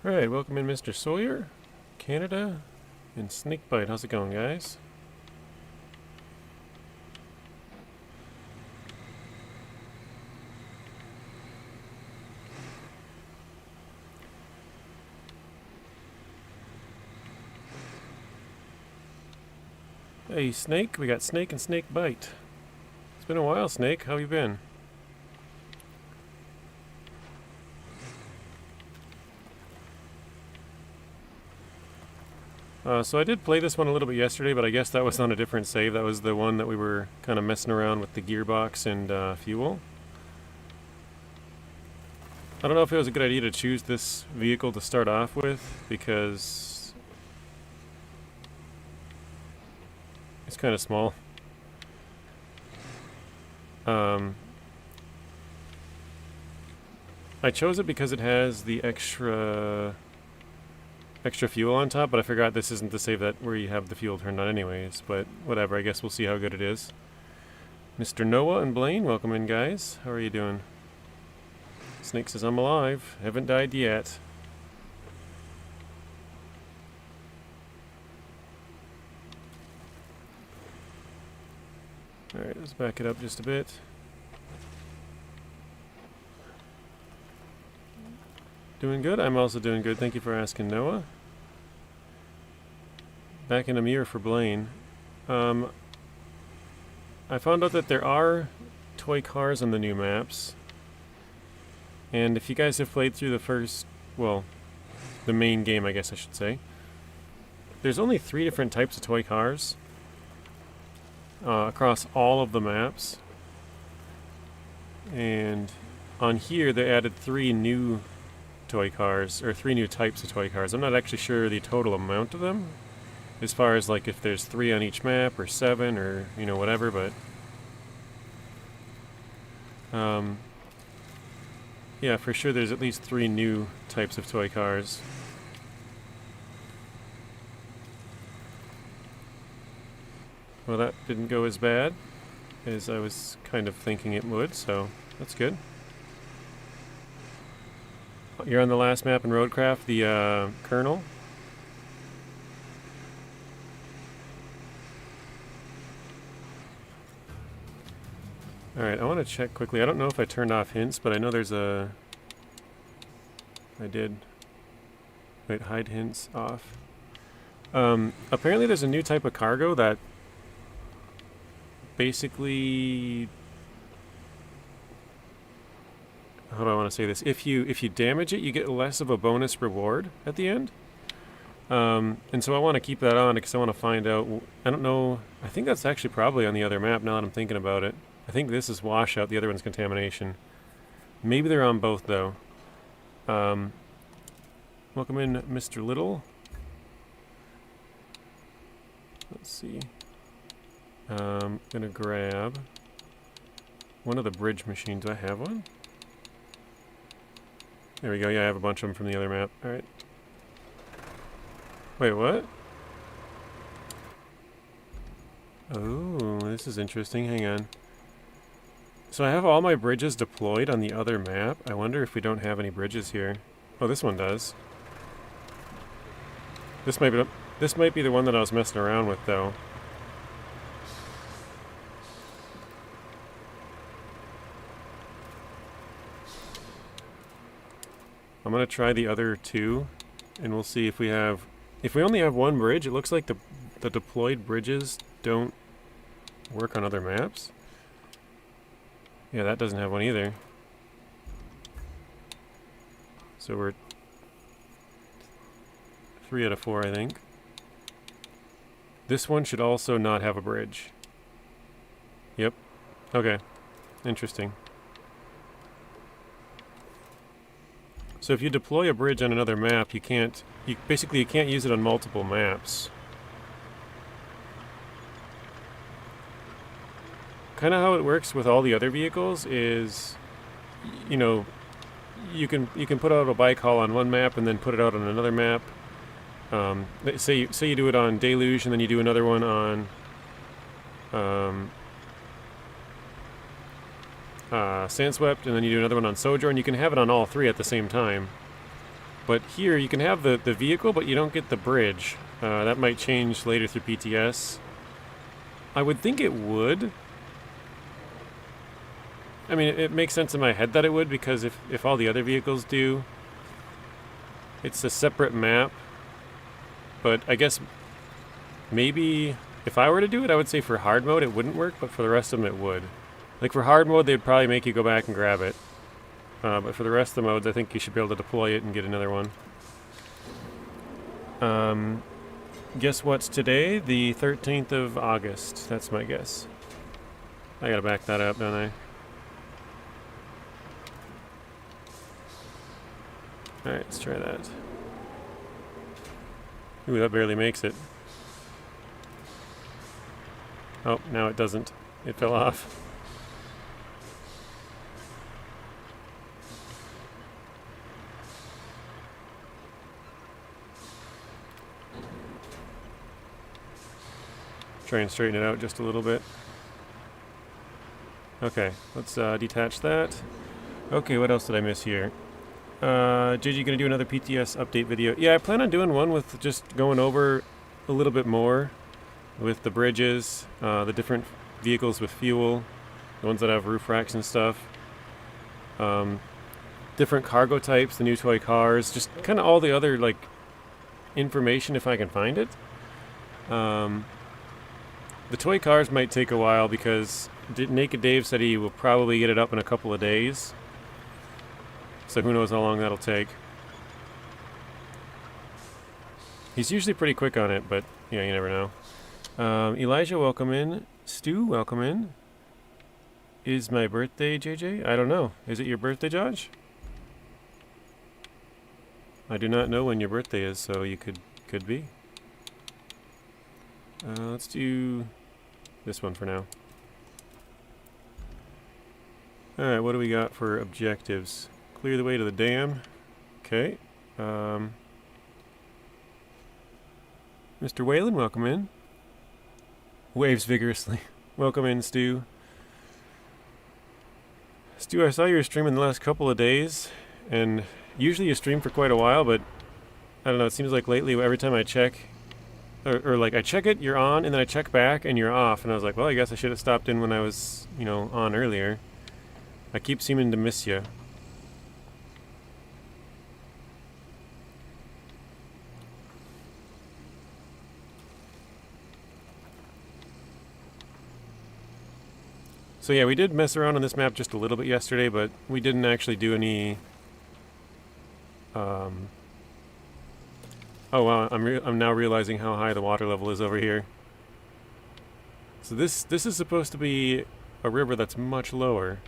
Alright, welcome in Mr. Sawyer, Canada, and Snakebite. How's it going, guys? Hey, Snake. We got Snake and Snakebite. It's been a while, Snake. How you been? So I did play this one a little bit yesterday, but I guess that was on a different save. That was the one that we were kind of messing around with the gearbox and fuel. I don't know if it was a good idea to choose this vehicle to start off with, because it's kind of small. I chose it because it has the extra fuel on top, but I forgot this isn't the save that where you have the fuel turned on anyways, but whatever, I guess we'll see how good it is. Mr. Noah and Blaine, welcome in, guys. How are you doing? Snake says I'm alive. Haven't died yet. Alright, let's back it up just a bit. Doing good? I'm also doing good. Thank you for asking, Noah. Back in a mirror for Blaine. I found out that there are toy cars on the new maps. And if you guys have played through the main game, I guess I should say, there's only 3 different types of toy cars across all of the maps. And on here, they added 3 new toy cars, or 3 new types of toy cars. I'm not actually sure the total amount of them, as far as like if there's 3 on each map, or 7, or whatever, but yeah, for sure there's at least 3 new types of toy cars. Well, that didn't go as bad as I was kind of thinking it would, so that's good. You're on the last map in RoadCraft, the Colonel. Alright, I want to check quickly. I don't know if I turned off hints, but I know there's a... I did. Wait, hide hints off. Apparently there's a new type of cargo that basically... How do I want to say this? If you damage it, you get less of a bonus reward at the end. And so I want to keep that on because I want to find out... I don't know... I think that's actually probably on the other map now that I'm thinking about it. I think this is Washout, the other one's Contamination. Maybe they're on both, though. Welcome in, Mr. Little. Let's see. I'm gonna grab one of the bridge machines. Do I have one? There we go. Yeah, I have a bunch of them from the other map. Alright. Wait, what? Oh, this is interesting. Hang on. So I have all my bridges deployed on the other map. I wonder if we don't have any bridges here. Oh, this one does. This might be the one that I was messing around with, though. I'm gonna try the other 2, and we'll see if we have... If we only have one bridge, it looks like the deployed bridges don't work on other maps. Yeah, that doesn't have one either. So we're 3 out of 4, I think. This one should also not have a bridge. Yep. Okay. Interesting. So if you deploy a bridge on another map, you can't use it on multiple maps. Kind of how it works with all the other vehicles is, you can put out a bike haul on one map and then put it out on another map. Say you do it on Deluge and then you do another one on Sandswept, and then you do another one on Sojourn. You can have it on all 3 at the same time. But here you can have the vehicle, but you don't get the bridge. That might change later through PTS. I would think it would. I mean, it makes sense in my head that it would, because if all the other vehicles do, it's a separate map. But I guess maybe if I were to do it, I would say for hard mode it wouldn't work, but for the rest of them it would. Like for hard mode, they'd probably make you go back and grab it. But for the rest of the modes, I think you should be able to deploy it and get another one. Guess what's today? The 13th of August. That's my guess. I gotta back that up, don't I? Alright, let's try that. Ooh, that barely makes it. Oh, now it doesn't. It fell off. Try and straighten it out just a little bit. Okay, let's detach that. Okay, what else did I miss here? JG gonna do another PTS update video. Yeah, I plan on doing one with just going over a little bit more with the bridges, the different vehicles with fuel, the ones that have roof racks and stuff, different cargo types, the new toy cars, just kind of all the other like information if I can find it. The toy cars might take a while because Naked Dave said he will probably get it up in a couple of days. So who knows how long that'll take. He's usually pretty quick on it, but yeah, you never know. Elijah, welcome in. Stu, welcome in. Is my birthday, JJ? I don't know. Is it your birthday, Josh? I do not know when your birthday is, so you could be. Let's do this one for now. Alright, what do we got for objectives? Clear the way to the dam. Okay. Mr. Whalen, welcome in. Waves vigorously. Welcome in, Stu. Stu, I saw you were streaming the last couple of days, and usually you stream for quite a while, but I don't know, it seems like lately every time I check, or like I check it, you're on, and then I check back and you're off, and I was like, well, I guess I should have stopped in when I was, you know, on earlier. I keep seeming to miss you. So yeah, we did mess around on this map just a little bit yesterday, but we didn't actually do any. Oh wow, I'm now realizing how high the water level is over here. So this is supposed to be a river that's much lower.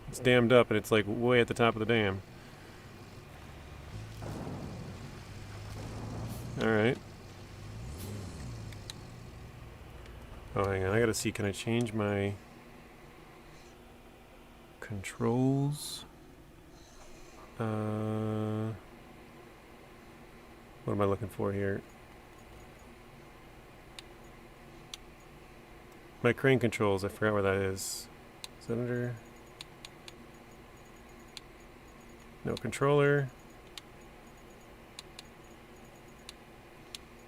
It's dammed up and it's like way at the top of the dam. Alright. Oh, hang on, I gotta see, can I change my controls? What am I looking for here? My crane controls, I forgot where that is. Is that under? No controller.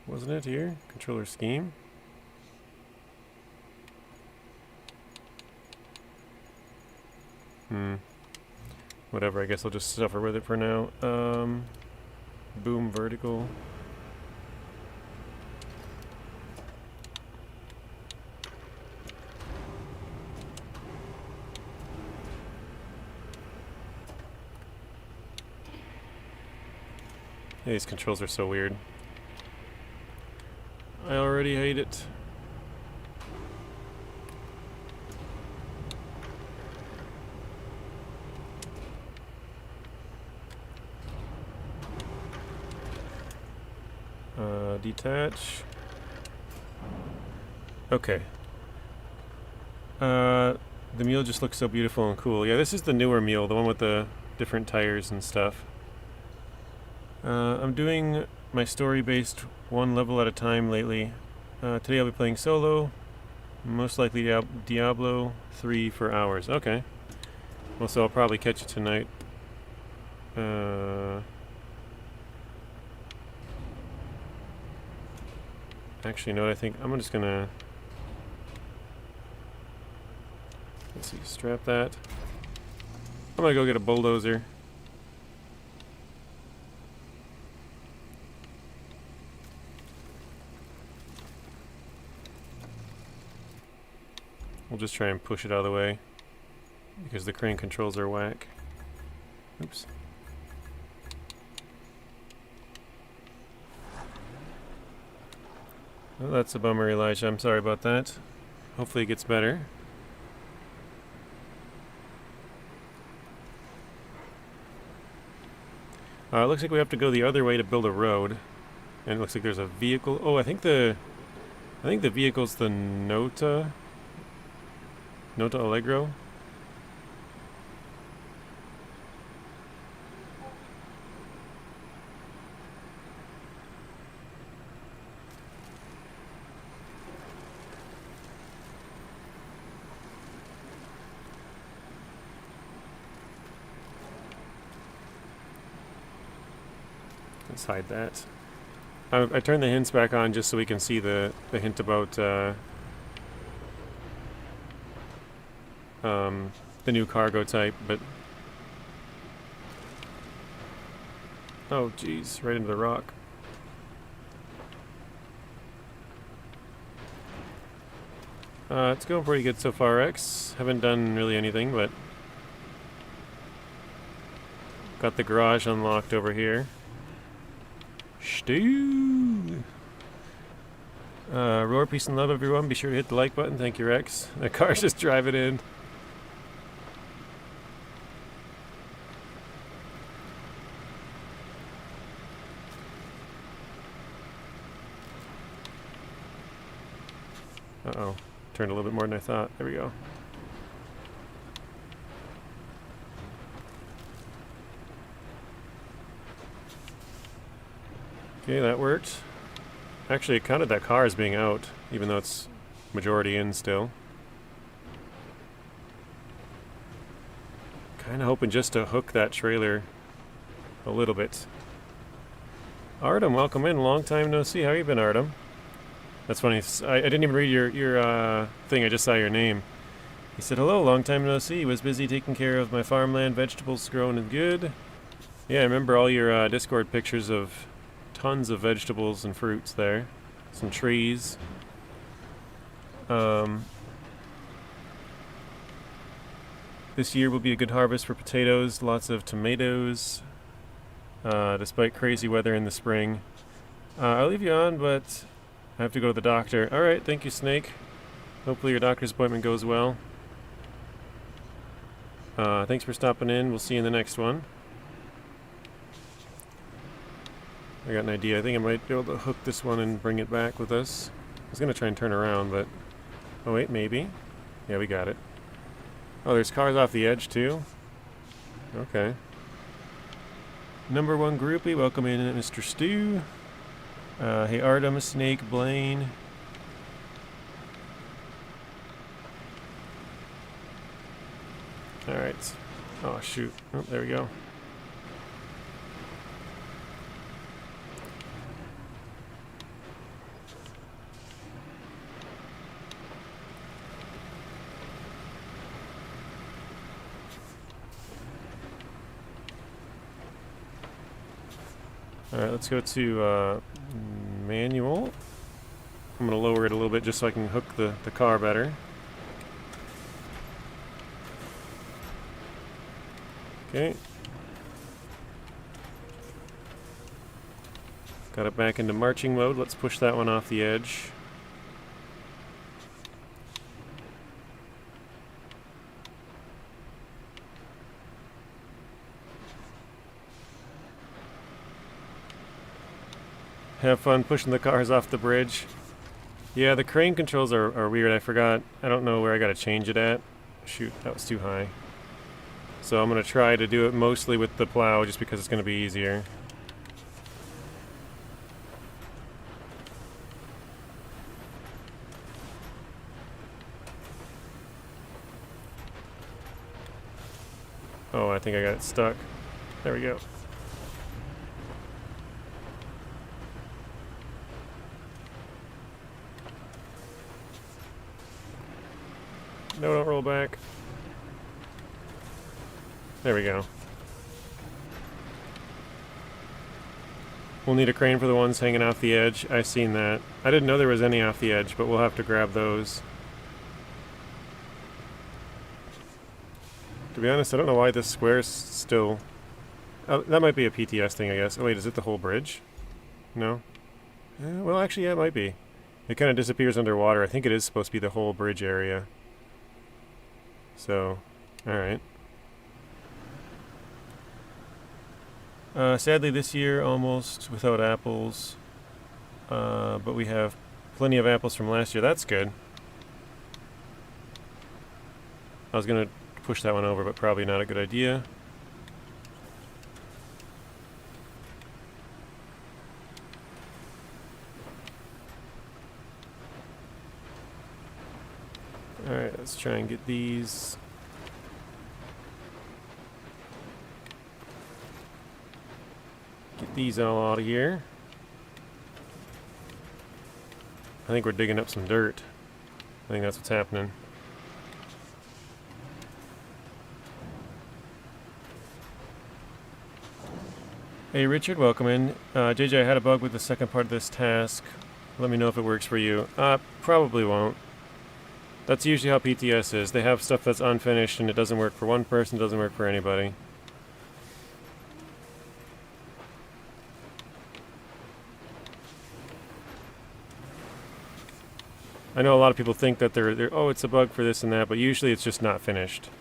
Wasn't it here? Controller scheme? Whatever, I guess I'll just suffer with it for now. Boom vertical. Yeah, these controls are so weird. I already hate it. Detach. Okay. The mule just looks so beautiful and cool. Yeah, this is the newer mule, the one with the different tires and stuff. I'm doing my story-based one level at a time lately. Today I'll be playing solo, most likely Diablo 3 for hours. Okay. Well, so I'll probably catch it tonight. Actually, no, I think I'm just gonna... Let's see, strap that. I'm gonna go get a bulldozer. We'll just try and push it out of the way because the crane controls are whack. Oops. Well, that's a bummer, Elijah. I'm sorry about that. Hopefully it gets better. It looks like we have to go the other way to build a road. And it looks like there's a vehicle. Oh, I think the vehicle's the Nota Allegro. Let's hide that. I turned the hints back on just so we can see the hint about the new cargo type, but oh geez, right into the rock. It's going pretty good so far, X. Haven't done really anything, but got the garage unlocked over here. Stew! Roar, peace and love, everyone. Be sure to hit the like button. Thank you, Rex. The car's just driving in. Uh-oh. Turned a little bit more than I thought. There we go. Okay, that worked. Actually, it counted that car as being out, even though it's majority in still. Kinda hoping just to hook that trailer a little bit. Artem, welcome in. Long time no see. How you been, Artem? That's funny. I didn't even read your thing. I just saw your name. He said, hello, long time no see. Was busy taking care of my farmland. Vegetables growing and good. Yeah, I remember all your Discord pictures of tons of vegetables and fruits there. Some trees. This year will be a good harvest for potatoes. Lots of tomatoes. Despite crazy weather in the spring. I'll leave you on, but I have to go to the doctor. Alright, thank you, Snake. Hopefully your doctor's appointment goes well. Thanks for stopping in. We'll see you in the next one. I got an idea. I think I might be able to hook this one and bring it back with us. I was going to try and turn around, but... Oh wait, maybe. Yeah, we got it. Oh, there's cars off the edge too? Okay. Number one groupie, welcome in, Mr. Stu. Hey, Artem, Snake, Blaine. Alright. Oh, shoot. Oh, there we go. Alright, let's go to manual. I'm going to lower it a little bit just so I can hook the car better. Okay. Got it back into marching mode. Let's push that one off the edge. Have fun pushing the cars off the bridge. Yeah, the crane controls are weird. I forgot. I don't know where I gotta change it at. Shoot, that was too high. So I'm gonna try to do it mostly with the plow just because it's gonna be easier. Oh, I think I got it stuck. There we go. No, don't roll back. There we go. We'll need a crane for the ones hanging off the edge. I seen that. I didn't know there was any off the edge, but we'll have to grab those. To be honest, I don't know why this square's still... Oh, that might be a PTS thing, I guess. Oh wait, is it the whole bridge? No? Well, actually, yeah, it might be. It kind of disappears underwater. I think it is supposed to be the whole bridge area. So, alright. Sadly, this year, almost without apples. But we have plenty of apples from last year. That's good. I was going to push that one over, but probably not a good idea. Alright, let's try and get these. Get these all out of here. I think we're digging up some dirt. I think that's what's happening. Hey Richard, welcome in. JJ, I had a bug with the second part of this task. Let me know if it works for you. Probably won't. That's usually how PTS is. They have stuff that's unfinished and it doesn't work for one person, it doesn't work for anybody. I know a lot of people think that they're oh, it's a bug for this and that, but usually it's just not finished.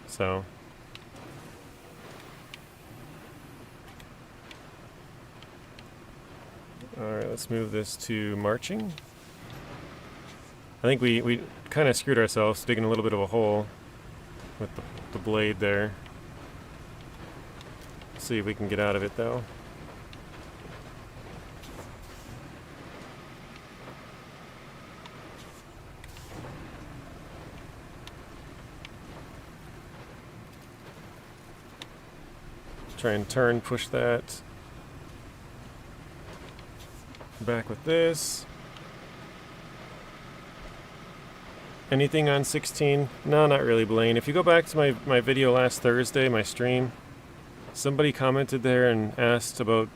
So... Alright, let's move this to marching. I think we kind of screwed ourselves, digging a little bit of a hole with the blade there. Let's see if we can get out of it though. Try and turn, push that. Back with this. Anything on 16? No, not really, Blaine. If you go back to my video last Thursday, my stream, somebody commented there and asked about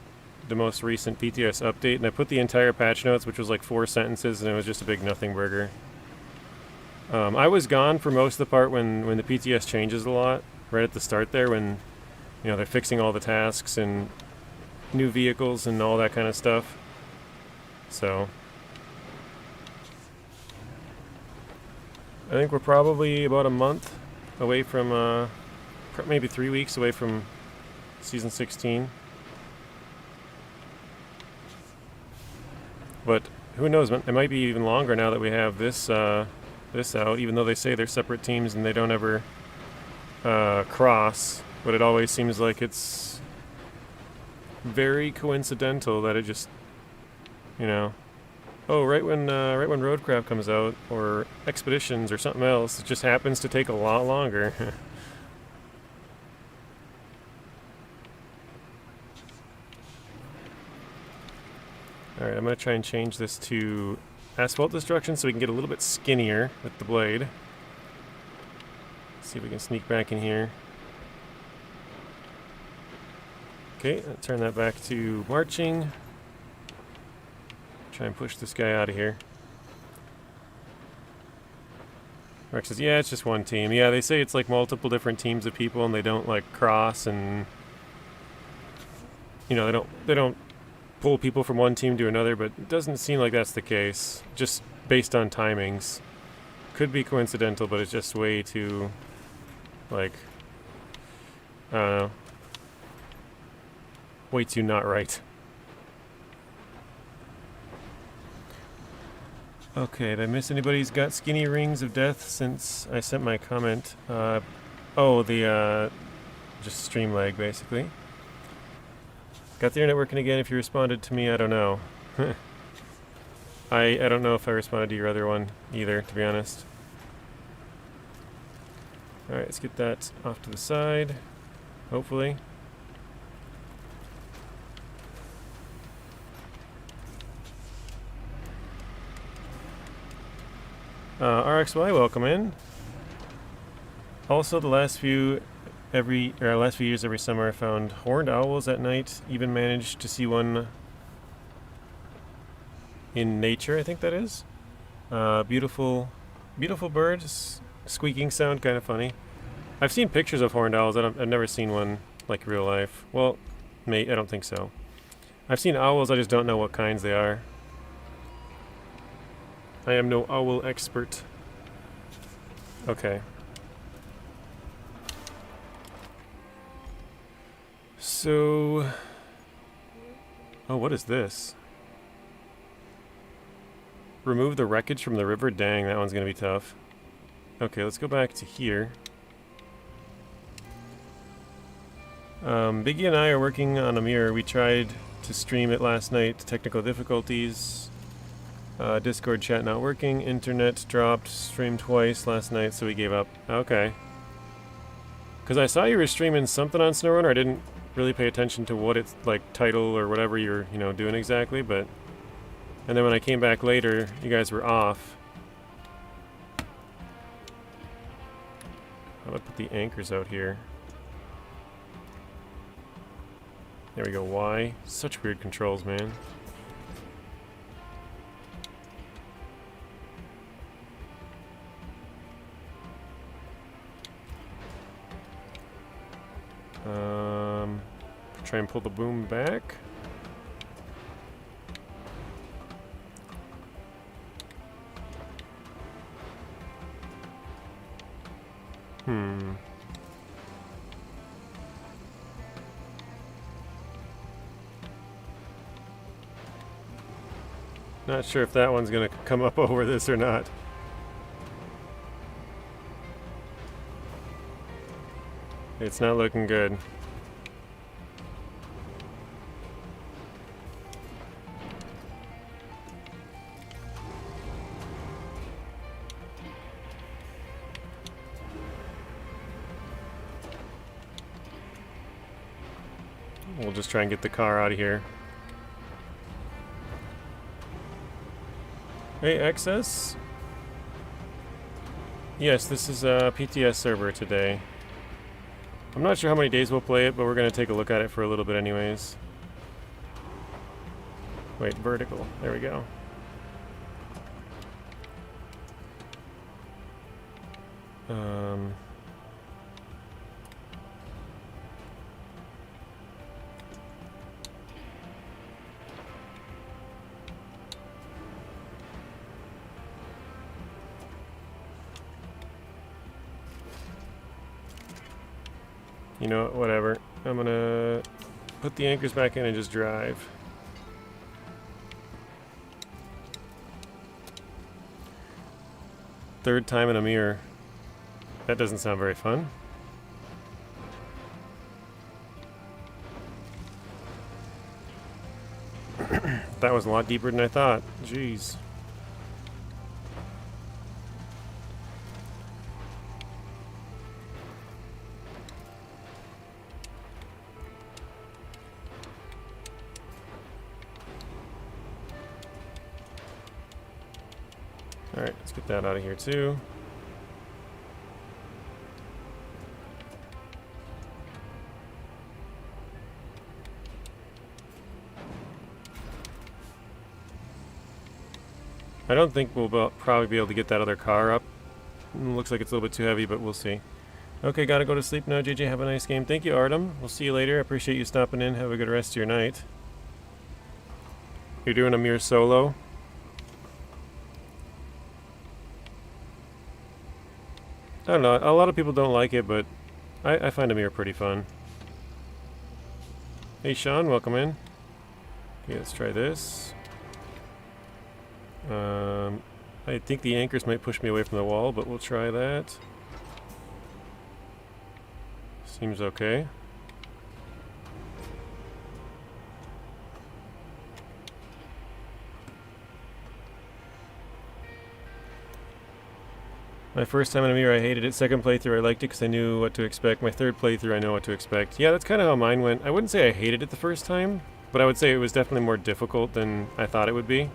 the most recent PTS update, and I put the entire patch notes, which was like 4 sentences, and it was just a big nothing burger. I was gone for most of the part when the PTS changes a lot, right at the start there, when you know they're fixing all the tasks and new vehicles and all that kind of stuff. So I think we're probably about a month away from, maybe 3 weeks away from Season 16. But who knows, it might be even longer now that we have this out, even though they say they're separate teams and they don't ever cross. But it always seems like it's very coincidental that it just, you know... Oh, right when RoadCraft comes out, or Expeditions, or something else, it just happens to take a lot longer. Alright, I'm going to try and change this to asphalt destruction so we can get a little bit skinnier with the blade. See if we can sneak back in here. Okay, I'll turn that back to marching. Try and push this guy out of here. Rex says, yeah, it's just one team. Yeah, they say it's like multiple different teams of people and they don't like cross and you know, they don't pull people from one team to another, but it doesn't seem like that's the case. Just based on timings. Could be coincidental, but it's just way too like I don't know. Way too not right. Okay, did I miss anybody who's got skinny rings of death since I sent my comment? Just stream lag, basically. Got the internet working again. If you responded to me, I don't know. I don't know if I responded to your other one either, to be honest. Alright, let's get that off to the side, hopefully. RXY, welcome in. Also, the last few years, every summer, I found horned owls at night. Even managed to see one in nature. I think that is. Beautiful, beautiful bird. Squeaking sound, kind of funny. I've seen pictures of horned owls. I've never seen one like real life. Well, I don't think so. I've seen owls. I just don't know what kinds they are. I am no owl expert. Okay. So... Oh, what is this? Remove the wreckage from the river? Dang, that one's gonna be tough. Okay, let's go back to here. Biggie and I are working on a mirror. We tried to stream it last night. Technical difficulties. Discord chat not working. Internet dropped. Streamed twice last night, so we gave up. Okay. Because I saw you were streaming something on SnowRunner. I didn't really pay attention to what it's like, title or whatever you're, doing exactly, but... And then when I came back later, you guys were off. How about put the anchors out here? There we go, Y. Such weird controls, man. Try and pull the boom back. Not sure if that one's gonna come up over this or not. It's not looking good. We'll just try and get the car out of here. Hey, Excess? Yes, this is a PTS server today. I'm not sure how many days we'll play it, but we're going to take a look at it for a little bit anyways. Wait, vertical. There we go. You know what, whatever. I'm gonna put the anchors back in and just drive. Third time in a mirror. That doesn't sound very fun. That was a lot deeper than I thought. Jeez. Alright, let's get that out of here too. I don't think we'll probably be able to get that other car up. Looks like it's a little bit too heavy, but we'll see. Okay, gotta go to sleep now, JJ. Have a nice game. Thank you, Artem. We'll see you later. I appreciate you stopping in. Have a good rest of your night. You're doing a mirror solo? I don't know. A lot of people don't like it, but I find a mirror pretty fun. Hey, Sean. Welcome in. Okay, let's try this. I think the anchors might push me away from the wall, but we'll try that. Seems okay. My first time in a mirror, I hated it. Second playthrough, I liked it because I knew what to expect. My third playthrough, I know what to expect. Yeah, that's kind of how mine went. I wouldn't say I hated it the first time, but I would say it was definitely more difficult than I thought it would be.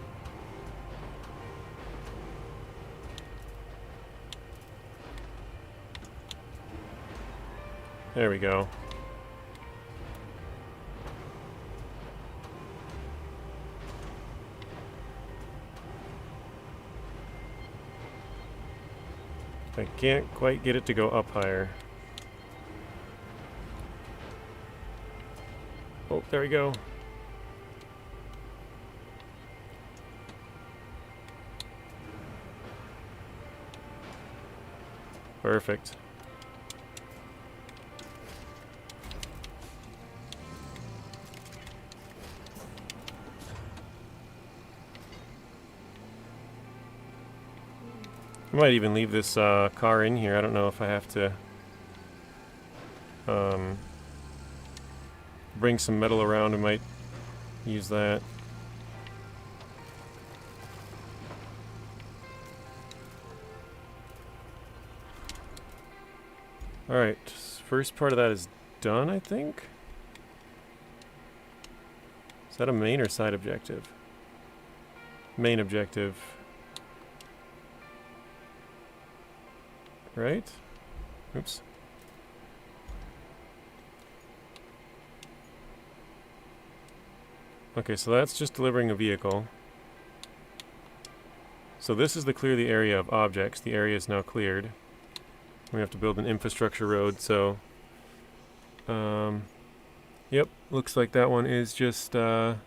There we go. I can't quite get it to go up higher. Oh, there we go. Perfect. I might even leave this car in here. I don't know if I have to bring some metal around. I might use that. Alright, first part of that is done, I think? Is that a main or side objective? Main objective. Right? Oops. Okay, so that's just delivering a vehicle. So this is to clear the area of objects. The area is now cleared. We have to build an infrastructure road, so... yep, looks like that one is just not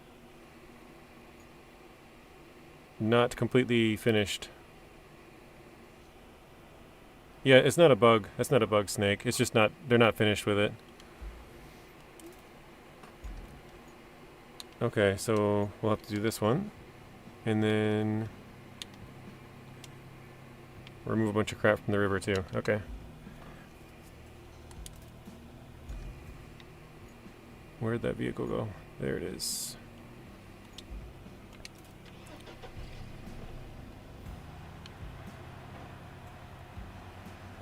completely finished. Yeah, it's not a bug. That's not a bug snake. It's just not... they're not finished with it. Okay, so we'll have to do this one. And then... remove a bunch of crap from the river too. Okay. Where'd that vehicle go? There it is.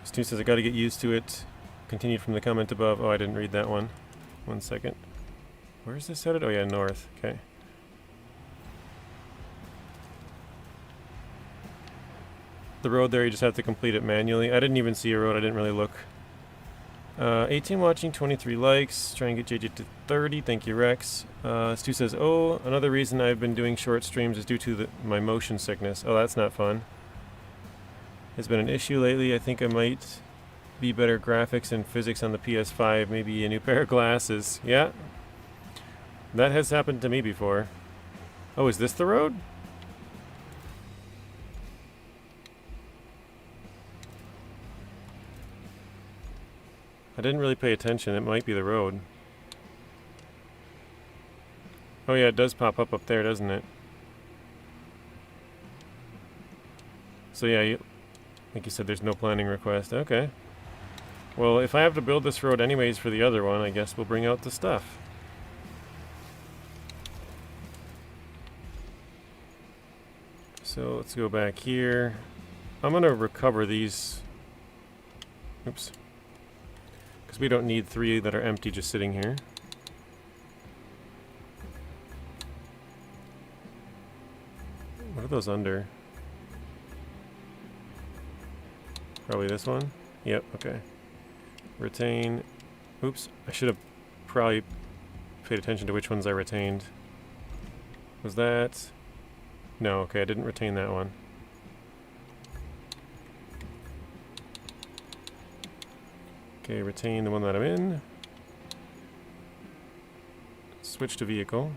Stu says I gotta get used to it. Continued from the comment above. Oh, I didn't read that one. 1 second. Where's this headed? Oh yeah, north. Okay. The road there, you just have to complete it manually. I didn't even see a road. I didn't really look. 18 watching, 23 likes. Try and get JJ to 30. Thank you, Rex. Stu says, oh, another reason I've been doing short streams is due to my motion sickness. Oh, that's not fun. It's been an issue lately. I think I might be better graphics and physics on the PS5. Maybe a new pair of glasses. Yeah. That has happened to me before. Oh, is this the road? I didn't really pay attention. It might be the road. Oh yeah, it does pop up there, doesn't it? So yeah, like you said, there's no planning request. Okay. Well, if I have to build this road anyways for the other one, I guess we'll bring out the stuff. So let's go back here. I'm gonna recover these. Oops. Because we don't need 3 that are empty just sitting here. What are those under? Probably this one? Yep, okay. Retain. Oops, I should have probably paid attention to which ones I retained. Was that... no, okay, I didn't retain that one. Okay, retain the one that I'm in. Switch to vehicle.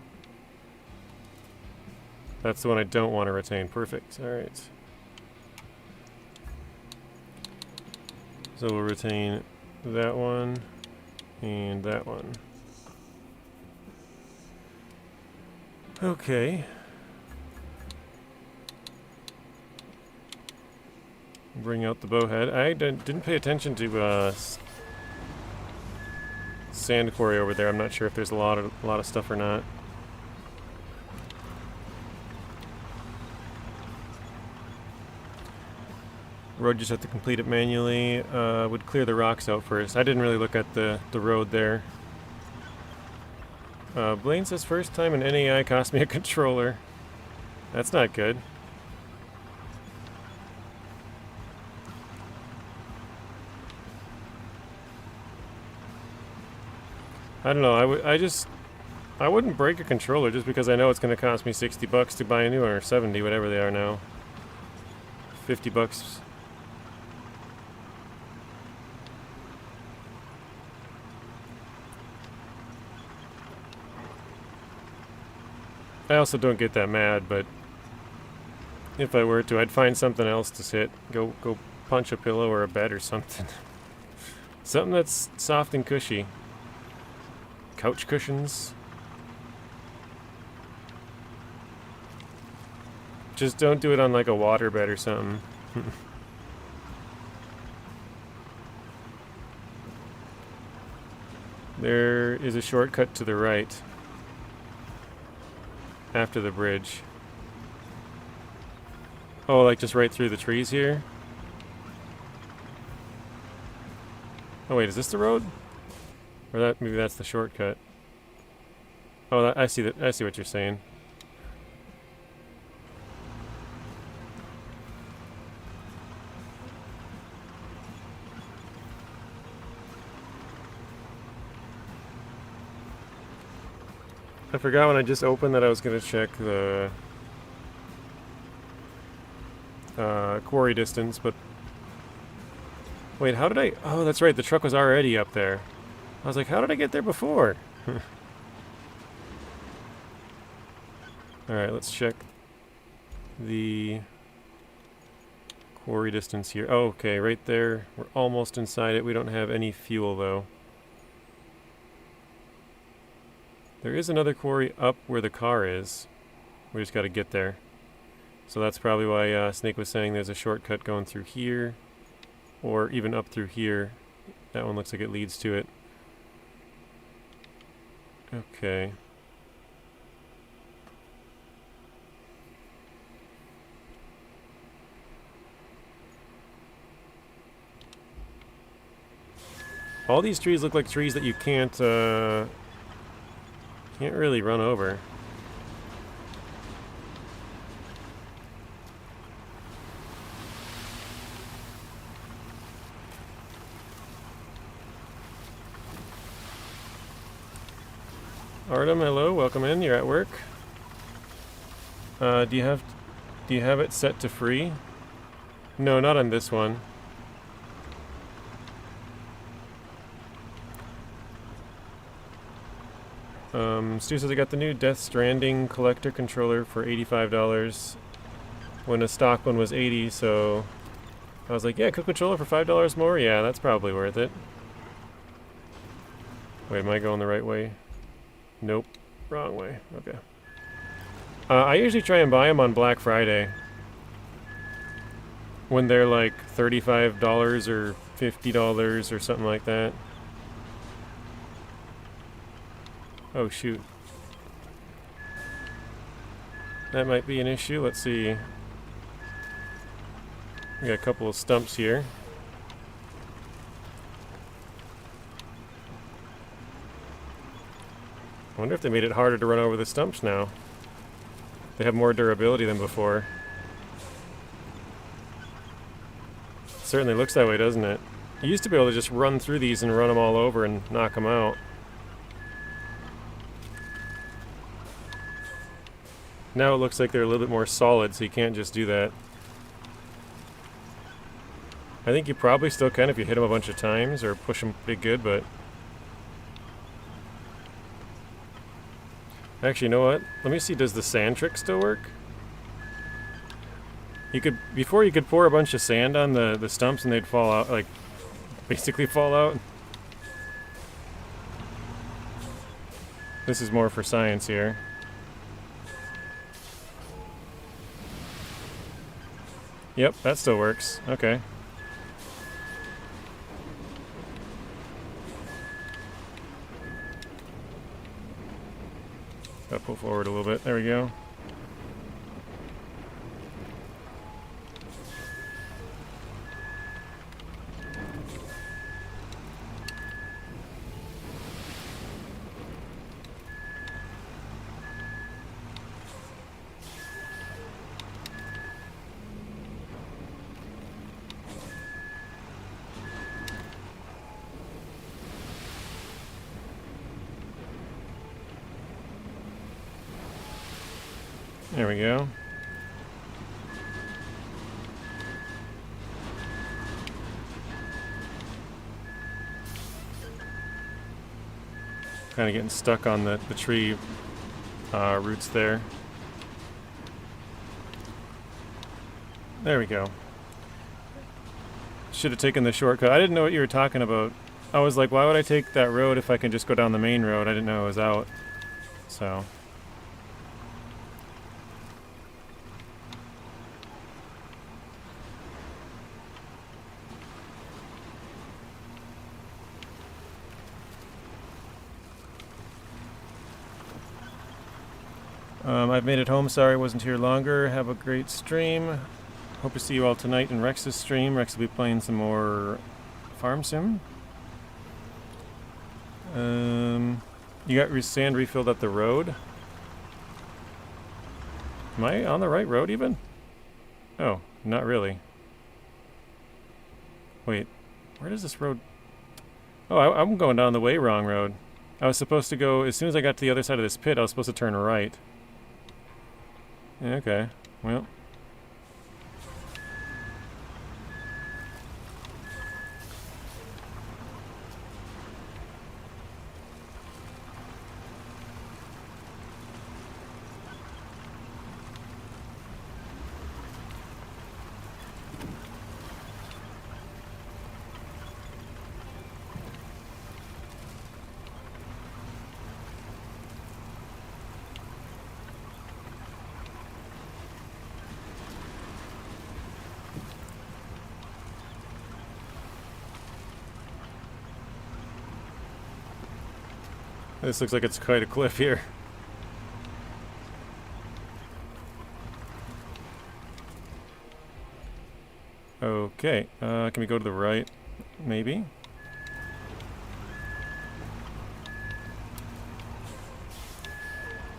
That's the one I don't want to retain. Perfect. Alright. So we'll retain that one and that one. Okay. Bring out the bowhead. I didn't pay attention to sand quarry over there. I'm not sure if there's a lot of stuff or not. Road just have to complete it manually. Would clear the rocks out first. I didn't really look at the road there. Blaine says first time an NAI cost me a controller. That's not good. I don't know. I wouldn't break a controller just because I know it's going to cost me $60 to buy a new one, or 70, whatever they are now. $50. I also don't get that mad, but if I were to, I'd find something else to sit. Go punch a pillow or a bed or something. Something that's soft and cushy. Couch cushions. Just don't do it on like a water bed or something. There is a shortcut to the right. After the bridge. Oh, like just right through the trees here? Oh wait, is this the road? Or that maybe that's the shortcut. Oh, I see that. I see what you're saying. I forgot when I just opened that I was going to check the quarry distance, but wait, how did I... Oh, that's right, the truck was already up there. I was like, how did I get there before? Alright, let's check the quarry distance here. Oh, okay, right there. We're almost inside it. We don't have any fuel, though. There is another quarry up where the car is. We just got to get there. So that's probably why Snake was saying there's a shortcut going through here. Or even up through here. That one looks like it leads to it. Okay. All these trees look like trees that you can't really run over. Artem, hello, welcome in. You're at work. Do you have it set to free? No, not on this one. Stu says I got the new Death Stranding collector controller for $85 when a stock one was $80, so I was like, yeah, cool controller for $5 more? Yeah, that's probably worth it. Wait, am I going the right way? Nope. Wrong way. Okay. I usually try and buy them on Black Friday when they're like $35 or $50 or something like that. Oh, shoot. That might be an issue. Let's see. We got a couple of stumps here. I wonder if they made it harder to run over the stumps now. They have more durability than before. Certainly looks that way, doesn't it? You used to be able to just run through these and run them all over and knock them out. Now it looks like they're a little bit more solid, so you can't just do that. I think you probably still can if you hit them a bunch of times or push them pretty good, but... Actually, you know what? Let me see, does the sand trick still work? You could... Before you could pour a bunch of sand on the stumps and they'd fall out, like, basically fall out. This is more for science here. Yep, that still works. Okay. Gotta pull forward a little bit. There we go. There we go. Kind of getting stuck on the tree roots there. There we go. Should have taken the shortcut. I didn't know what you were talking about. I was like, why would I take that road if I can just go down the main road? I didn't know it was out. So. I've made it home. Sorry I wasn't here longer. Have a great stream. Hope to see you all tonight in Rex's stream. Rex will be playing some more Farm Sim. You got sand refilled up the road? Am I on the right road even? Oh, not really. Wait, where does this road... Oh, I'm going down the way wrong road. I was supposed to go, as soon as I got to the other side of this pit, I was supposed to turn right. Okay, well. This looks like it's quite a cliff here. Okay, can we go to the right? Maybe?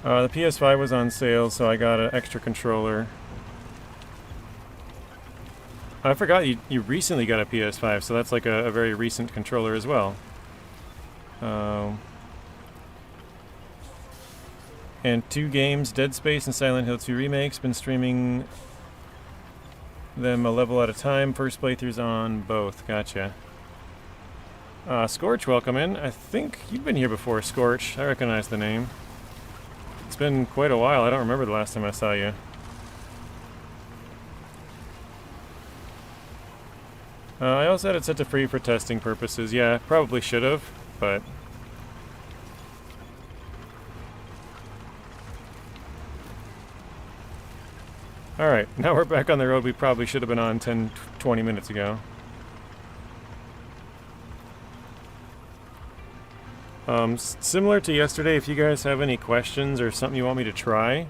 The PS5 was on sale, so I got an extra controller. I forgot you recently got a PS5, so that's like a very recent controller as well. And 2 games, Dead Space and Silent Hill 2 remakes. Been streaming them a level at a time. First playthroughs on both. Gotcha. Scorch, welcome in. I think you've been here before, Scorch. I recognize the name. It's been quite a while. I don't remember the last time I saw you. I also had it set to free for testing purposes. Yeah, probably should have, but... Alright, now we're back on the road we probably should have been on 10-20 minutes ago. Similar to yesterday, if you guys have any questions or something you want me to try,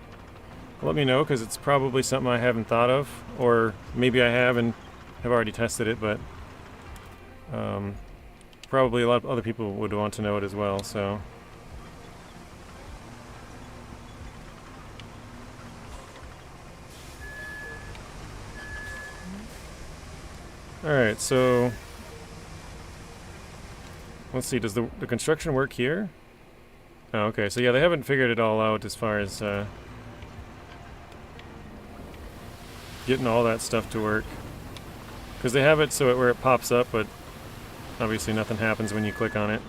let me know, because it's probably something I haven't thought of, or maybe I have and have already tested it, but probably a lot of other people would want to know it as well, so... Alright, so... Let's see, does the construction work here? Oh, okay, so yeah, they haven't figured it all out as far as getting all that stuff to work. Because they have it so where it pops up, but obviously nothing happens when you click on it.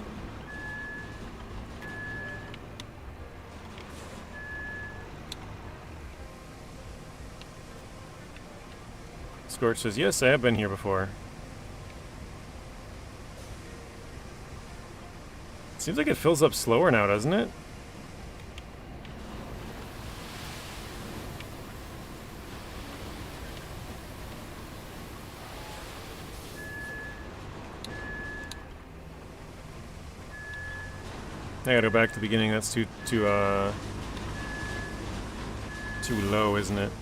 Scorch says, yes, I have been here before. Seems like it fills up slower now, doesn't it? I gotta go back to the beginning. That's too low, isn't it?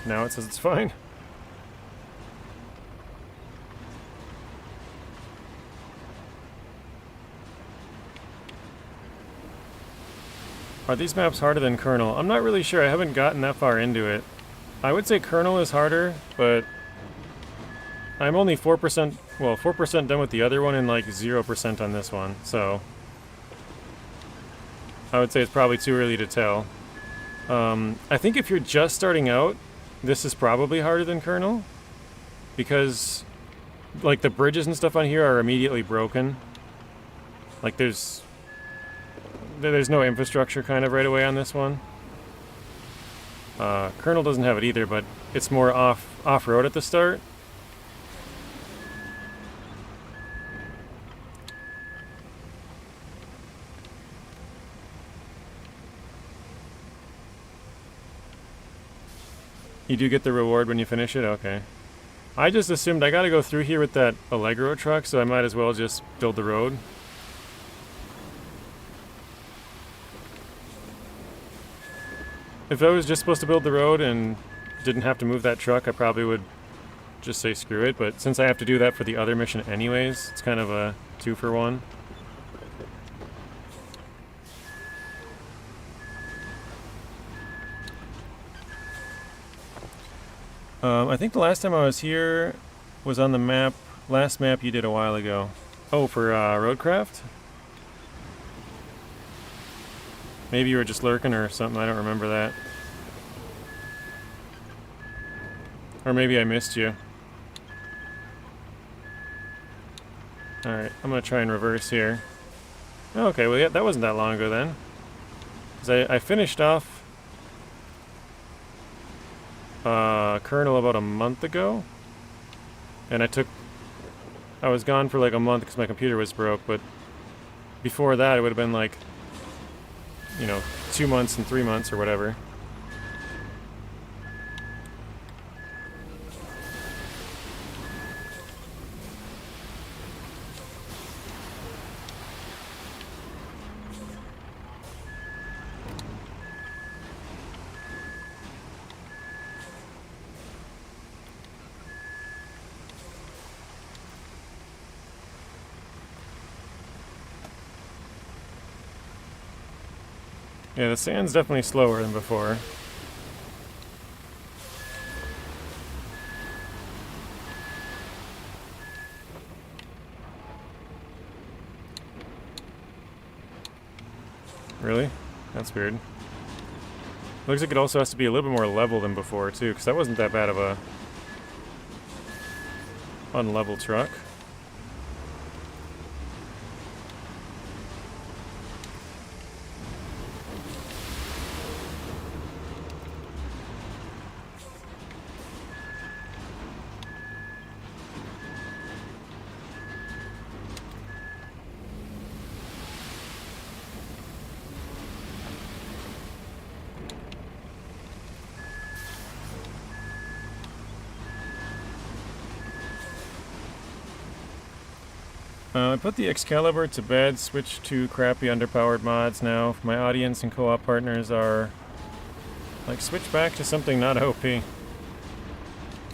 Now it says it's fine. Are these maps harder than Kernel? I'm not really sure. I haven't gotten that far into it. I would say Kernel is harder, but I'm only 4%, well, 4% done with the other one and like 0% on this one, so I would say it's probably too early to tell. I think if you're just starting out, this is probably harder than Kernel, because like the bridges and stuff on here are immediately broken. Like there's no infrastructure kind of right away on this one. Kernel doesn't have it either, but it's more off-road at the start. You do get the reward when you finish it? Okay. I just assumed I gotta go through here with that Allegro truck, so I might as well just build the road. If I was just supposed to build the road and didn't have to move that truck, I probably would just say screw it, but since I have to do that for the other mission anyways, it's kind of a 2-for-1. I think the last time I was here was on the map, last map you did a while ago. Oh, for RoadCraft? Maybe you were just lurking or something, I don't remember that. Or maybe I missed you. Alright, I'm gonna try and reverse here. Okay, well yeah, that wasn't that long ago then. Because I finished off Kernel about a month ago. And I was gone for like a month because my computer was broke, but before that it would have been like, you know, 2 months and 3 months or whatever. Yeah, the sand's definitely slower than before. Really? That's weird. Looks like it also has to be a little bit more level than before, too, because that wasn't that bad of a unlevel truck. I put the Excalibur to bed, switched to crappy underpowered mods now. My audience and co-op partners are like, switch back to something not OP.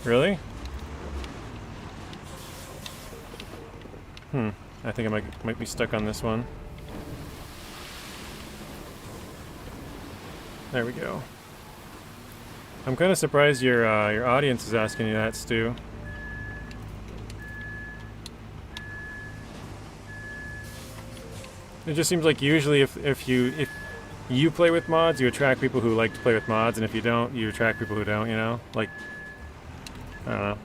Really? I think I might be stuck on this one. There we go. I'm kind of surprised your audience is asking you that, Stu. It just seems like usually if you play with mods, you attract people who like to play with mods, and if you don't, you attract people who don't, you know? Like, I don't know.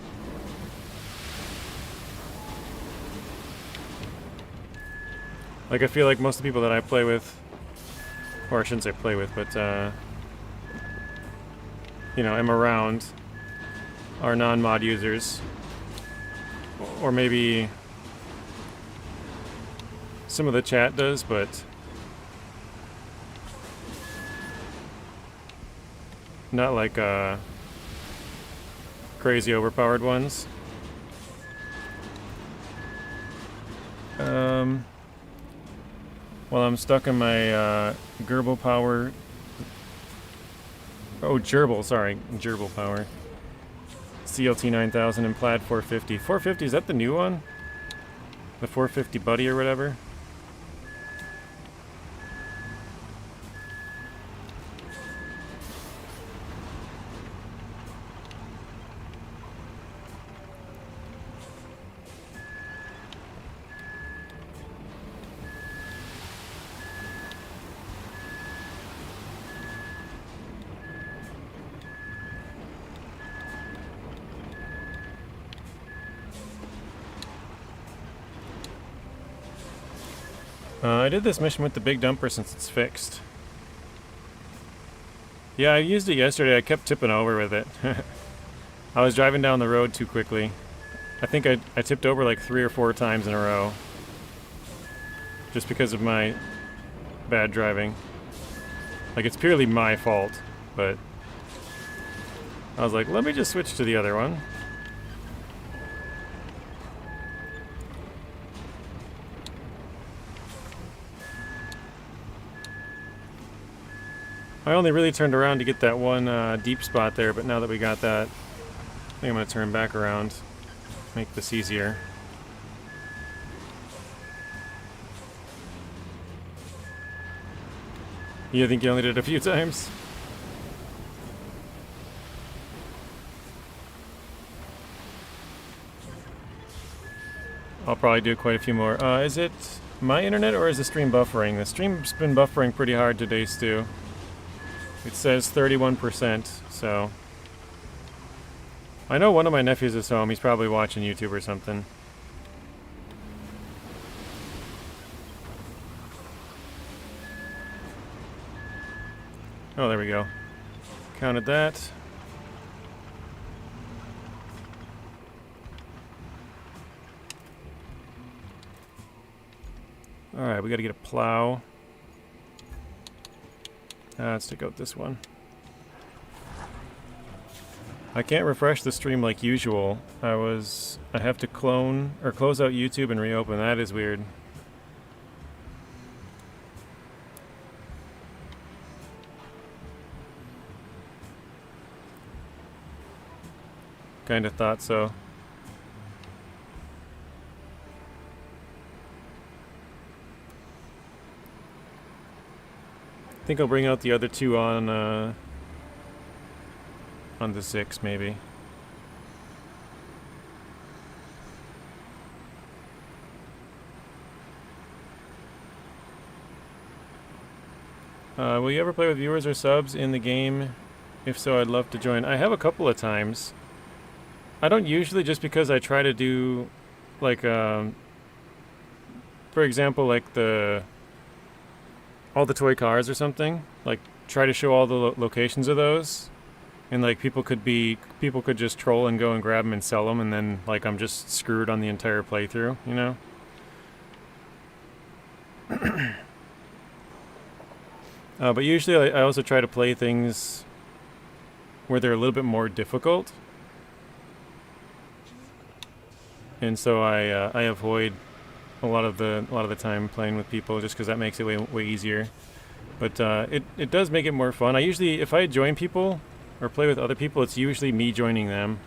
Like, I feel like most of the people that I play with, or I shouldn't say play with, but, you know, am around, are non-mod users. Or maybe some of the chat does, but not like crazy overpowered ones. Well, I'm stuck in my Gerbil power. Oh, Gerbil, sorry, Gerbil power. CLT 9000 and Plaid 450. 450, is that the new one? The 450 Buddy or whatever? I did this mission with the big dumper since it's fixed. Yeah, I used it yesterday. I kept tipping over with it. I was driving down the road too quickly. I think I tipped over like 3 or 4 times in a row. Just because of my bad driving. Like, it's purely my fault, but I was like, let me just switch to the other one. I only really turned around to get that one deep spot there, but now that we got that, I think I'm going to turn back around, make this easier. You think you only did it a few times? I'll probably do quite a few more. Is it my internet or is the stream buffering? The stream's been buffering pretty hard today, Stu. It says 31%, so... I know one of my nephews is home. He's probably watching YouTube or something. Oh, there we go. Counted that. Alright, we gotta get a plow. Let's take out this one. I can't refresh the stream like usual. I have to clone or close out YouTube and reopen. That is weird. Kinda thought so. I think I'll bring out the other two on the 6, maybe. Will you ever play with viewers or subs in the game? If so, I'd love to join. I have a couple of times. I don't usually, just because I try to do, like, for example, like all the toy cars or something. Like, try to show all the locations of those. And like people could just troll and go and grab them and sell them, and then like I'm just screwed on the entire playthrough, you know? But usually I also try to play things where they're a little bit more difficult, and so I avoid a lot of the time playing with people, just because that makes it way easier. But it does make it more fun. I usually, if I join people or play with other people, it's usually me joining them,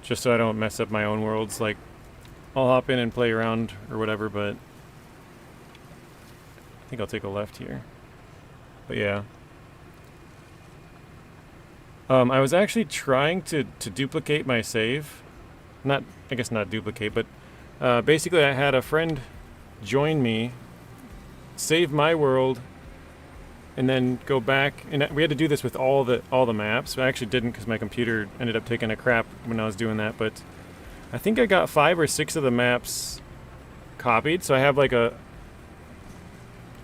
just so I don't mess up my own worlds. Like, I'll hop in and play around or whatever, but I think I'll take a left here. But yeah. I was actually trying to duplicate my save. I guess not duplicate, but basically I had a friend join me, save my world, and then go back, and we had to do this with all the maps. I actually didn't, because my computer ended up taking a crap when I was doing that, but I think I got 5 or 6 of the maps copied, so I have like a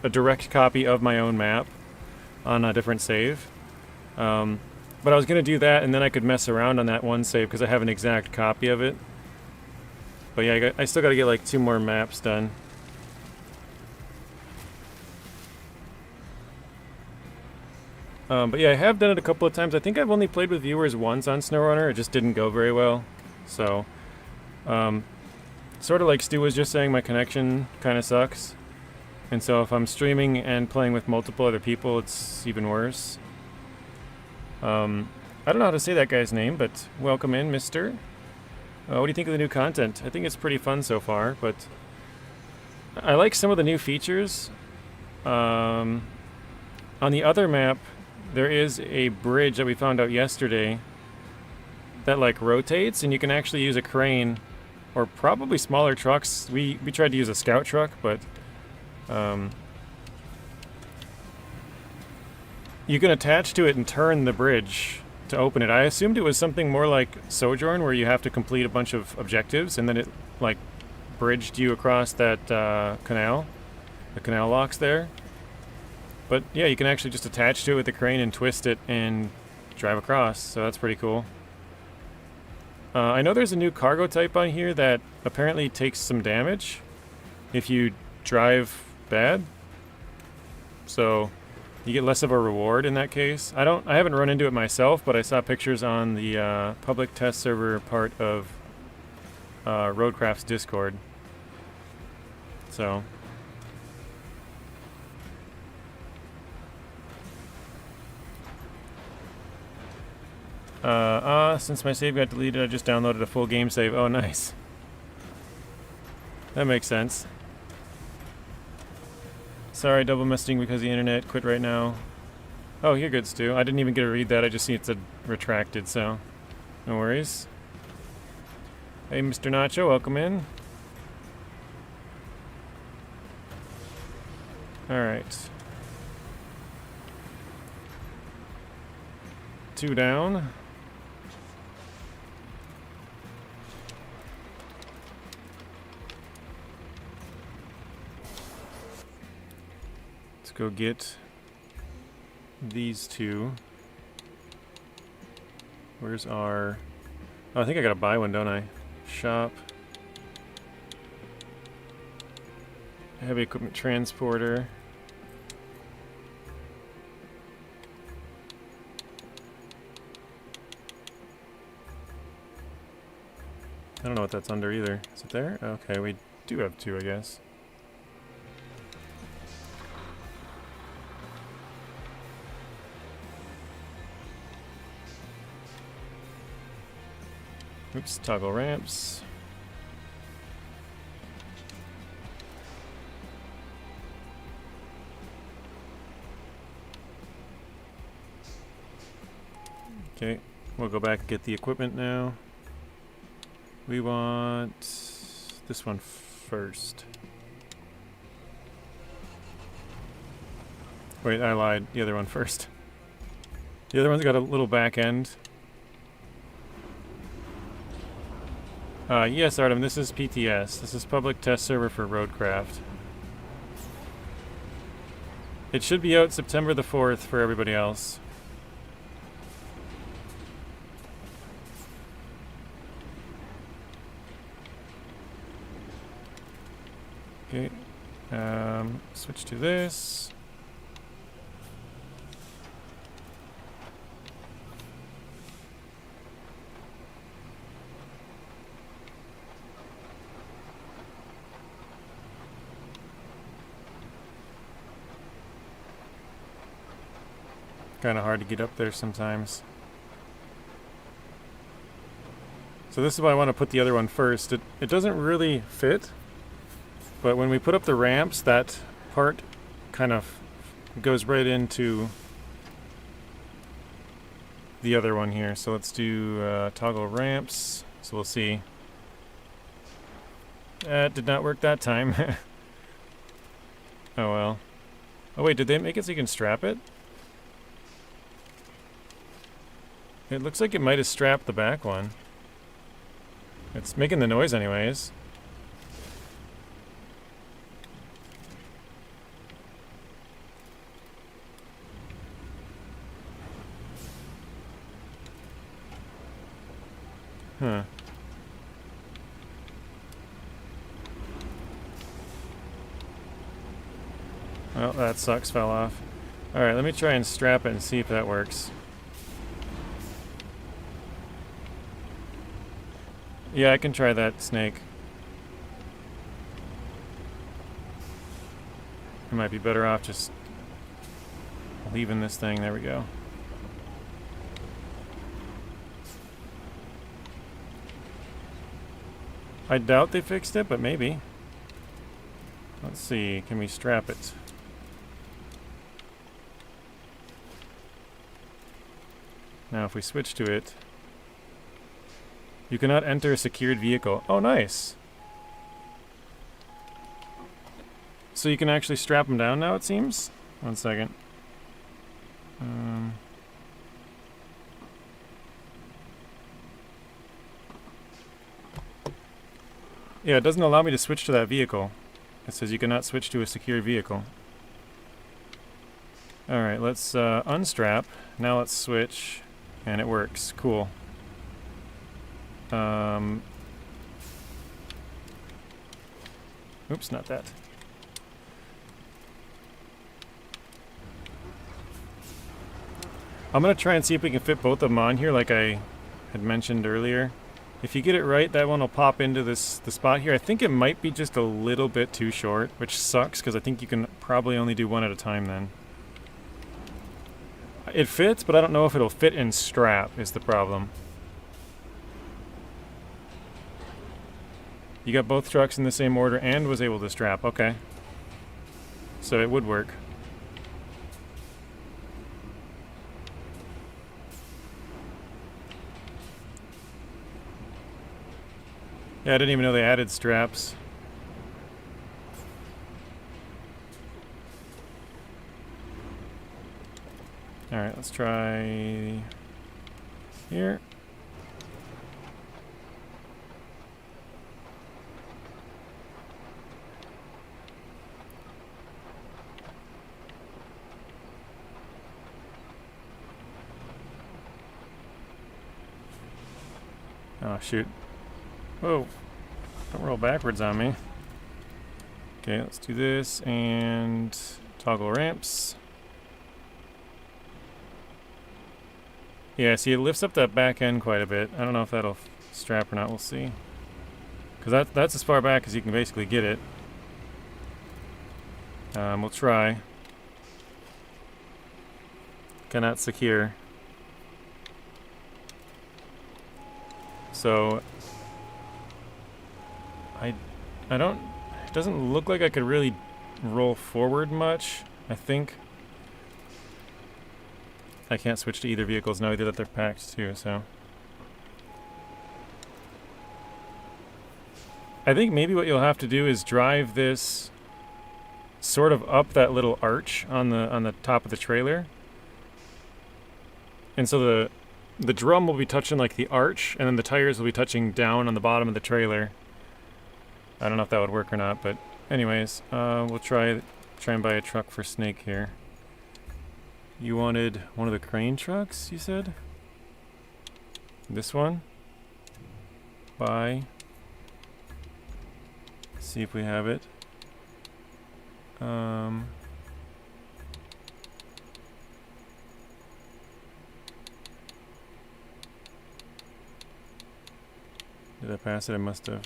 direct copy of my own map on a different save. But I was going to do that, and then I could mess around on that one save, because I have an exact copy of it. But yeah, I still got to get like 2 more maps done. But yeah, I have done it a couple of times. I think I've only played with viewers once on SnowRunner. It just didn't go very well. So, sort of like Stu was just saying, my connection kind of sucks. And so if I'm streaming and playing with multiple other people, it's even worse. I don't know how to say that guy's name, but welcome in, mister. What do you think of the new content? I think it's pretty fun so far, but I like some of the new features. On the other map, there is a bridge that we found out yesterday that like rotates, and you can actually use a crane or probably smaller trucks. We tried to use a scout truck, but you can attach to it and turn the bridge to open it. I assumed it was something more like Sojourn, where you have to complete a bunch of objectives and then it like bridged you across that canal. The canal locks there. But yeah, you can actually just attach to it with the crane and twist it and drive across, so that's pretty cool. I know there's a new cargo type on here that apparently takes some damage if you drive bad. So you get less of a reward in that case. I haven't run into it myself, but I saw pictures on the public test server part of RoadCraft's Discord. So since my save got deleted, I just downloaded a full game save. Oh, nice. That makes sense. Sorry, double messaging because the internet quit right now. Oh, you're good, Stu. I didn't even get to read that. I just see it said retracted, so no worries. Hey, Mr. Nacho, welcome in. Alright. 2 down. Let's go get these 2. Where's our... Oh, I think I gotta buy one, don't I? Shop. Heavy equipment transporter. I don't know what that's under either. Is it there? Okay, we do have 2, I guess. Oops, toggle ramps. Okay, we'll go back and get the equipment now. We want this one first. Wait, I lied. The other one first. The other one's got a little back end. Yes, Artem, this is PTS. This is public test server for RoadCraft. It should be out September the 4th for everybody else. Okay, switch to this. Kind of hard to get up there sometimes. So this is why I want to put the other one first. It doesn't really fit, but when we put up the ramps, that part kind of goes right into the other one here. So let's do toggle ramps. So we'll see. That did not work that time. Oh well. Oh wait, did they make it so you can strap it? It looks like it might have strapped the back one. It's making the noise anyways. Huh. Well, that sucks, fell off. Alright, let me try and strap it and see if that works. Yeah, I can try that, Snake. I might be better off just leaving this thing. There we go. I doubt they fixed it, but maybe. Let's see, can we strap it? Now if we switch to it, you cannot enter a secured vehicle. Oh, nice. So you can actually strap them down now, it seems? One second. Yeah, it doesn't allow me to switch to that vehicle. It says you cannot switch to a secure vehicle. Alright, let's unstrap. Now let's switch. And it works. Cool. Oops, not that. I'm going to try and see if we can fit both of them on here like I had mentioned earlier. If you get it right, that one will pop into the spot here. I think it might be just a little bit too short, which sucks because I think you can probably only do one at a time then. It fits, but I don't know if it'll fit in strap is the problem. You got both trucks in the same order and was able to strap. Okay. So it would work. Yeah, I didn't even know they added straps. Alright, let's try here. Oh, shoot. Whoa. Don't roll backwards on me. Okay, let's do this and toggle ramps. Yeah, see, it lifts up that back end quite a bit. I don't know if that'll strap or not. We'll see. Because that's as far back as you can basically get it. We'll try. Cannot secure. So I don't, it doesn't look like I could really roll forward much, I think. I can't switch to either vehicles now, either that they're packed too, so. I think maybe what you'll have to do is drive this sort of up that little arch on the top of the trailer. And so the drum will be touching like the arch, and then the tires will be touching down on the bottom of the trailer. I don't know if that would work or not, but anyways, we'll try and buy a truck for Snake here. You wanted one of the crane trucks, you said? This one? Buy. See if we have it. Did I pass it? I must have.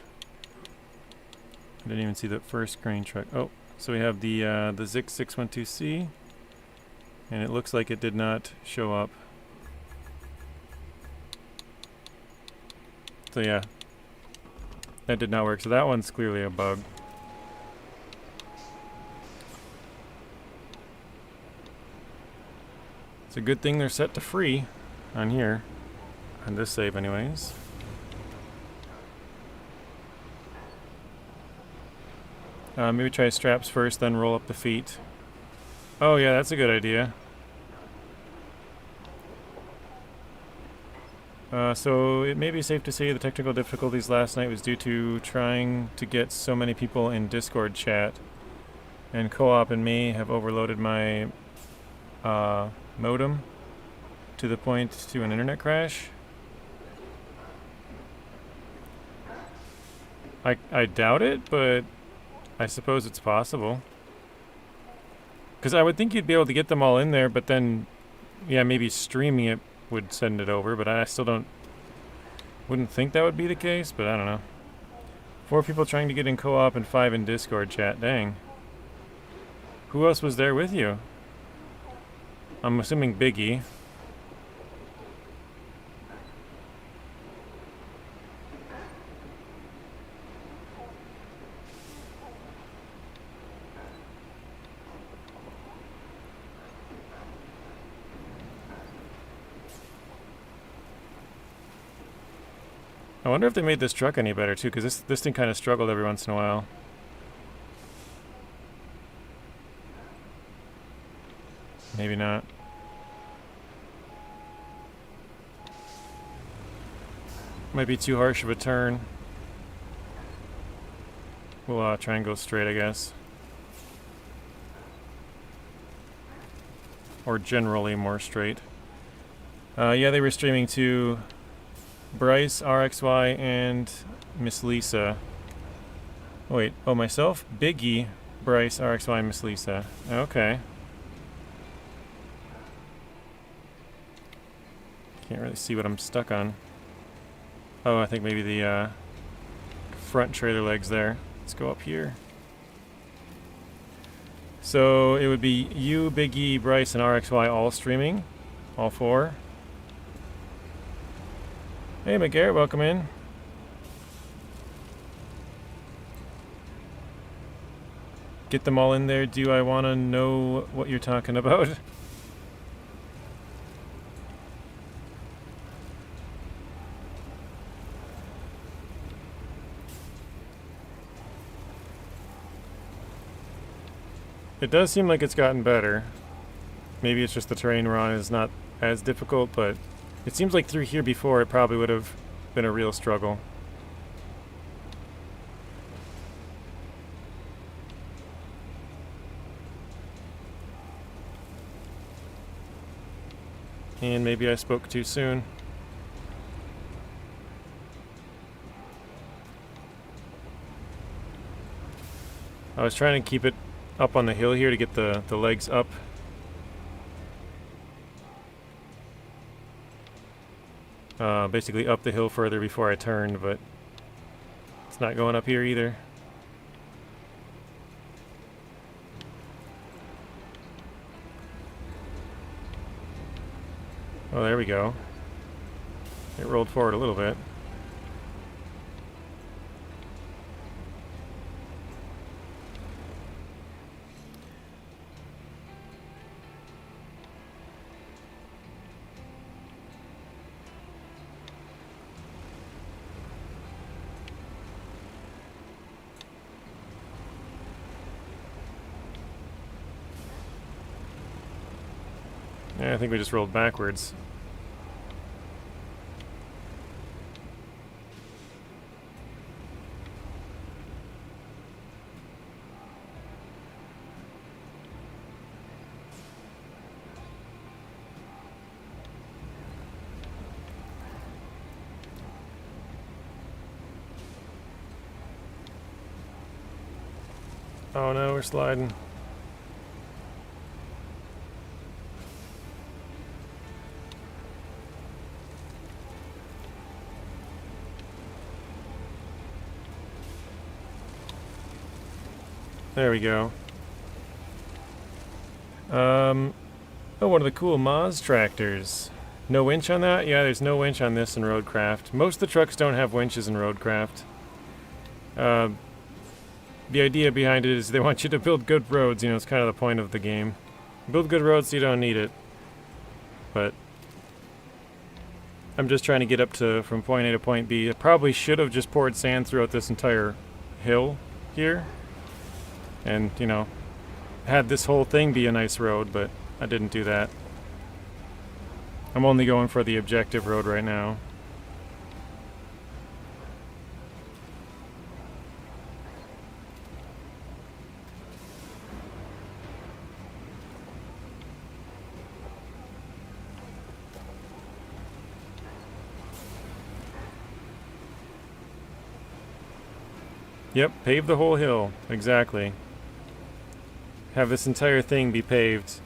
I didn't even see the first crane truck. Oh, so we have the Zix 612C, and it looks like it did not show up. So yeah, that did not work. So that one's clearly a bug. It's a good thing they're set to free on here, on this save anyways. Maybe try straps first, then roll up the feet. Oh yeah, that's a good idea. So it may be safe to say the technical difficulties last night was due to trying to get so many people in Discord chat. And co-op and me have overloaded my modem to the point to an internet crash. I doubt it, but I suppose it's possible. Because I would think you'd be able to get them all in there, but then, yeah, maybe streaming it would send it over, but I still wouldn't think that would be the case, but I don't know. 4 people trying to get in co-op and 5 in Discord chat, dang. Who else was there with you? I'm assuming Biggie. I wonder if they made this truck any better too, because this thing kind of struggled every once in a while. Maybe not. Might be too harsh of a turn. We'll try and go straight, I guess. Or generally more straight. Yeah, they were streaming to Bryce, RXY, and Miss Lisa. Oh, wait. Oh, myself? Biggie, Bryce, RXY, and Miss Lisa. Okay. Can't really see what I'm stuck on. Oh, I think maybe the front trailer legs there. Let's go up here. So it would be you, Biggie, Bryce, and RXY all streaming. All four. Hey, McGarrett, welcome in. Get them all in there. Do I want to know what you're talking about? It does seem like it's gotten better. Maybe it's just the terrain we're on is not as difficult, but it seems like through here before it probably would have been a real struggle. And maybe I spoke too soon. I was trying to keep it up on the hill here to get the legs up. Basically up the hill further before I turned, but it's not going up here either. Oh, there we go. It rolled forward a little bit. Yeah, I think we just rolled backwards. Oh no, we're sliding. There we go. Oh, one of the cool Maz tractors. No winch on that? Yeah, there's no winch on this in RoadCraft. Most of the trucks don't have winches in RoadCraft. The idea behind it is they want you to build good roads, you know, it's kind of the point of the game. Build good roads so you don't need it. But I'm just trying to get up to from point A to point B. I probably should have just poured sand throughout this entire hill here. And, you know, had this whole thing be a nice road, but I didn't do that. I'm only going for the objective road right now. Yep, pave the whole hill. Exactly. Have this entire thing be paved.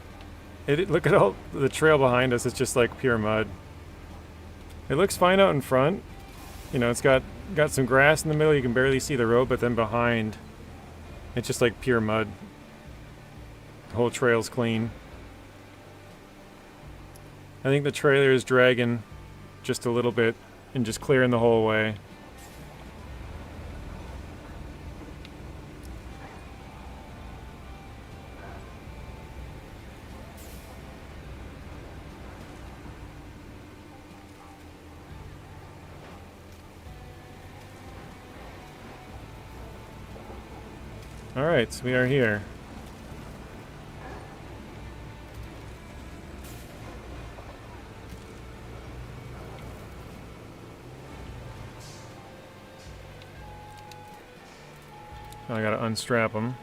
Look at all the trail behind us. It's just like pure mud. It looks fine out in front. You know, it's got some grass in the middle. You can barely see the road, but then behind, it's just like pure mud. The whole trail's clean. I think the trailer is dragging just a little bit and just clearing the whole way. Alright, so we are here. Now I gotta unstrap them.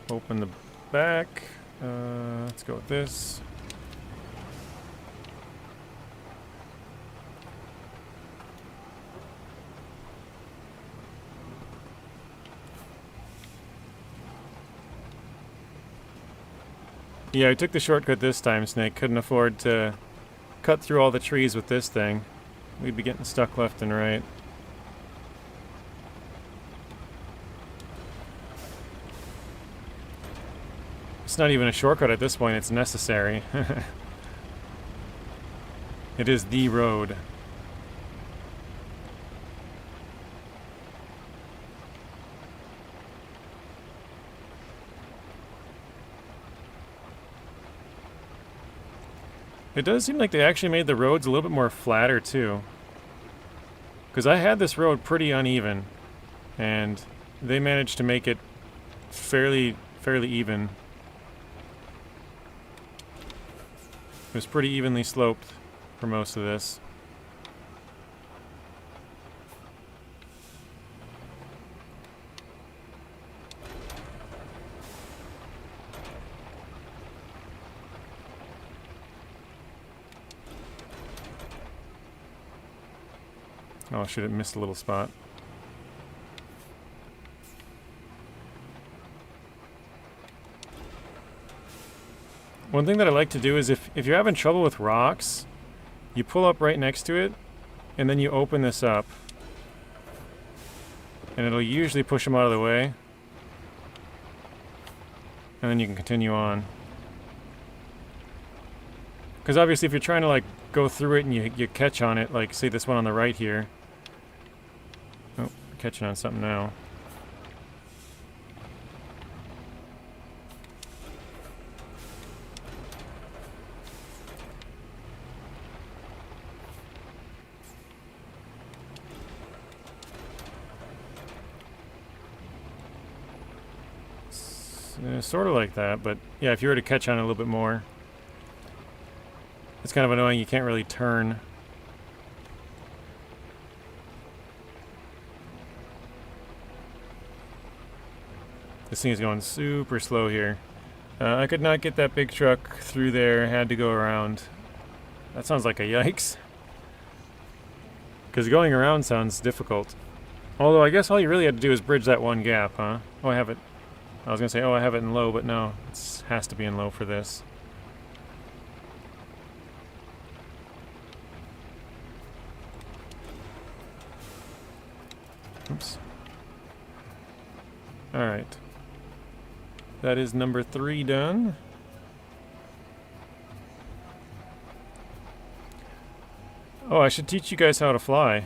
Open the back. Let's go with this. Yeah, I took the shortcut this time, Snake. Couldn't afford to cut through all the trees with this thing. We'd be getting stuck left and right. It's not even a shortcut at this point, it's necessary. It is the road. It does seem like they actually made the roads a little bit more flatter too. Because I had this road pretty uneven, and they managed to make it fairly even. It was pretty evenly sloped for most of this. Oh, should have missed a little spot. One thing that I like to do is if you're having trouble with rocks, you pull up right next to it, and then you open this up. And it'll usually push them out of the way. And then you can continue on. Because obviously if you're trying to like go through it and you catch on it, like say this one on the right here. Oh, catching on something now. Sort of like that, but yeah, if you were to catch on it a little bit more, it's kind of annoying, you can't really turn. This thing is going super slow here. I could not get that big truck through there, had to go around. That sounds like a yikes. Because going around sounds difficult. Although I guess all you really had to do is bridge that one gap, huh? Oh, I have it. I was going to say, oh, I have it in low, but no. It has to be in low for this. Oops. Alright. That is number 3 done. Oh, I should teach you guys how to fly.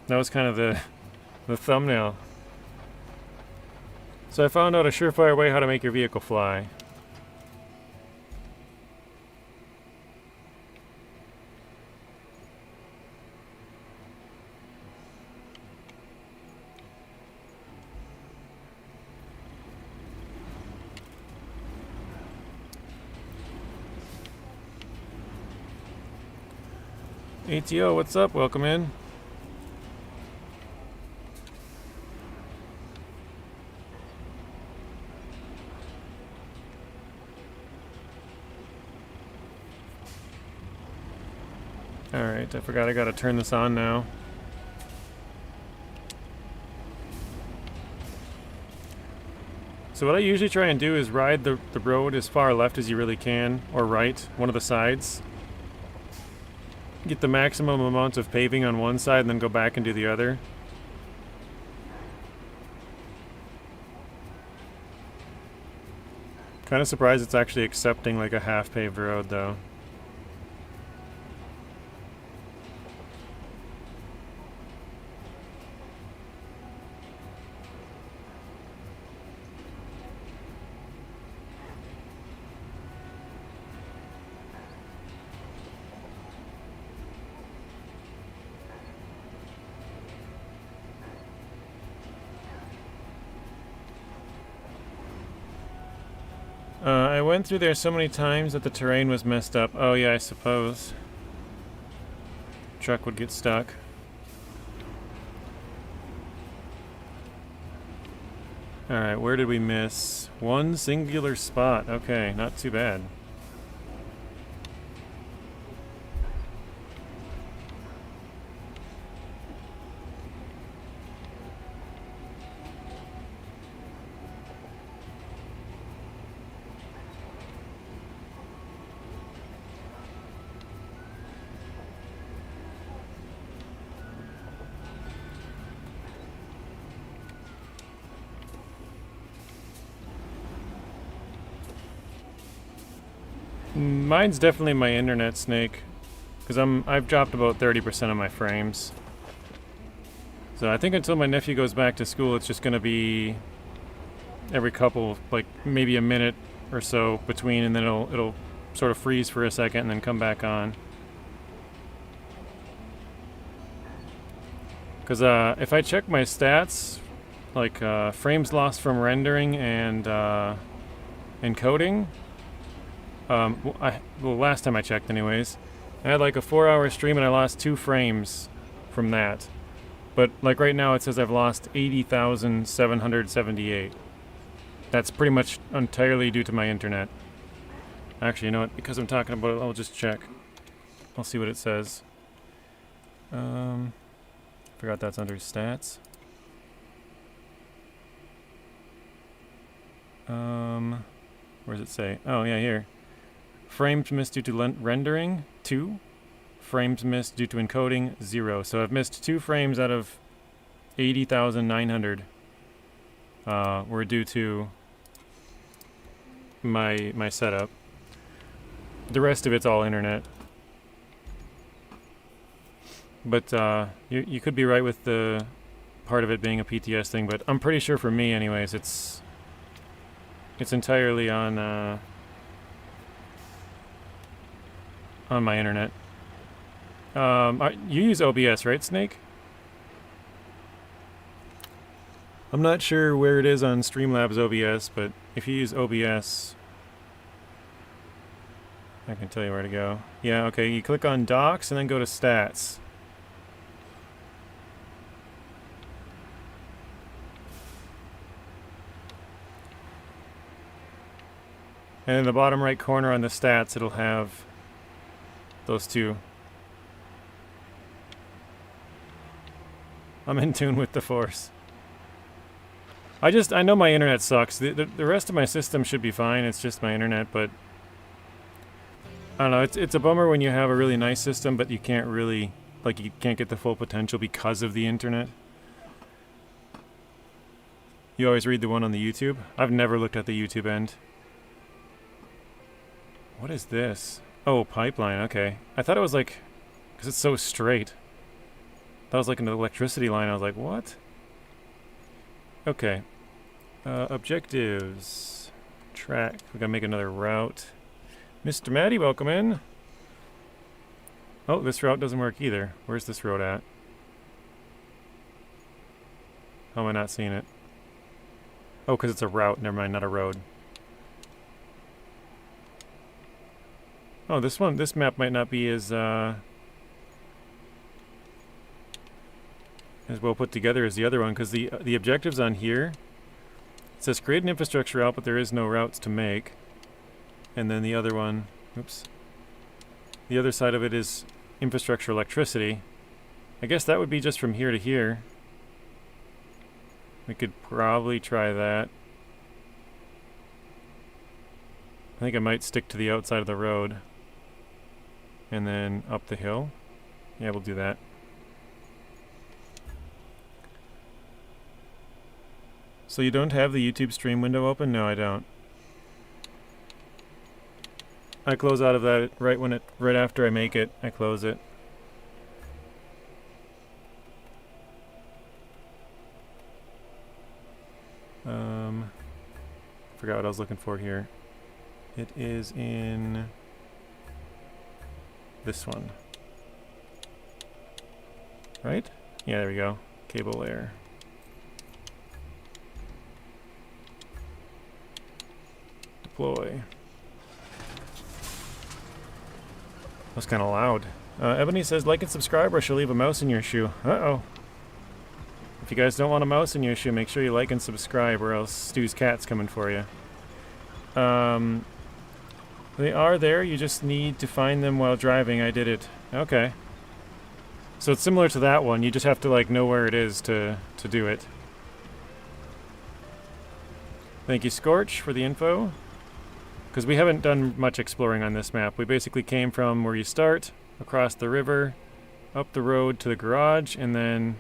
That was kind of the thumbnail. So I found out a surefire way how to make your vehicle fly. ATO, what's up? Welcome in. Alright, I forgot I gotta turn this on now. So what I usually try and do is ride the road as far left as you really can, or right, one of the sides. Get the maximum amount of paving on one side and then go back and do the other. Kind of surprised it's actually accepting like a half-paved road though. I went through there so many times that the terrain was messed up. Oh yeah, I suppose. Truck would get stuck. Alright, where did we miss? One singular spot. Okay, not too bad. Mine's definitely my internet, Snake, because I've dropped about 30% of my frames. So I think until my nephew goes back to school, it's just going to be every couple, like maybe a minute or so between, and then it'll sort of freeze for a second and then come back on. Because if I check my stats, like frames lost from rendering and encoding. Well, last time I checked anyways, I had like a 4-hour stream and I lost 2 frames from that. But like right now it says I've lost 80,778. That's pretty much entirely due to my internet. Actually, you know what? Because I'm talking about it, I'll just check. I'll see what it says. Forgot that's under stats. Where does it say? Oh yeah, here. Frames missed due to rendering, 2. Frames missed due to encoding, 0. So I've missed 2 frames out of 80,900 were due to my setup. The rest of it's all internet. But you could be right with the part of it being a PTS thing, but I'm pretty sure for me anyways, it's entirely on my internet. You use OBS, right, Snake? I'm not sure where it is on Streamlabs OBS, but if you use OBS, I can tell you where to go. Yeah, okay, you click on Docs and then go to Stats. And in the bottom right corner on the stats, it'll have those 2. I'm in tune with the Force. I know my internet sucks. The rest of my system should be fine. It's just my internet, but I don't know. It's a bummer when you have a really nice system, but you can't really, like, you can't get the full potential because of the internet. You always read the one on the YouTube? I've never looked at the YouTube end. What is this? Oh, pipeline, okay. I thought it was like, because it's so straight. That was like an electricity line. I was like, what? Okay. Objectives. Track. We gotta make another route. Mr. Maddie, welcome in. Oh, this route doesn't work either. Where's this road at? How am I not seeing it? Oh, because it's a route. Never mind, not a road. Oh, this map might not be as well put together as the other one, because the objectives on here, it says create an infrastructure route, but there is no routes to make. And then the other one, oops, the other side of it is infrastructure electricity. I guess that would be just from here to here. We could probably try that. I think I might stick to the outside of the road. And then up the hill. Yeah, we'll do that. So you don't have the YouTube stream window open? No, I don't. I close out of that right after I make it. I close it. Forgot what I was looking for here. It is in this one. Right? Yeah, there we go. Cable layer. Deploy. That's kind of loud. Ebony says, like and subscribe or she'll leave a mouse in your shoe. Uh-oh. If you guys don't want a mouse in your shoe, make sure you like and subscribe, or else Stu's cat's coming for you. They are there, you just need to find them while driving. I did it. Okay. So it's similar to that one, you just have to like know where it is to do it. Thank you, Scorch, for the info. Because we haven't done much exploring on this map. We basically came from where you start, across the river, up the road to the garage, and then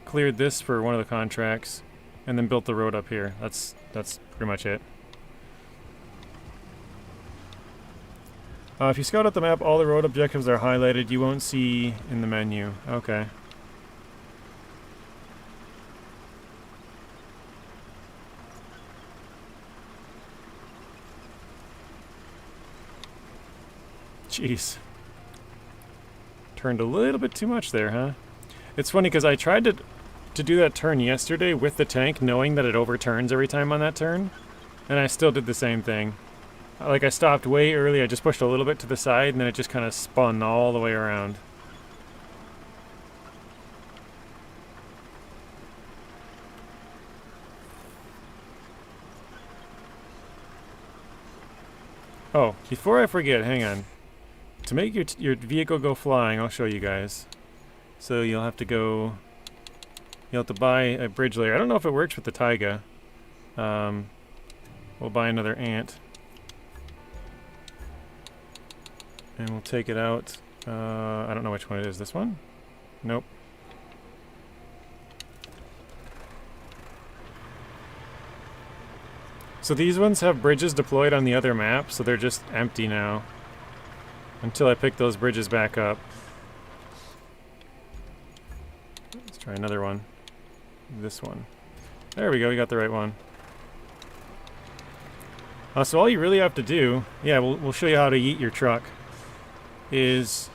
cleared this for one of the contracts, and then built the road up here. That's pretty much it. If you scout out the map, all the road objectives are highlighted. You won't see in the menu. Okay. Jeez. Turned a little bit too much there, huh? It's funny because I tried to do that turn yesterday with the tank, knowing that it overturns every time on that turn, and I still did the same thing. Like, I stopped way early, I just pushed a little bit to the side, and then it just kind of spun all the way around. Oh, before I forget, hang on. To make your vehicle go flying, I'll show you guys. So you'll have to buy a bridge layer. I don't know if it works with the taiga. We'll buy another ant. And we'll take it out. I don't know which one it is. This one? Nope. So these ones have bridges deployed on the other map, so they're just empty now. Until I pick those bridges back up. Let's try another one. This one. There we go, we got the right one. So all you really have to do, yeah, we'll show you how to yeet your truck, is,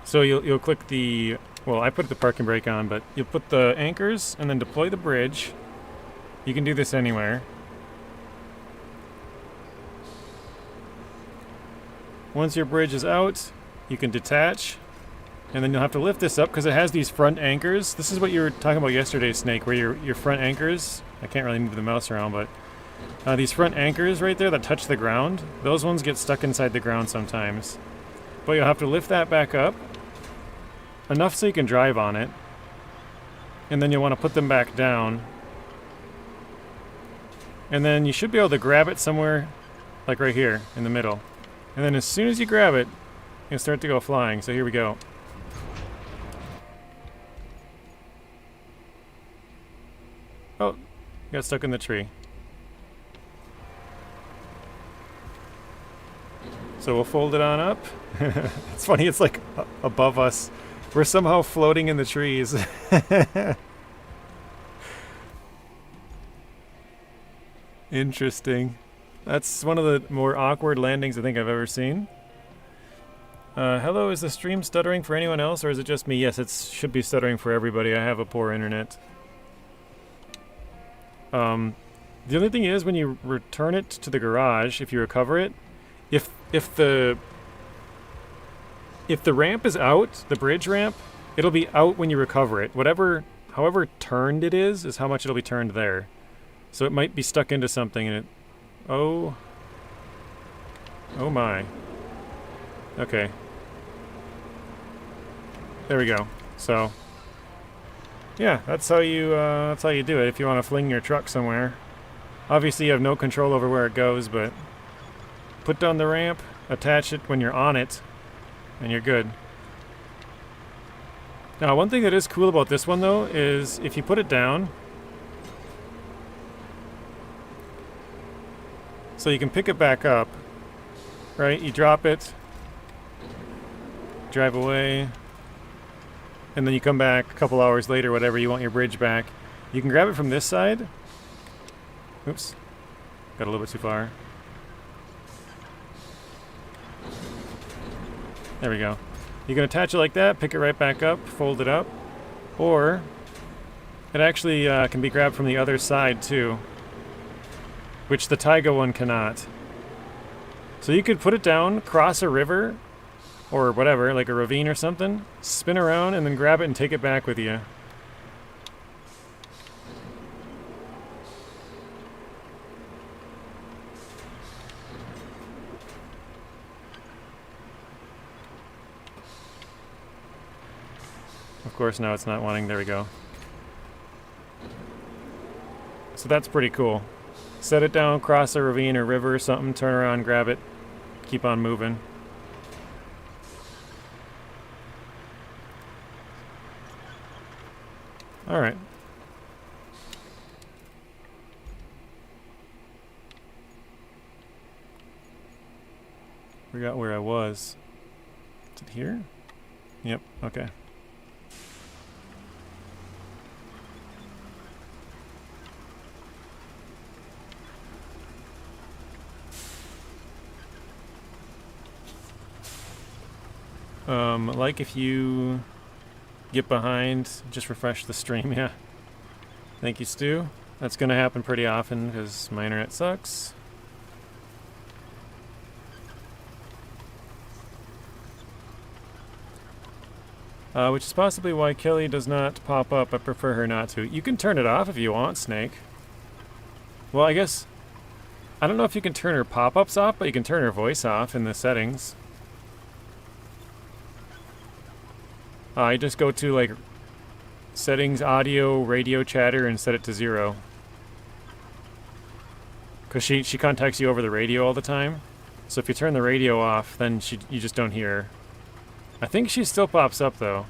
so you'll click the, well, I put the parking brake on, but you'll put the anchors and then deploy the bridge. You can do this anywhere. Once your bridge is out, you can detach, and then you'll have to lift this up because it has these front anchors. This is what you were talking about yesterday, Snake, where your front anchors, I can't really move the mouse around, but these front anchors right there that touch the ground, those ones get stuck inside the ground sometimes. But you'll have to lift that back up, enough so you can drive on it, and then you'll want to put them back down. And then you should be able to grab it somewhere, like right here, in the middle. And then as soon as you grab it, you'll start to go flying. So here we go. Oh, got stuck in the tree. So we'll fold it on up. It's funny, it's like above us. We're somehow floating in the trees. Interesting. That's one of the more awkward landings I think I've ever seen. Hello, is the stream stuttering for anyone else, or is it just me? Yes, it should be stuttering for everybody. I have a poor internet. The only thing is, when you return it to the garage, if you recover it, if the ramp is out, the bridge ramp, it'll be out when you recover it. However turned it is how much it'll be turned there. So it might be stuck into something, and it. Oh my. Okay. There we go. So, yeah, that's how you do it if you want to fling your truck somewhere. Obviously you have no control over where it goes, but put down the ramp, attach it when you're on it, and you're good. Now, one thing that is cool about this one, though, is if you put it down, so you can pick it back up, right? You drop it, drive away, and then you come back a couple hours later, whatever, you want your bridge back. You can grab it from this side. Oops, got a little bit too far. There we go. You can attach it like that, pick it right back up, fold it up, or it actually can be grabbed from the other side too, which the taiga one cannot. So you could put it down, cross a river, or whatever, like a ravine or something, spin around, and then grab it and take it back with you. course, now it's not wanting. There we go. So that's pretty cool. Set it down, cross a ravine or river or something, turn around, grab it, keep on moving. Alright. Forgot where I was. Is it here? Yep, okay. Like if you get behind, just refresh the stream, yeah. Thank you, Stu. That's gonna happen pretty often because my internet sucks. Which is possibly why Kelly does not pop up. I prefer her not to. You can turn it off if you want, Snake. Well, I guess... I don't know if you can turn her pop-ups off, but you can turn her voice off in the settings. You just go to, like, settings, audio, radio chatter, and set it to 0. Because she contacts you over the radio all the time. So if you turn the radio off, then you just don't hear her. I think she still pops up, though.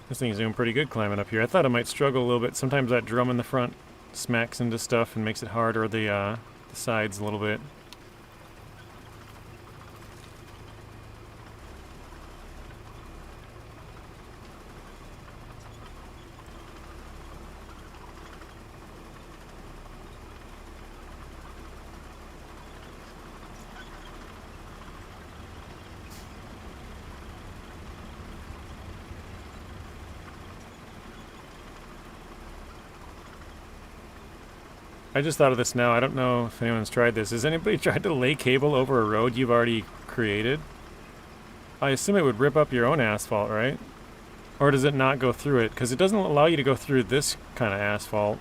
This thing's doing pretty good climbing up here. I thought it might struggle a little bit. Sometimes that drum in the front smacks into stuff and makes it hard, or the sides a little bit. I just thought of this now. I don't know if anyone's tried this. Has anybody tried to lay cable over a road you've already created? I assume it would rip up your own asphalt, right? Or does it not go through it? Because it doesn't allow you to go through this kind of asphalt.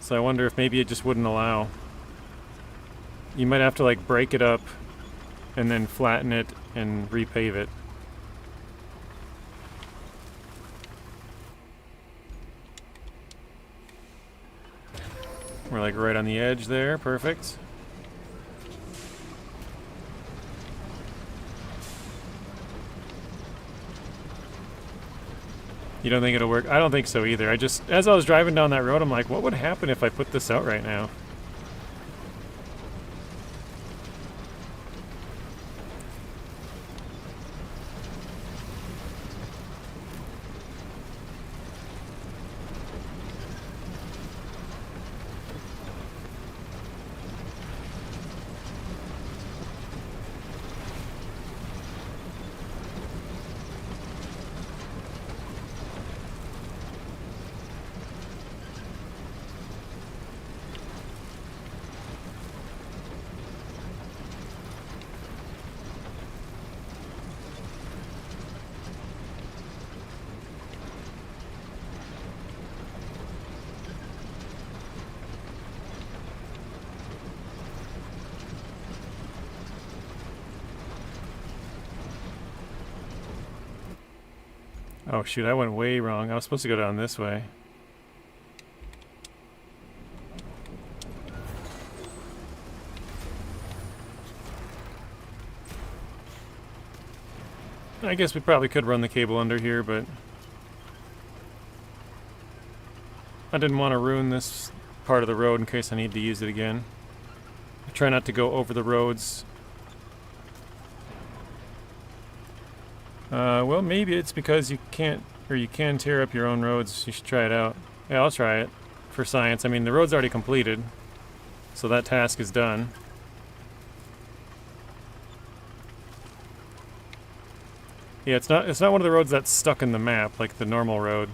So I wonder if maybe it just wouldn't allow. You might have to like break it up and then flatten it and repave it. We're like right on the edge there, perfect. You don't think it'll work? I don't think so either. As I was driving down that road, I'm like, what would happen if I put this out right now? Oh shoot, I went way wrong. I was supposed to go down this way. I guess we probably could run the cable under here, but I didn't want to ruin this part of the road in case I need to use it again. I try not to go over the roads. Well, maybe it's because you can't, or you can tear up your own roads. You should try it out. Yeah, I'll try it for science. I mean, the road's already completed, so that task is done. Yeah, it's not one of the roads that's stuck in the map like the normal road.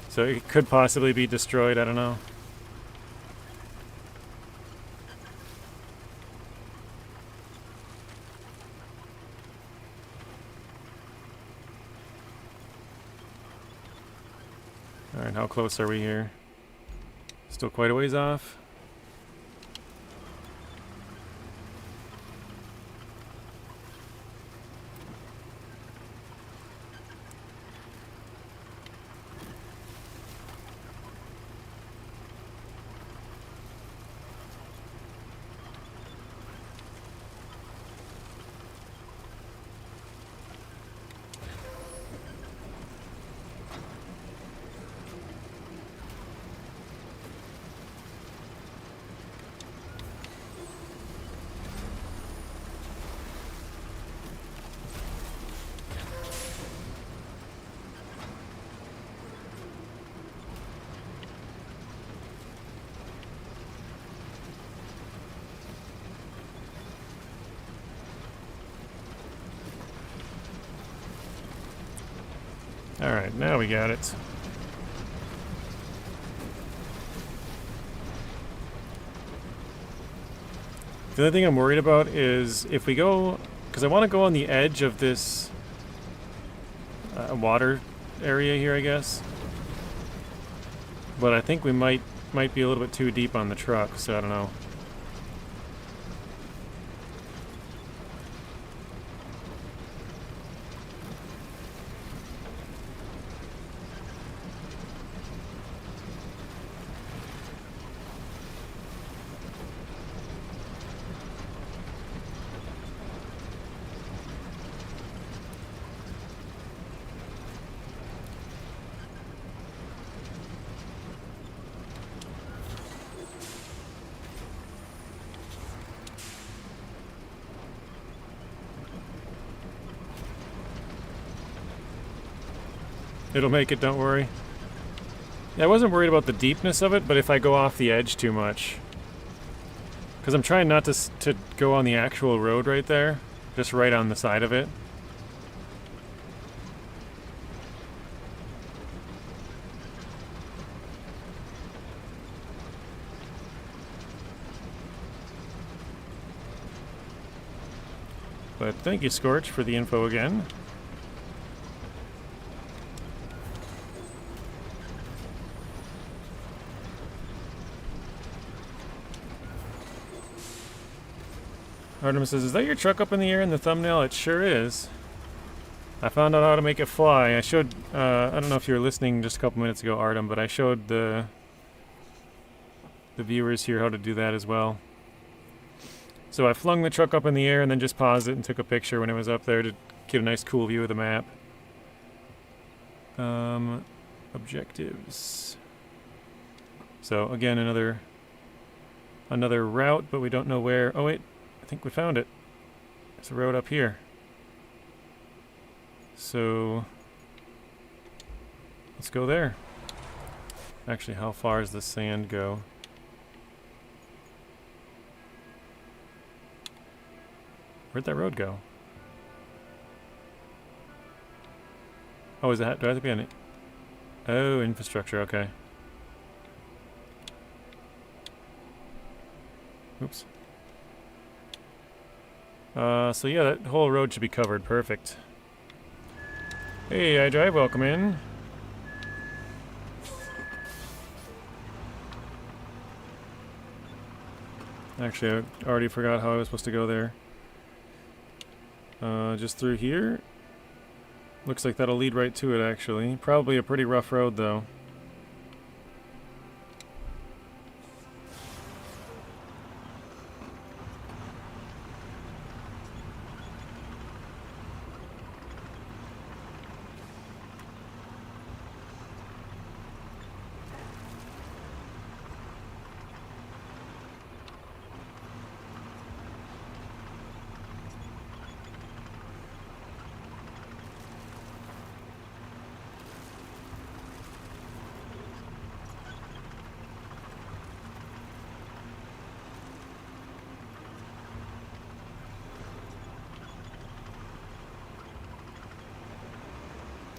So it could possibly be destroyed, I don't know. Alright, how close are we here? Still quite a ways off. Alright, now we got it. The other thing I'm worried about is if we go... Because I want to go on the edge of this water area here, I guess. But I think we might be a little bit too deep on the truck, so I don't know. It'll make it, don't worry. Yeah, I wasn't worried about the deepness of it, but if I go off the edge too much. Because I'm trying not to go on the actual road right there. Just right on the side of it. But thank you, Scorch, for the info again. Artemis says, is that your truck up in the air in the thumbnail? It sure is. I found out how to make it fly. I showed, I don't know if you were listening just a couple minutes ago, Artem, but I showed the viewers here how to do that as well. So I flung the truck up in the air and then just paused it and took a picture when it was up there to get a nice cool view of the map. Objectives. So again, another route, but we don't know where. Oh wait, I think we found it. There's a road up here. So let's go there. Actually, how far does the sand go? Where'd that road go? Oh, is that? Do I have to be on it? Oh, infrastructure. Okay. Oops. So yeah, that whole road should be covered. Perfect. Hey, iDrive, welcome in. Actually, I already forgot how I was supposed to go there. Just through here. Looks like that'll lead right to it, actually. Probably a pretty rough road, though.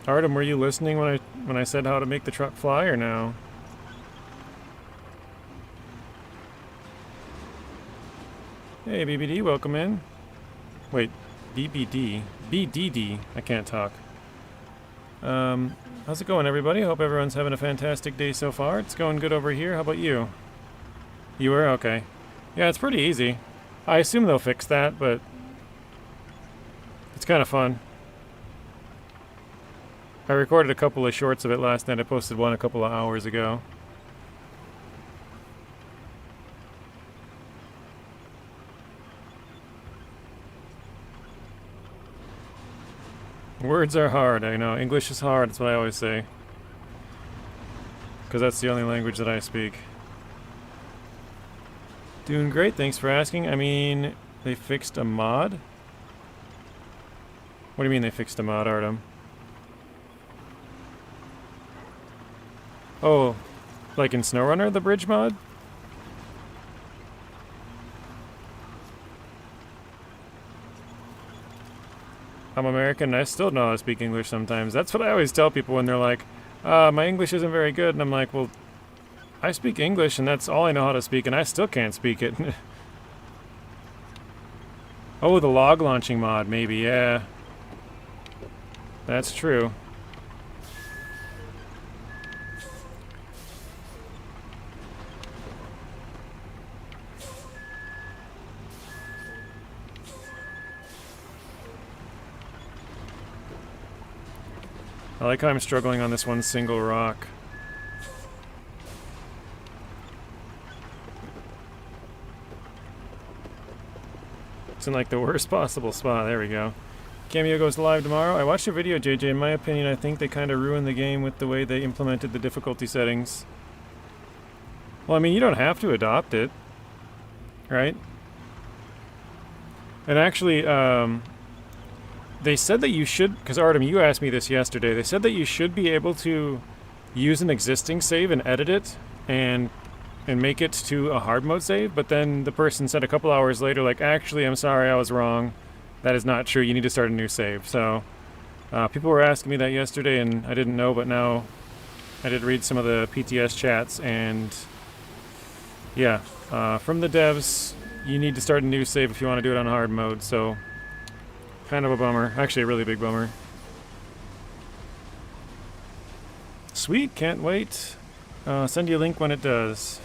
Artem, were you listening when I said how to make the truck fly, or no? Hey, BBD, welcome in. Wait, BBD? BDD. I can't talk. How's it going, everybody? Hope everyone's having a fantastic day so far. It's going good over here. How about you? You were? Okay. Yeah, it's pretty easy. I assume they'll fix that, but it's kind of fun. I recorded a couple of shorts of it last night. I posted one a couple of hours ago. Words are hard, I know. English is hard, that's what I always say. Because that's the only language that I speak. Doing great, thanks for asking. I mean, they fixed a mod? What do you mean they fixed a mod, Artem? Oh, like in SnowRunner, the bridge mod? I'm American and I still know how to speak English sometimes. That's what I always tell people when they're like, my English isn't very good. And I'm like, well, I speak English and that's all I know how to speak and I still can't speak it. Oh, the log launching mod, maybe, yeah. That's true. I like how I'm struggling on this one single rock. It's in like the worst possible spot. There we go. Cameo goes live tomorrow. I watched your video, JJ. In my opinion, I think they kind of ruined the game with the way they implemented the difficulty settings. Well, I mean, you don't have to adopt it, right? And actually, they said that you should, because Artem, you asked me this yesterday, they said that you should be able to use an existing save and edit it and make it to a hard mode save, but then the person said a couple hours later, like, actually, I'm sorry, I was wrong. That is not true. You need to start a new save. So people were asking me that yesterday, and I didn't know, but now I did read some of the PTS chats, and yeah, from the devs, you need to start a new save if you want to do it on hard mode, so kind of a bummer. Actually, a really big bummer. Sweet, can't wait. Send you a link when it does.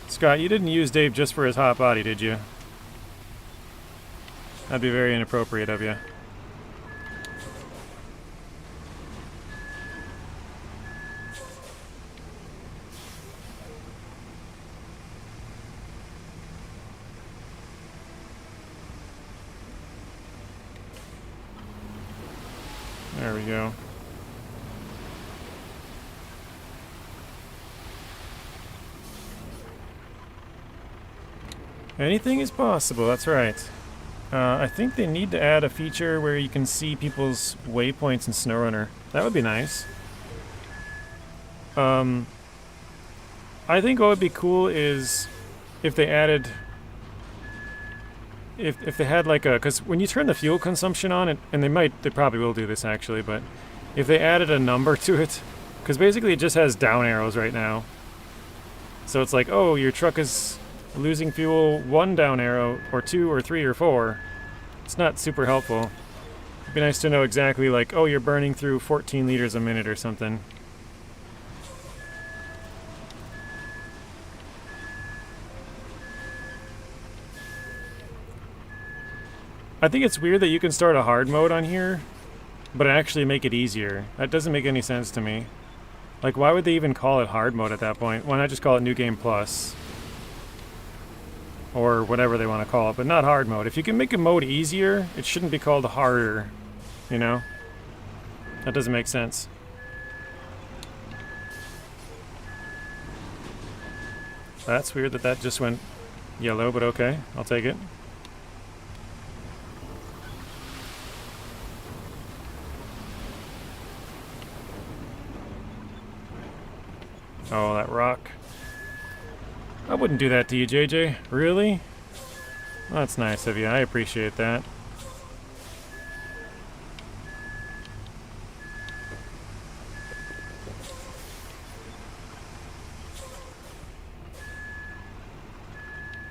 Scott, you didn't use Dave just for his hot body, did you? That'd be very inappropriate of you. There we go. Anything is possible, that's right. I think they need to add a feature where you can see people's waypoints in SnowRunner. That would be nice. I think what would be cool is if they added... If they had like a... Because when you turn the fuel consumption on, and they probably will do this actually, but if they added a number to it, because basically it just has down arrows right now. So it's like, oh, your truck is losing fuel 1 down arrow, or 2, or 3, or 4. It's not super helpful. It'd be nice to know exactly like, oh, you're burning through 14 liters a minute or something. I think it's weird that you can start a hard mode on here, but actually make it easier. That doesn't make any sense to me. Like, why would they even call it hard mode at that point? Why not just call it New Game Plus? Or whatever they want to call it, but not hard mode. If you can make a mode easier, it shouldn't be called harder, you know? That doesn't make sense. That's weird that just went yellow, but okay, I'll take it. Oh, that rock. I wouldn't do that to you, JJ. Really? Well, that's nice of you. I appreciate that.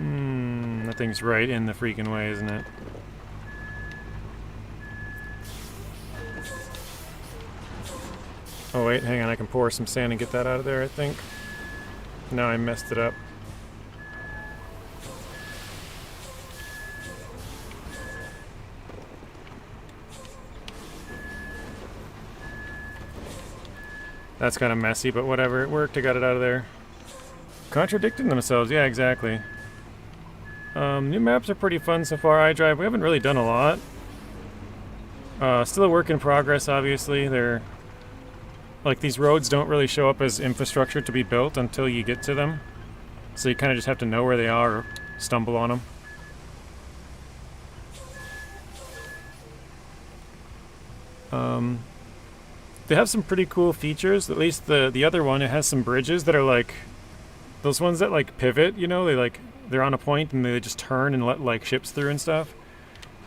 That thing's right in the freaking way, isn't it? Oh wait, hang on, I can pour some sand and get that out of there, I think. No, I messed it up. That's kind of messy, but whatever, it worked, I got it out of there. Contradicting themselves, yeah, exactly. New maps are pretty fun so far. iDrive, we haven't really done a lot. Still a work in progress, obviously. They're like, these roads don't really show up as infrastructure to be built until you get to them. So you kind of just have to know where they are or stumble on them. They have some pretty cool features. At least the other one, it has some bridges that are like those ones that like pivot, you know, they're on a point and they just turn and let like ships through and stuff.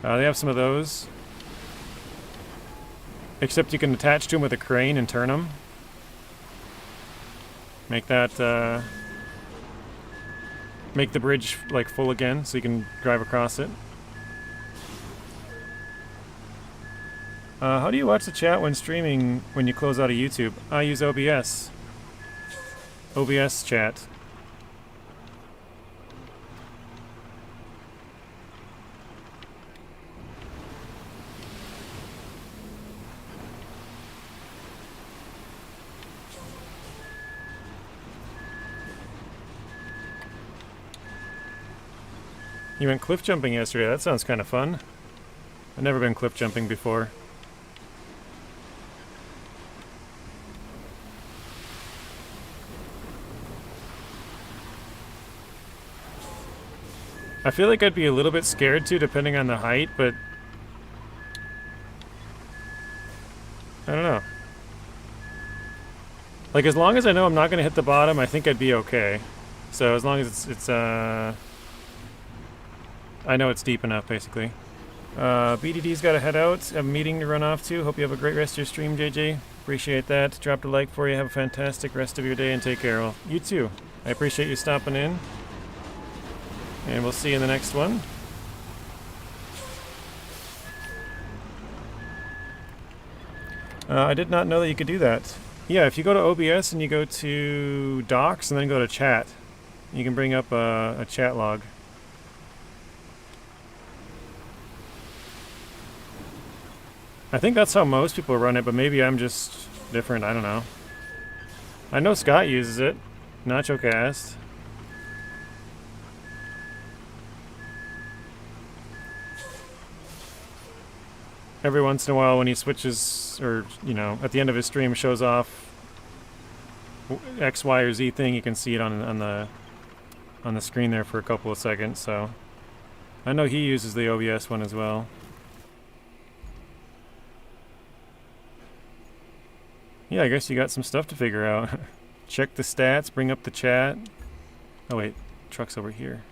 They have some of those. Except you can attach to them with a crane and turn them. Make that, make the bridge like full again so you can drive across it. How do you watch the chat when streaming when you close out of YouTube? I use OBS. OBS chat. You went cliff jumping yesterday. That sounds kind of fun. I've never been cliff jumping before. I feel like I'd be a little bit scared too, depending on the height, but I don't know. Like, as long as I know I'm not going to hit the bottom, I think I'd be okay. So as long as it's I know it's deep enough, basically. BDD's got to head out. I have a meeting to run off to. Hope you have a great rest of your stream, JJ. Appreciate that. Dropped a like for you. Have a fantastic rest of your day and take care. Well, you too. I appreciate you stopping in. And we'll see you in the next one. I did not know that you could do that. Yeah, if you go to OBS and you go to Docs and then go to Chat, you can bring up a chat log. I think that's how most people run it, but maybe I'm just different. I don't know. I know Scott uses it. Nacho Cast. Every once in a while when he switches, or, you know, at the end of his stream shows off X, Y, or Z thing, you can see it on the screen there for a couple of seconds, so I know he uses the OBS one as well. Yeah, I guess you got some stuff to figure out. Check the stats, bring up the chat. Oh wait, truck's over here.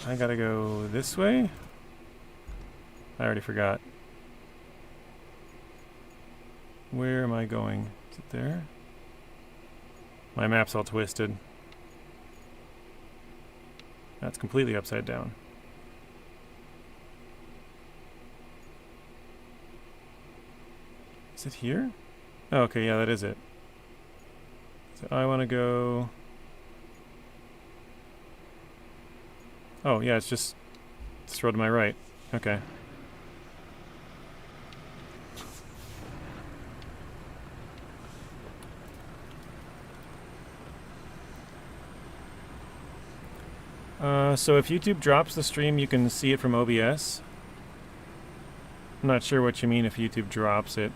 I gotta go this way? I already forgot. Where am I going? Is it there? My map's all twisted. That's completely upside down. Is it here? Oh, okay, yeah, that is it. So I want to go... Oh, yeah, it's just this road to my right. Okay. So if YouTube drops the stream, you can see it from OBS. I'm not sure what you mean if YouTube drops it.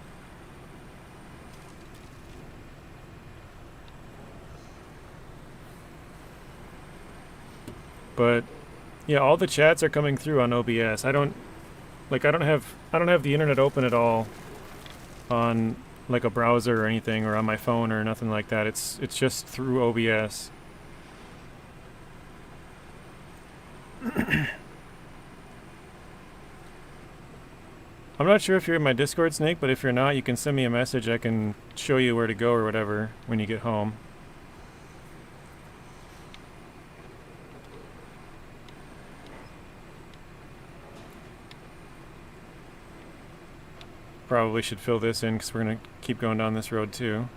But yeah, all the chats are coming through on OBS. I don't have the internet open at all on like a browser or anything, or on my phone or nothing like that. It's just through OBS. I'm not sure if you're in my Discord, Snake, but if you're not, you can send me a message. I can show you where to go or whatever when you get home. Probably should fill this in because we're going to keep going down this road too.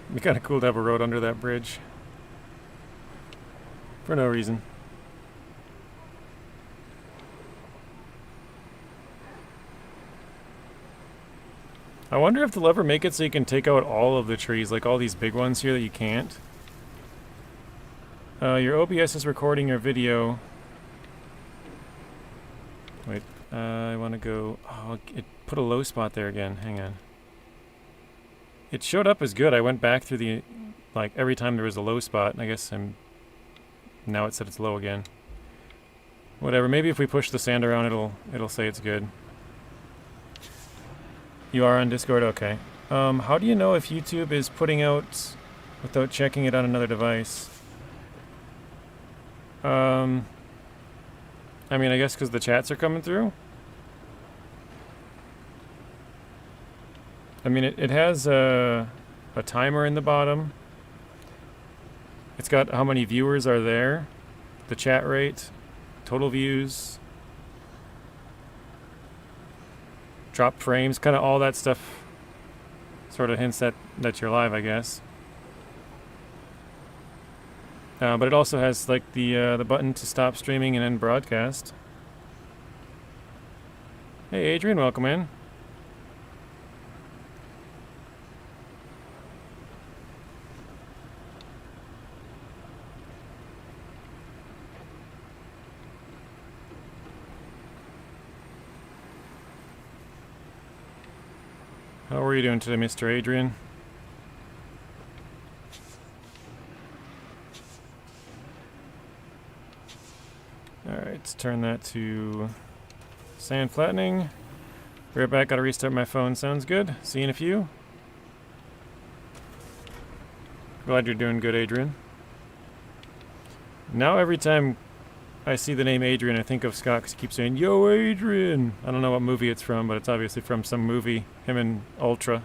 It'd be kind of cool to have a road under that bridge. For no reason. I wonder if they'll ever make it so you can take out all of the trees, like all these big ones here that you can't. Your OBS is recording your video. Wait, I want to go... Oh, it put a low spot there again. Hang on. It showed up as good. I went back through the... Like, every time there was a low spot. And I guess I'm... Now it said it's low again. Whatever. Maybe if we push the sand around, it'll say it's good. You are on Discord? Okay. How do you know if YouTube is putting out without checking it on another device? I mean, I guess because the chats are coming through? I mean, it has a timer in the bottom. It's got how many viewers are there, the chat rate, total views, drop frames, kind of all that stuff sort of hints that you're live, I guess. But it also has like the button to stop streaming and end broadcast. Hey Adrian, welcome in. How are you doing today, Mr. Adrian? Alright, let's turn that to sand flattening. Be right back, gotta restart my phone. Sounds good. See you in a few. Glad you're doing good, Adrian. Now every time I see the name Adrian, I think of Scott because he keeps saying, "Yo, Adrian!" I don't know what movie it's from, but it's obviously from some movie. Him and Ultra.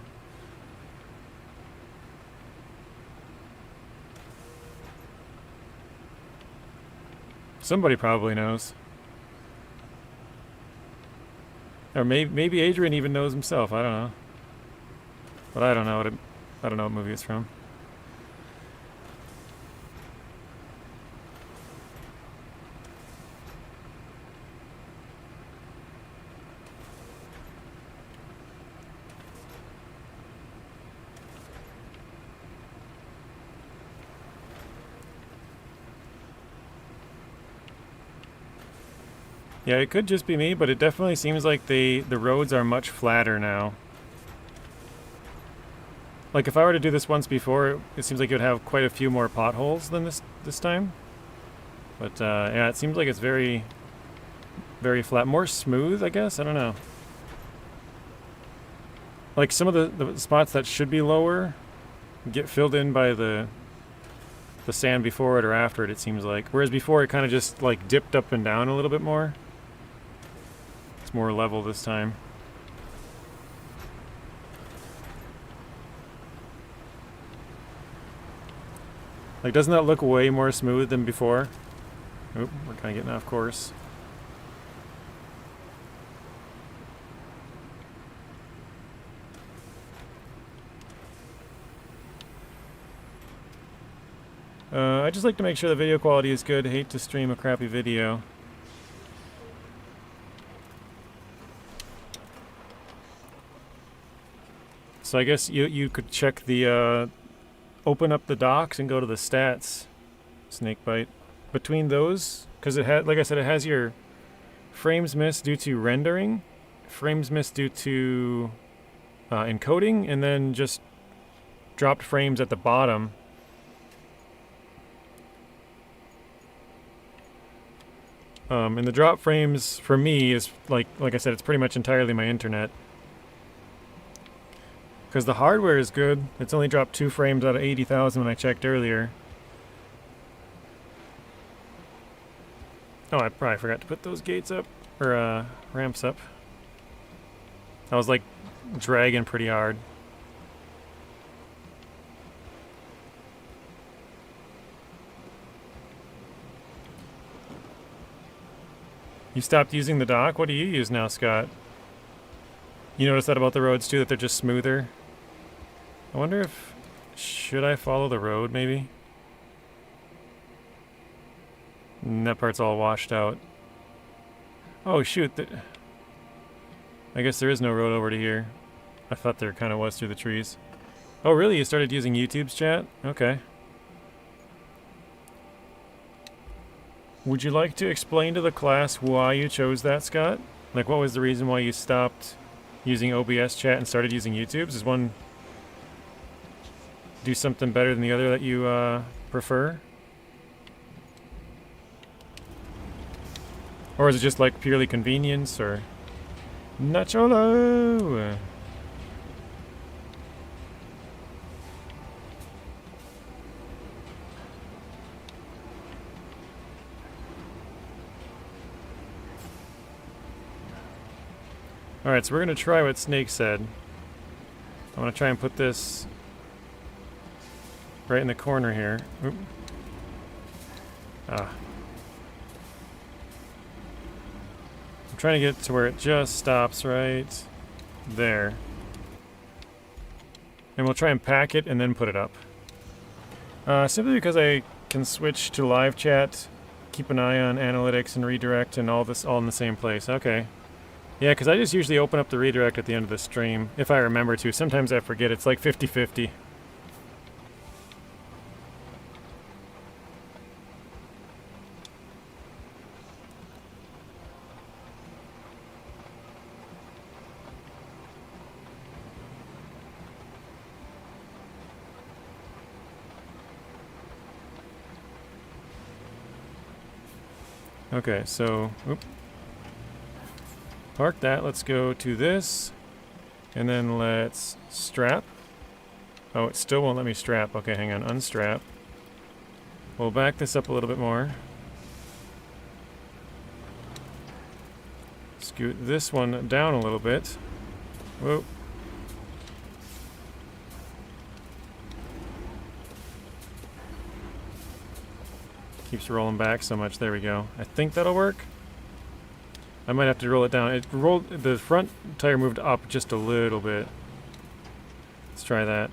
Somebody probably knows. Or maybe Adrian even knows himself. I don't know. But I don't know what movie it's from. Yeah, it could just be me, but it definitely seems like the roads are much flatter now. Like if I were to do this once before, it seems like it would have quite a few more potholes than this time. But yeah, it seems like it's very, very flat, more smooth, I guess. I don't know. Like some of the spots that should be lower get filled in by the sand before it or after it. It seems like, whereas before it kind of just like dipped up and down a little bit more. It's more level this time. Like, doesn't that look way more smooth than before? Oop, we're kind of getting off course. I just like to make sure the video quality is good. Hate to stream a crappy video. So I guess you could check the open up the docs and go to the stats, Snakebite. Between those, because it had, like I said, it has your frames missed due to rendering, frames missed due to encoding, and then just dropped frames at the bottom. And the drop frames for me is like I said, it's pretty much entirely my internet. Because the hardware is good. It's only dropped 2 frames out of 80,000 when I checked earlier. Oh, I probably forgot to put those gates up, or ramps up. I was like dragging pretty hard. You stopped using the dock? What do you use now, Scott? You notice that about the roads too, that they're just smoother? I wonder if... should I follow the road, maybe? That part's all washed out. Oh, shoot. I guess there is no road over to here. I thought there kind of was through the trees. Oh, really? You started using YouTube's chat? Okay. Would you like to explain to the class why you chose that, Scott? Like, what was the reason why you stopped using OBS chat and started using YouTube's? Does one do something better than the other that you prefer? Or is it just like purely convenience, or... Nacholo! Alright, so we're gonna try what Snake said. I wanna try and put this right in the corner here. Oop. Ah. I'm trying to get to where it just stops right there. And we'll try and pack it and then put it up. Simply because I can switch to live chat, keep an eye on analytics and redirect and all this all in the same place. Okay. Yeah, because I just usually open up the redirect at the end of the stream, if I remember to. Sometimes I forget. It's like 50-50. Okay, so... Oop. Park that, let's go to this, and then let's strap. Oh, it still won't let me strap. Okay, hang on, unstrap. We'll back this up a little bit more. Scoot this one down a little bit. Whoa. Keeps rolling back so much, there we go. I think that'll work. I might have to roll it down. It rolled, the front tire moved up just a little bit. Let's try that.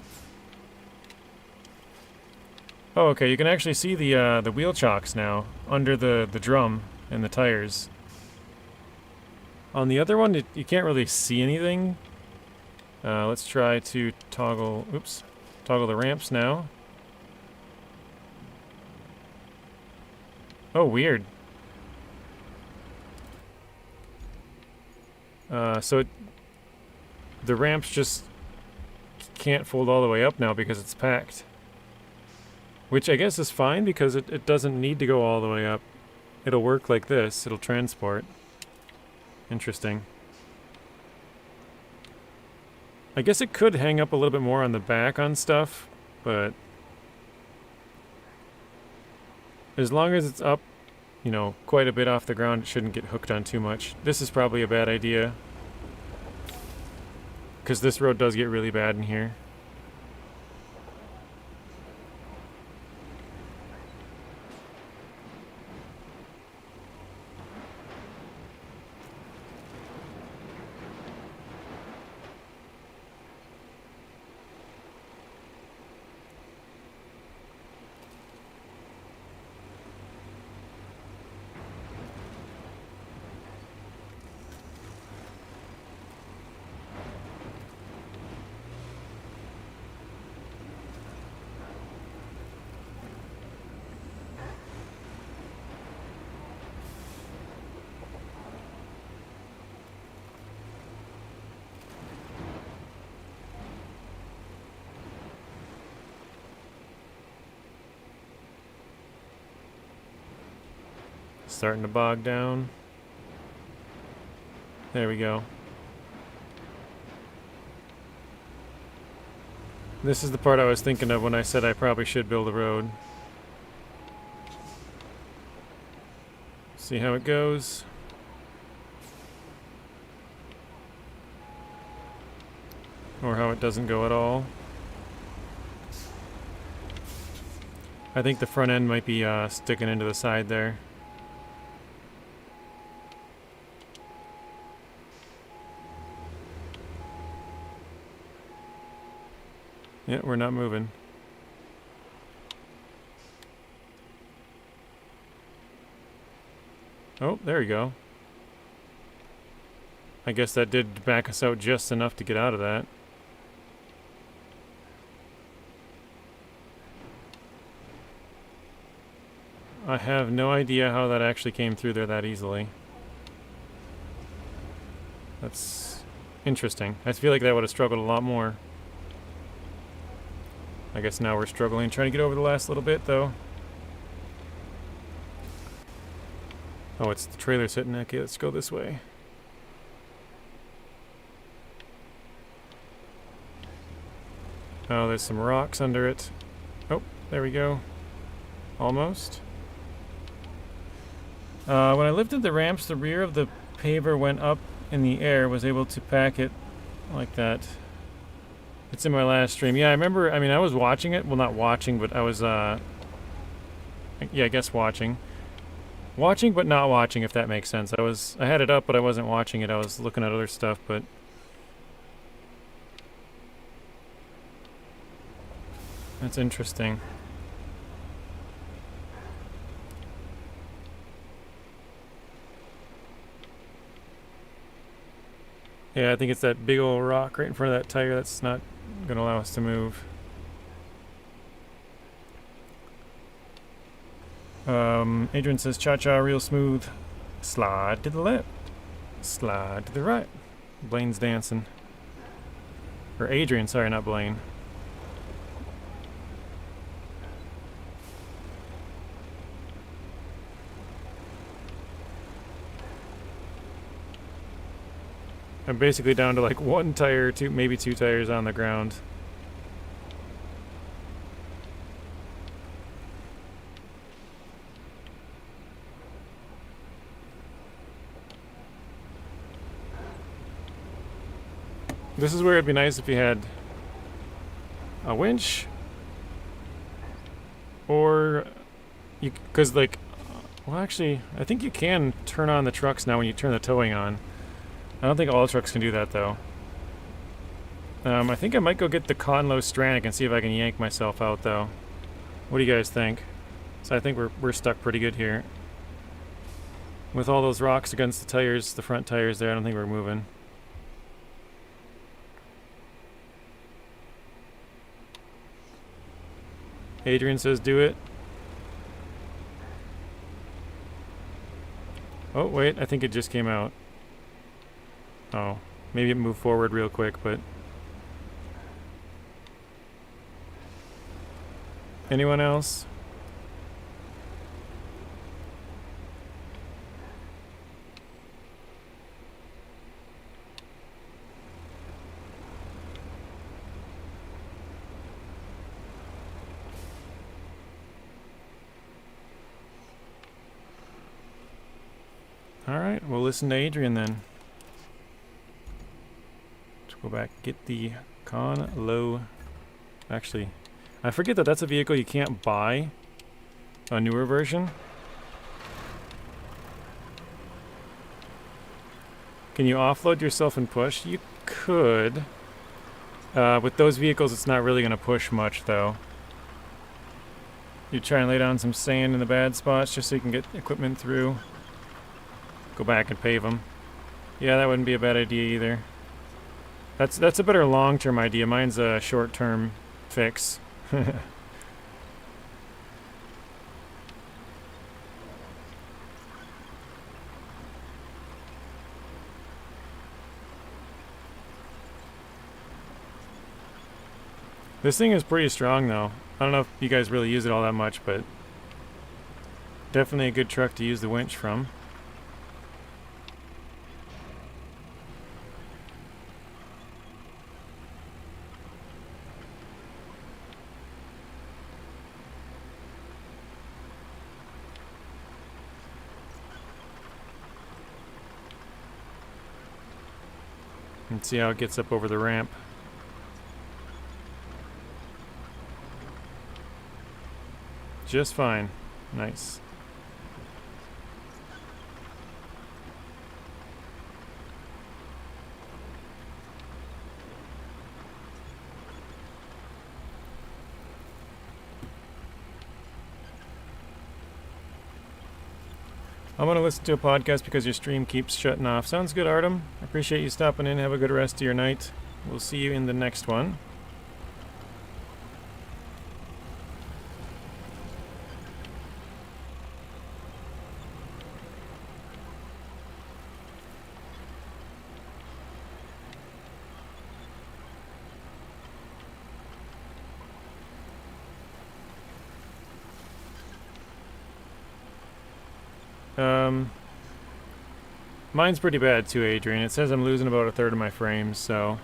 Oh, okay. You can actually see the wheel chocks now under the drum and the tires. On the other one, you can't really see anything. Let's try to toggle. Oops, toggle the ramps now. Oh, weird. So the ramps just can't fold all the way up now because it's packed. Which I guess is fine because it doesn't need to go all the way up. It'll work like this. It'll transport. Interesting. I guess it could hang up a little bit more on the back on stuff, but as long as it's up, you know, quite a bit off the ground, it shouldn't get hooked on too much. This is probably a bad idea, because this road does get really bad in here. Starting to bog down. There we go. This is the part I was thinking of when I said I probably should build a road. See how it goes. Or how it doesn't go at all. I think the front end might be sticking into the side there. Yeah, we're not moving. Oh, there you go. I guess that did back us out just enough to get out of that. I have no idea how that actually came through there that easily. That's interesting. I feel like that would have struggled a lot more. I guess now we're struggling, trying to get over the last little bit, though. Oh, it's the trailer sitting. Okay, let's go this way. Oh, there's some rocks under it. Oh, there we go. Almost. When I lifted the ramps, the rear of the paver went up in the air, was able to pack it like that. It's in my last stream. Yeah, I remember, I mean, I was watching it. Well, not watching, but I was, yeah, I guess watching. Watching, but not watching, if that makes sense. I had it up, but I wasn't watching it. I was looking at other stuff, but... That's interesting. Yeah, I think it's that big old rock right in front of that tire that's not going to allow us to move. Adrian says, cha-cha, real smooth. Slide to the left. Slide to the right. Blaine's dancing. Or Adrian, sorry, not Blaine. I'm basically down to like one tire, maybe two tires on the ground. This is where it'd be nice if you had a winch, or you, because like, well, actually, I think you can turn on the trucks now when you turn the towing on. I don't think all trucks can do that though. I think I might go get the Conlo Stranic and see if I can yank myself out though. What do you guys think? So I think we're stuck pretty good here. With all those rocks against the tires, the front tires there, I don't think we're moving. Adrian says do it. Oh wait, I think it just came out. Oh, maybe it moved forward real quick, but... Anyone else? Alright, we'll listen to Adrian then. Go back, get the Conlo. Actually, I forget that that's a vehicle you can't buy. A newer version. Can you offload yourself and push? You could. With those vehicles, it's not really going to push much, though. You try and lay down some sand in the bad spots just so you can get equipment through. Go back and pave them. Yeah, that wouldn't be a bad idea either. That's a better long-term idea. Mine's a short-term fix. This thing is pretty strong though. I don't know if you guys really use it all that much, but Definitely a good truck to use the winch from. And see how it gets up over the ramp. Just fine. Nice. I'm going to listen to a podcast because your stream keeps shutting off. Sounds good, Artem. I appreciate you stopping in. Have a good rest of your night. We'll see you in the next one. Mine's pretty bad too, Adrian. It says I'm losing about a third of my frames, so...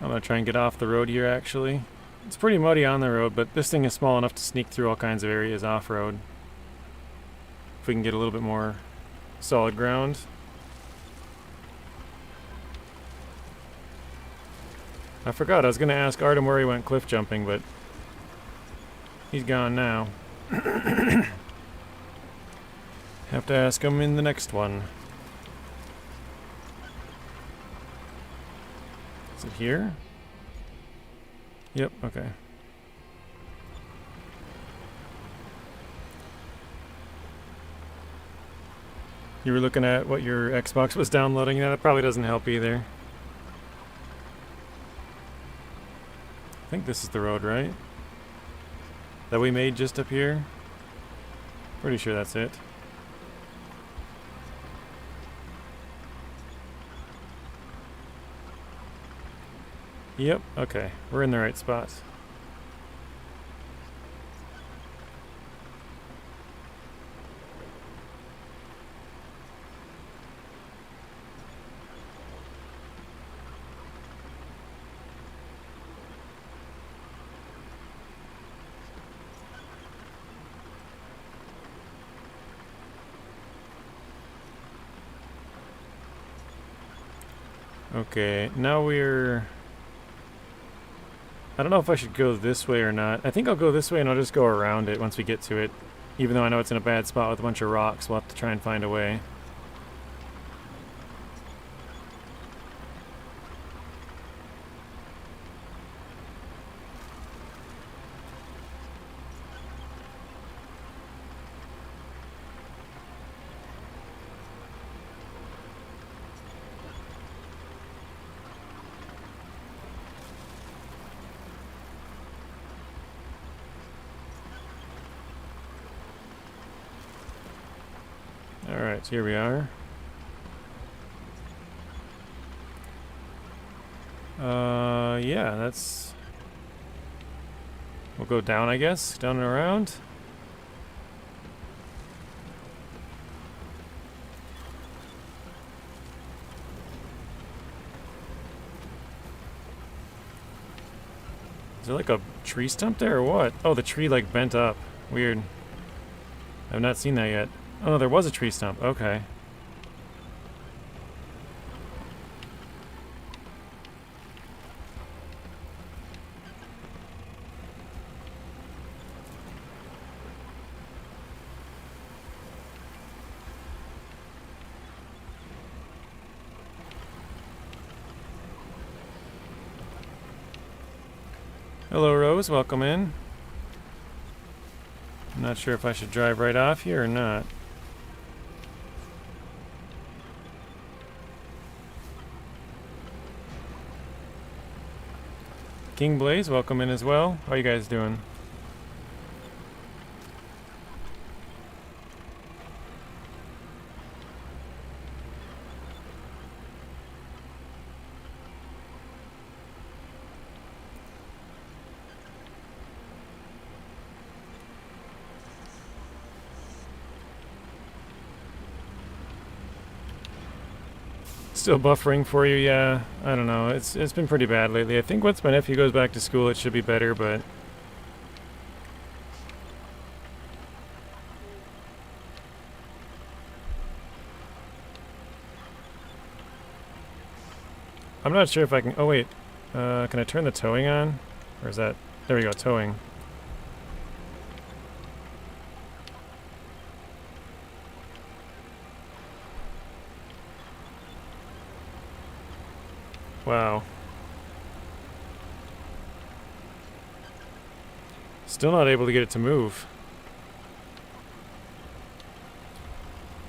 I'm gonna try and get off the road here, actually. It's pretty muddy on the road, but this thing is small enough to sneak through all kinds of areas off-road. If we can get a little bit more solid ground. I forgot, I was gonna ask Artem where he went cliff jumping, but he's gone now. Have to ask him in the next one. Is it here? Yep, okay. You were looking at what your Xbox was downloading? That probably doesn't help either. I think this is the road, right? That we made just up here? Pretty sure that's it. Yep, okay. We're in the right spot. Okay, now we're... I don't know if I should go this way or not. I think I'll go this way and I'll just go around it once we get to it. Even though I know it's in a bad spot with a bunch of rocks, we'll have to try and find a way. Alright, here we are. Yeah, that's... We'll go down, I guess. Down and around. Is there like a tree stump there or what? Oh, the tree like bent up. Weird. I've not seen that yet. Oh, no, there was a tree stump. Okay. Hello, Rose. Welcome in. I'm not sure if I should drive right off here or not. King Blaze, welcome in as well. How are you guys doing? Still buffering for you, yeah. I don't know. It's been pretty bad lately. I think once my nephew goes back to school, it should be better, but I'm not sure if I can. Oh wait, can I turn the towing on, or is that? There we go, towing. Wow. Still not able to get it to move.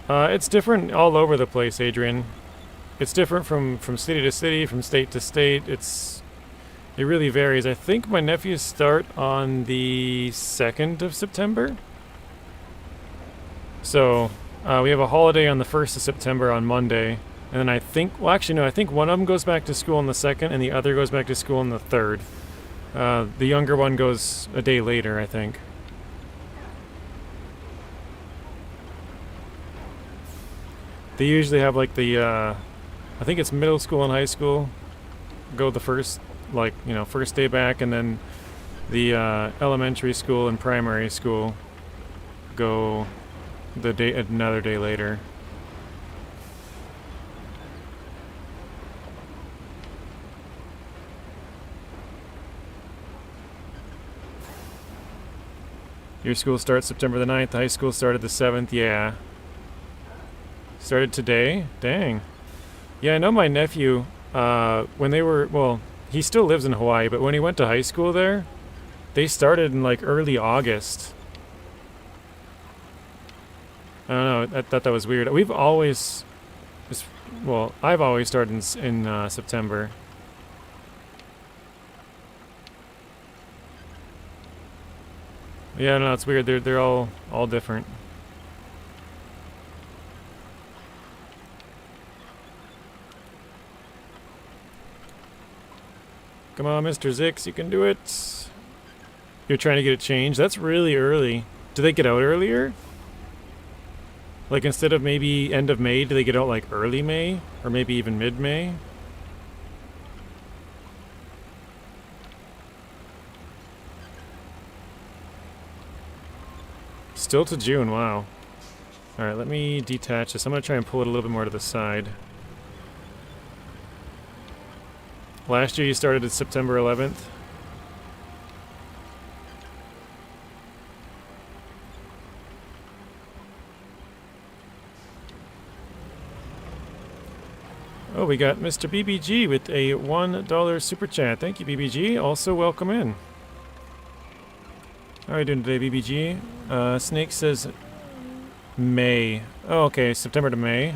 It's different all over the place, Adrian. It's different from city to city, from state to state. It really varies. I think my nephews start on the 2nd of September. So we have a holiday on the 1st of September on Monday. And then I think, well, actually, no, I think one of them goes back to school on the 2nd and the other goes back to school on the 3rd. The younger one goes a day later, I think. They usually have like I think it's middle school and high school go the first, like, first day back, and then the elementary school and primary school go another day later. Your school starts September the 9th, high school started the 7th, yeah. Started today? Dang. Yeah, I know my nephew, when they were, well, he still lives in Hawaii, but when he went to high school there, they started in like early August. I don't know, I thought that was weird. I've always started in September. Yeah, no, it's weird. They're all different. Come on, Mr. Zix, you can do it. You're trying to get it changed? That's really early. Do they get out earlier? Like, instead of maybe end of May, do they get out like early May? Or maybe even mid-May? Still to June, wow. Alright, let me detach this. I'm going to try and pull it a little bit more to the side. Last year you started at September 11th. Oh, we got Mr. BBG with a $1 super chat. Thank you, BBG. Also, welcome in. How are you doing today, BBG? Snake says May. Oh, okay, September to May.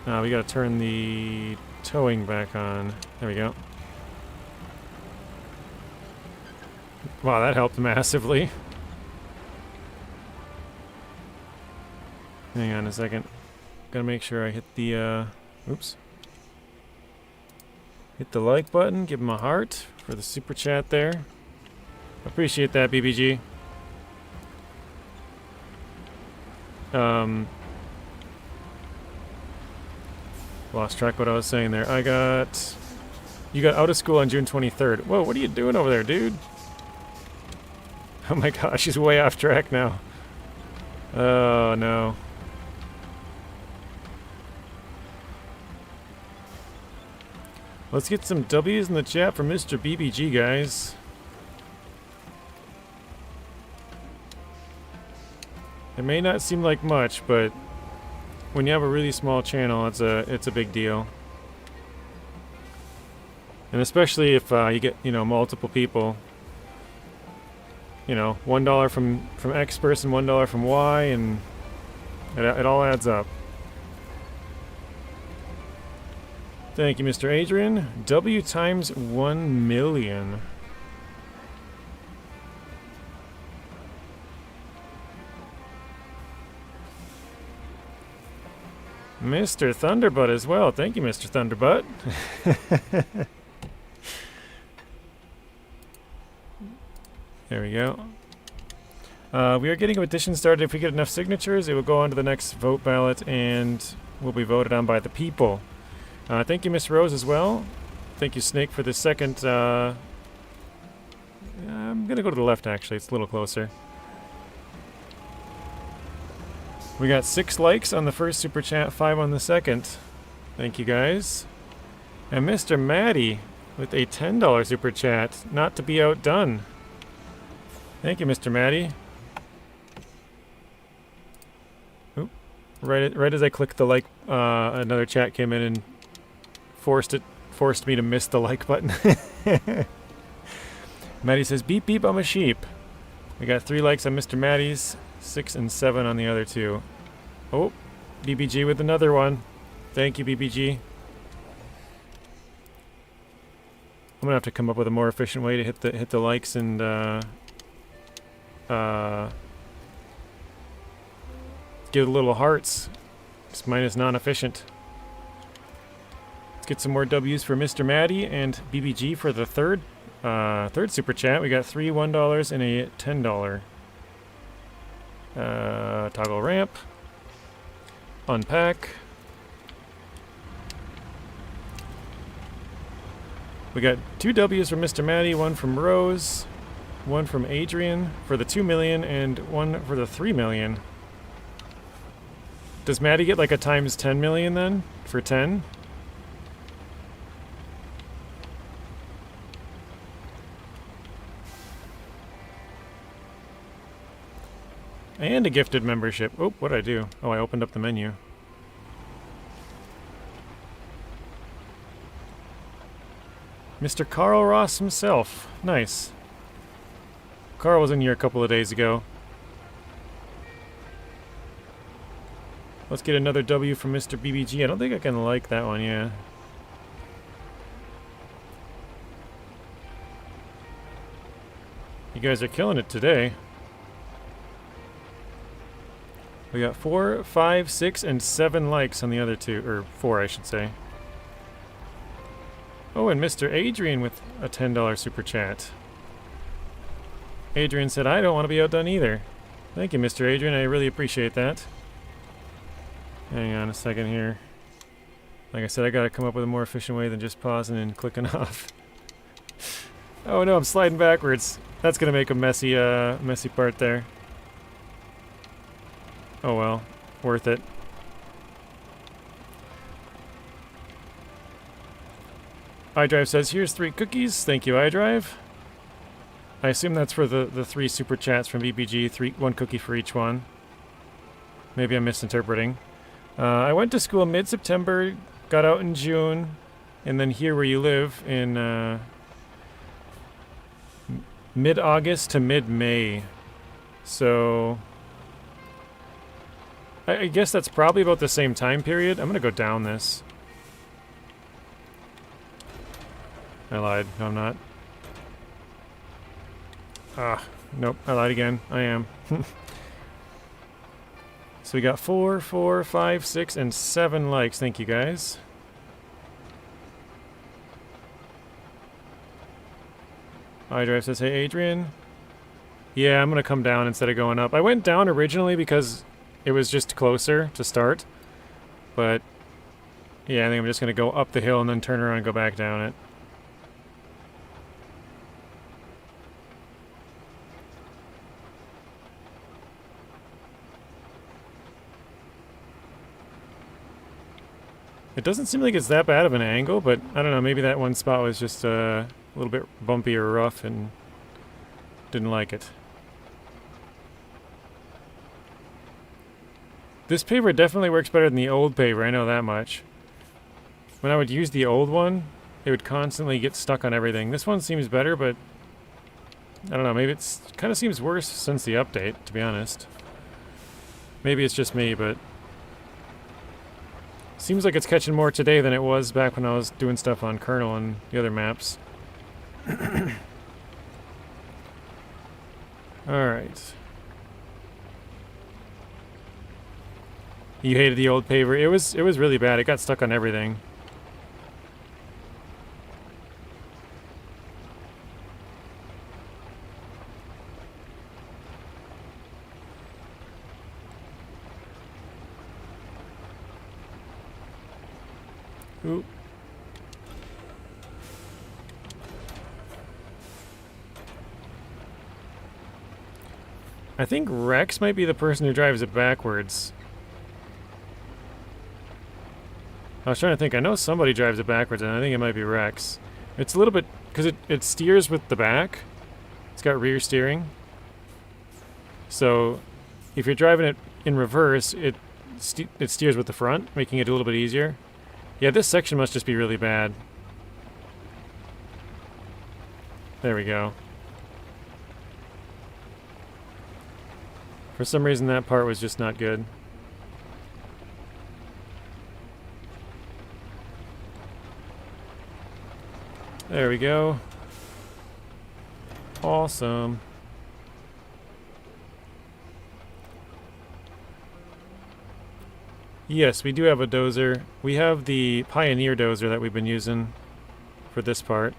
We gotta turn the towing back on. There we go. Wow, that helped massively. Hang on a second. Gotta make sure I hit the, oops. Hit the like button, give him a heart for the super chat there. Appreciate that, BBG. Lost track of what I was saying there. You got out of school on June 23rd. Whoa, what are you doing over there, dude? Oh my gosh, he's way off track now. Oh no. Let's get some W's in the chat for Mr. BBG, guys. It may not seem like much, but when you have a really small channel, it's a big deal. And especially if you get, multiple people. $1 from X person, $1 from Y, and it all adds up. Thank you, Mr. Adrian. W times 1 million. Mr. Thunderbutt as well. Thank you, Mr. Thunderbutt. There we go. We are getting a petition started. If we get enough signatures, it will go on to the next vote ballot, and will be voted on by the people. Thank you, Miss Rose, as well. Thank you, Snake, for the second. I'm going to go to the left, actually. It's a little closer. We got 6 likes on the first super chat, 5 on the second. Thank you, guys. And Mr. Maddie with a $10 super chat, not to be outdone. Thank you, Mr. Maddie. Oop. Right as I clicked the like, another chat came in and forced me to miss the like button. Maddie says, beep beep, I'm a sheep. We got 3 likes on Mr. Maddie's, 6 and 7 on the other 2. Oh, BBG with another one. Thank you, BBG. I'm gonna have to come up with a more efficient way to hit the likes and give a little hearts. Because mine is non-efficient. Let's get some more W's for Mr. Maddie and BBG for the third super chat. We got 3 $1 and a $10. Toggle ramp. Unpack. We got 2 W's from Mr. Maddie, 1 from Rose, 1 from Adrian for the 2 million, and 1 for the 3 million. Does Maddie get like a times 10 million then? For 10? And a gifted membership. Oh, what'd I do? Oh, I opened up the menu. Mr. Carl Ross himself. Nice. Carl was in here a couple of days ago. Let's get another W from Mr. BBG. I don't think I can like that one, yeah. You guys are killing it today. We got 4, 5, 6, and 7 likes on the other 2. Or 4, I should say. Oh, and Mr. Adrian with a $10 super chat. Adrian said, I don't want to be outdone either. Thank you, Mr. Adrian. I really appreciate that. Hang on a second here. Like I said, I gotta come up with a more efficient way than just pausing and clicking off. Oh no, I'm sliding backwards. That's gonna make a messy part there. Oh well, worth it. iDrive says, here's 3 cookies. Thank you, iDrive. I assume that's for the 3 super chats from BBG, 1 cookie for each one. Maybe I'm misinterpreting. I went to school mid-September, got out in June, and then here where you live in mid-August to mid-May. So I guess that's probably about the same time period. I'm gonna go down this. I lied. No, I'm not. Nope. I lied again. I am. So we got 4, 4, 5, 6, and 7 likes. Thank you, guys. iDrive says, hey, Adrian. Yeah, I'm going to come down instead of going up. I went down originally because it was just closer to start. But, yeah, I think I'm just going to go up the hill and then turn around and go back down it. It doesn't seem like it's that bad of an angle, but I don't know, maybe that one spot was just a little bit bumpy or rough and didn't like it. This paver definitely works better than the old paver, I know that much. When I would use the old one, it would constantly get stuck on everything. This one seems better, but I don't know, maybe it kind of seems worse since the update, to be honest. Maybe it's just me, but seems like it's catching more today than it was back when I was doing stuff on Kernel and the other maps. Alright. You hated the old paver. It was really bad. It got stuck on everything. Ooh. I think Rex might be the person who drives it backwards. I was trying to think. I know somebody drives it backwards, and I think it might be Rex. It's a little bit... because it steers with the back. It's got rear steering. So, if you're driving it in reverse, it steers with the front, making it a little bit easier. Yeah, this section must just be really bad. There we go. For some reason, that part was just not good. There we go. Awesome. Yes, we do have a dozer. We have the Pioneer dozer that we've been using for this part.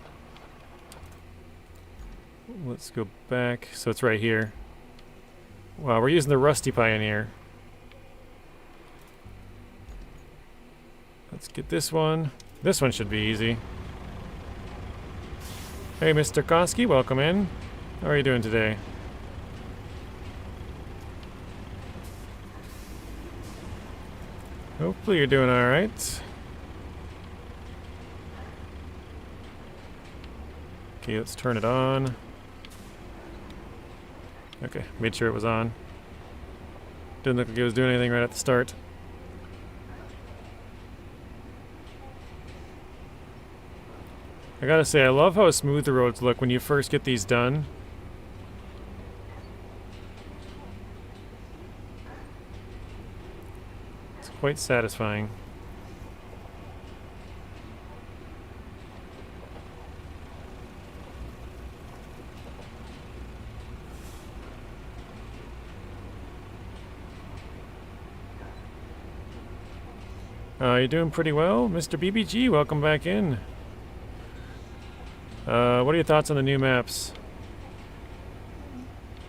Let's go back. So it's right here. Wow, we're using the rusty Pioneer. Let's get this one. This one should be easy. Hey, Mr. Koski, welcome in. How are you doing today? Hopefully you're doing alright. Okay, let's turn it on. Okay, made sure it was on. Didn't look like it was doing anything right at the start. I gotta say, I love how smooth the roads look when you first get these done. It's quite satisfying. You're doing pretty well, Mr. BBG. Welcome back in. What are your thoughts on the new maps?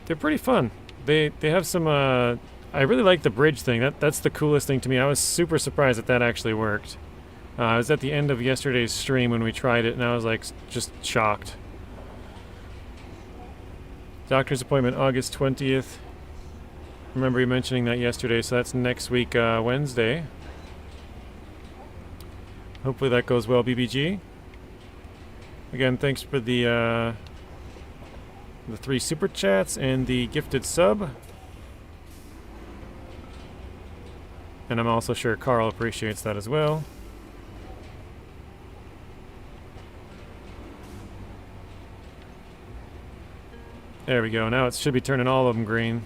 They're pretty fun. They have some. I really like the bridge thing. That's the coolest thing to me. I was super surprised that actually worked. I was at the end of yesterday's stream when we tried it, and I was like just shocked. Doctor's appointment August 20th. Remember you mentioning that yesterday, so that's next week, Wednesday. Hopefully that goes well, BBG. Again, thanks for the 3 super chats and the gifted sub. And I'm also sure Carl appreciates that as well. There we go. Now it should be turning all of them green.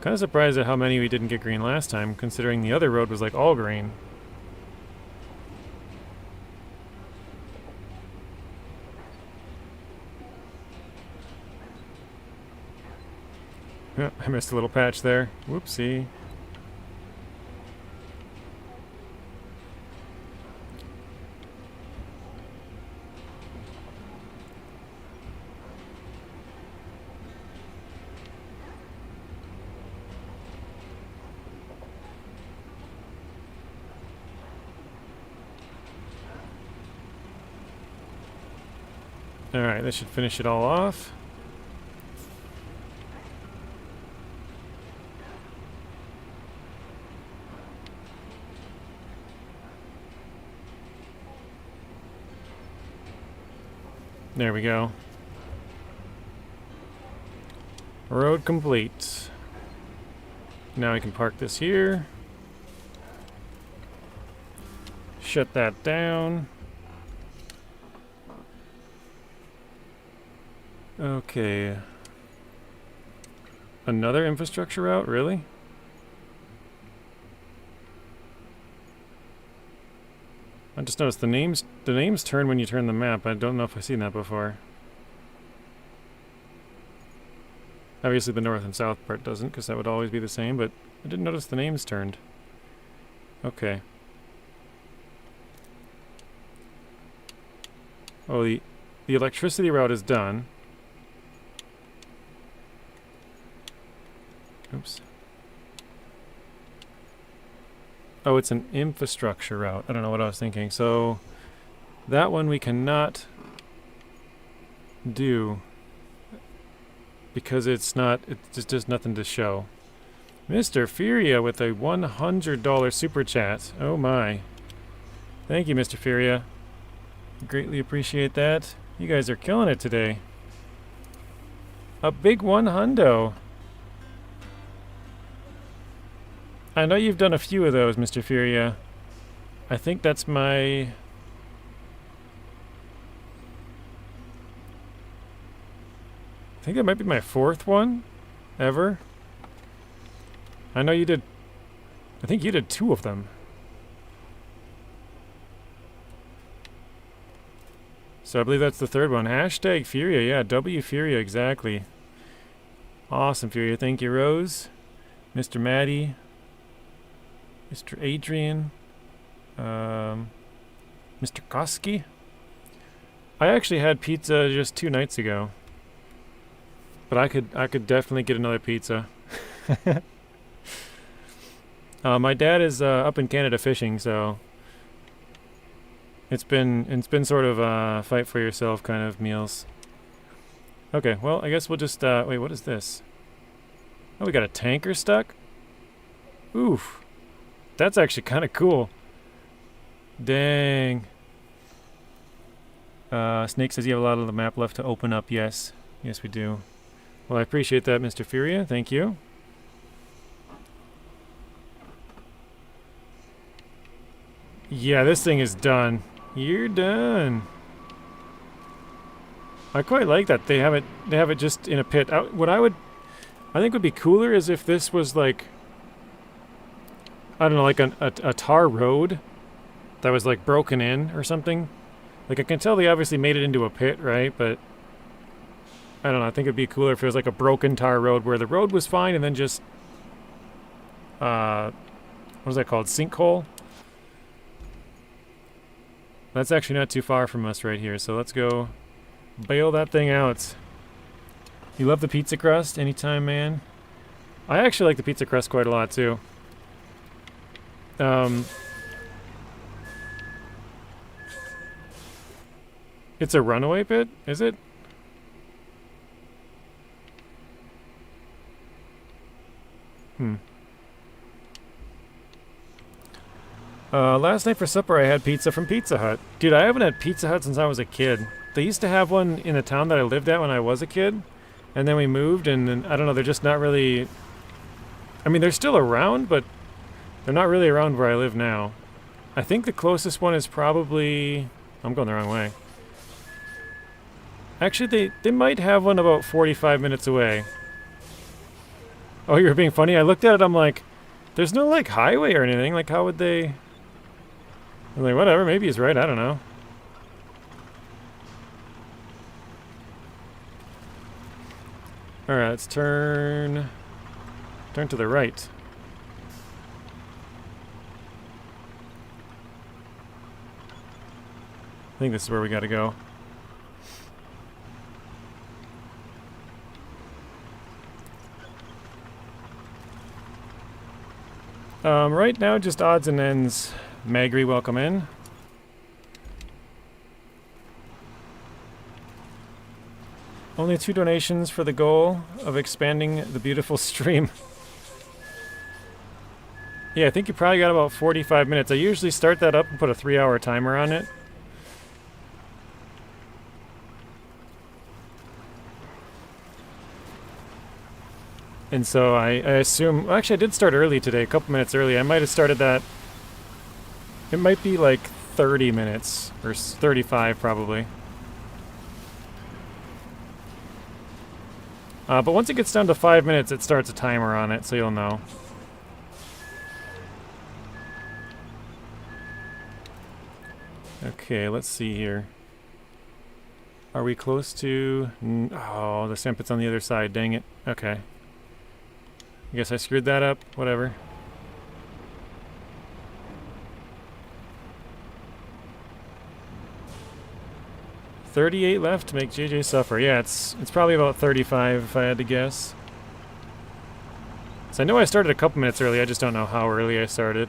Kind of surprised at how many we didn't get green last time, considering the other road was like all green. Oh, I missed a little patch there. Whoopsie. Alright, this should finish it all off. There we go. Road complete. Now I can park this here. Shut that down. Okay. Another infrastructure route? Really? I just noticed the names turn when you turn the map. I don't know if I've seen that before. Obviously the north and south part doesn't, because that would always be the same, but I didn't notice the names turned. Okay. Oh, the electricity route is done. Oops. Oh, it's an infrastructure route. I don't know what I was thinking. So that one we cannot do because it's just nothing to show. Mr. Furia with a $100 super chat. Oh my. Thank you, Mr. Furia. Greatly appreciate that. You guys are killing it today. A big $100. I know you've done a few of those, Mr. Furia. I think that's my... I think that might be my 4th one ever. I know you did... I think you did 2 of them. So I believe that's the 3rd one. Hashtag Furia, yeah, W Furia, exactly. Awesome, Furia. Thank you, Rose. Mr. Maddie. Mr. Adrian. Mr. Koski. I actually had pizza just 2 nights ago. But I could definitely get another pizza. My dad is up in Canada fishing, so it's been sort of fight for yourself kind of meals. Okay, well I guess we'll just wait. What is this? Oh, we got a tanker stuck. Oof, that's actually kind of cool. Dang. Snake says you have a lot of the map left to open up. Yes, yes we do. Well, I appreciate that, Mr. Furia. Thank you. Yeah, this thing is done. You're done. I quite like that they have it just in a pit. What I think would be cooler is if this was like, I don't know, like a tar road that was like broken in or something. Like I can tell they obviously made it into a pit, right? But I don't know, I think it'd be cooler if it was like a broken tar road where the road was fine and then just what is that called? Sinkhole? That's actually not too far from us right here, so let's go bail that thing out. You love the pizza crust? Anytime, man. I actually like the pizza crust quite a lot, too. It's a runaway pit, is it? Last night for supper I had pizza from Pizza Hut. Dude, I haven't had Pizza Hut since I was a kid. They used to have one in the town that I lived at when I was a kid. And then we moved and I don't know, they're just not really... I mean, they're still around, but they're not really around where I live now. I think the closest one is probably... I'm going the wrong way. Actually, they might have one about 45 minutes away. Oh, you were being funny? I looked at it, I'm like, there's no, like, highway or anything. Like, how would they... I'm like, whatever, maybe he's right, I don't know. Alright, let's turn to the right. I think this is where we gotta go. Right now, just odds and ends. Magri, welcome in. Only 2 donations for the goal of expanding the beautiful stream. Yeah, I think you probably got about 45 minutes. I usually start that up and put a 3-hour timer on it. And so I assume... Well, actually, I did start early today, a couple minutes early. I might have started that... It might be like 30 minutes, or 35 probably. But once it gets down to 5 minutes, it starts a timer on it, so you'll know. Okay, let's see here. Are we close to... Oh, the sand pit's on the other side, dang it. Okay. I guess I screwed that up, whatever. $38 left to make JJ suffer. Yeah, it's probably about 35 if I had to guess. So I know I started a couple minutes early, I just don't know how early I started.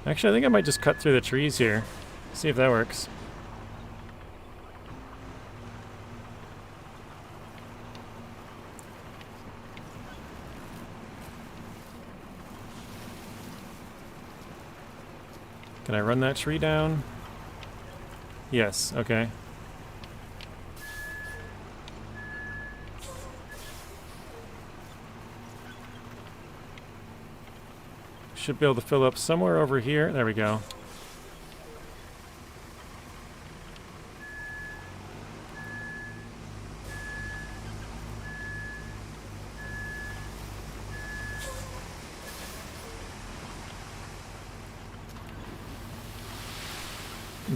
Actually, I think I might just cut through the trees here. See if that works. Can I run that tree down? Yes, okay. Should be able to fill up somewhere over here. There we go.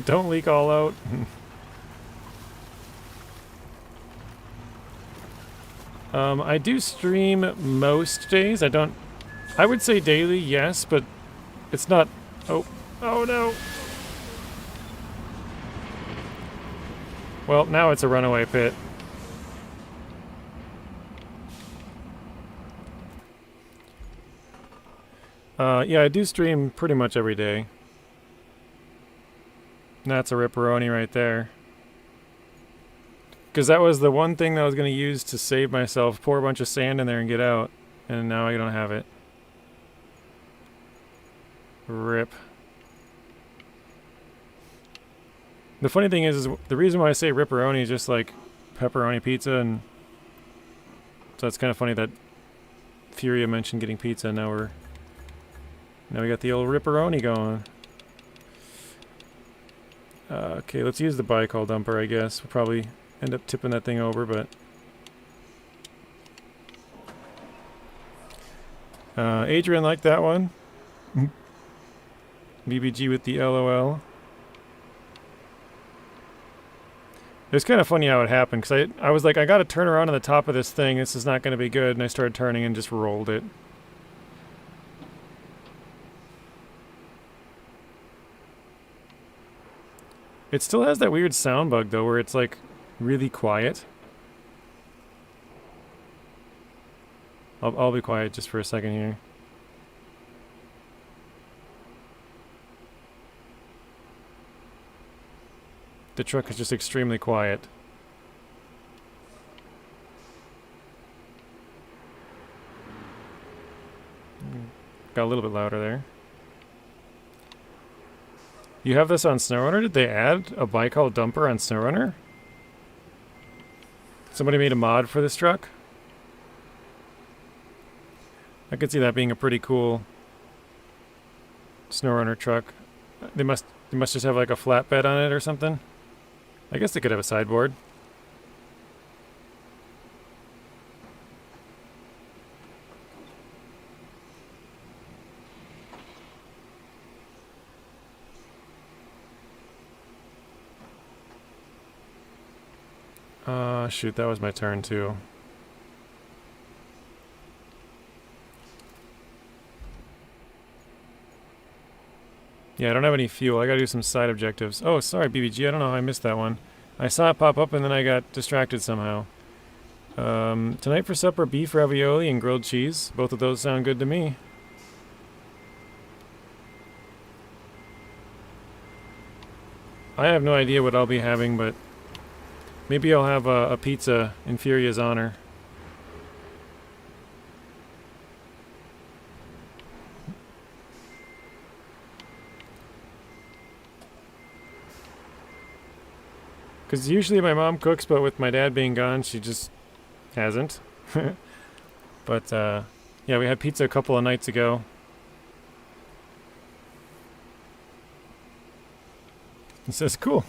Don't leak all out. I do stream most days. I would say daily, yes, but it's not. Oh no. Well, now it's a runaway pit. Yeah, I do stream pretty much every day. That's a ripperoni right there. Because that was the one thing that I was going to use to save myself. Pour a bunch of sand in there and get out. And now I don't have it. Rip. The funny thing is the reason why I say ripperoni is just like pepperoni pizza, and so it's kind of funny that Furia mentioned getting pizza. Now we got the old ripperoni going. Okay, let's use the bicol dumper, I guess. We'll probably end up tipping that thing over, but Adrian liked that one. BBG with the LOL. It was kind of funny how it happened, because I was like, I gotta turn around on the top of this thing, this is not going to be good, and I started turning and just rolled it. It still has that weird sound bug, though, where it's like really quiet. I'll be quiet just for a second here. The truck is just extremely quiet. Got a little bit louder there. You have this on SnowRunner? Did they add a bicol dumper on SnowRunner? Somebody made a mod for this truck? I could see that being a pretty cool SnowRunner truck. They must just have like a flatbed on it or something. I guess they could have a sideboard. Shoot, that was my turn too. Yeah, I don't have any fuel. I gotta do some side objectives. Oh, sorry, BBG. I don't know how I missed that one. I saw it pop up and then I got distracted somehow. Tonight for supper, beef ravioli and grilled cheese. Both of those sound good to me. I have no idea what I'll be having, but maybe I'll have a pizza in Furia's honor. Because usually my mom cooks, but with my dad being gone, she just hasn't. But, yeah, we had pizza a couple of nights ago. It says, cool.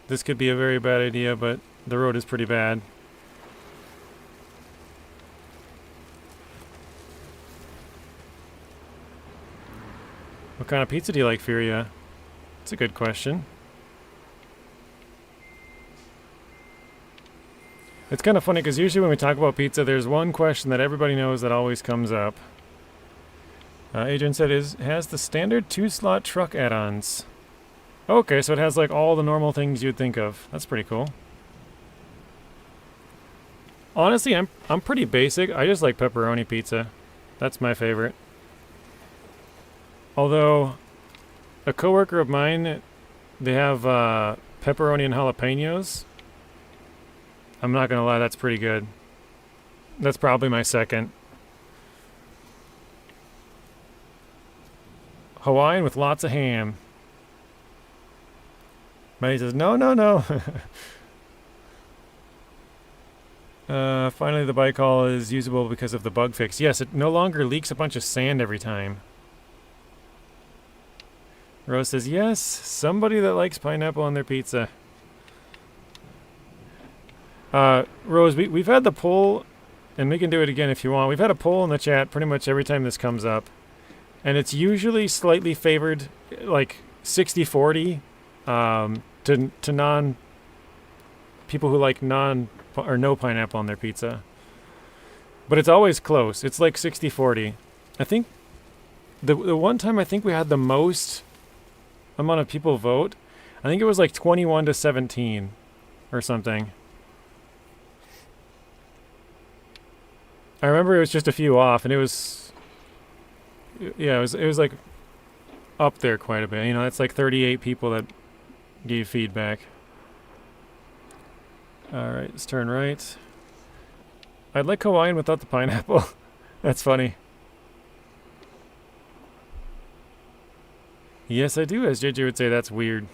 This could be a very bad idea, but the road is pretty bad. What kind of pizza do you like, Furia? That's a good question. It's kind of funny because usually when we talk about pizza, there's one question that everybody knows that always comes up. Adrian said, has the standard 2-slot truck add-ons. Okay, so it has like all the normal things you'd think of. That's pretty cool. Honestly, I'm pretty basic. I just like pepperoni pizza. That's my favorite. Although, a coworker of mine, they have pepperoni and jalapenos. I'm not gonna lie, that's pretty good. That's probably my second. Hawaiian with lots of ham. Maddie says, no, no, no. Finally, the bike haul is usable because of the bug fix. Yes, it no longer leaks a bunch of sand every time. Rose says, yes, somebody that likes pineapple on their pizza. Rose, we've had the poll, and we can do it again if you want. We've had a poll in the chat pretty much every time this comes up. And it's usually slightly favored, like 60-40, to non people who like non or no pineapple on their pizza. But it's always close. It's like 60-40. I think the one time I think we had the most amount of people vote, I think it was like 21-17 or something. I remember it was just a few off, and it was, yeah, it was like up there quite a bit. You know, it's like 38 people that gave feedback. All right, let's turn right. I'd like Hawaiian without the pineapple. That's funny. Yes, I do, as JJ would say, that's weird.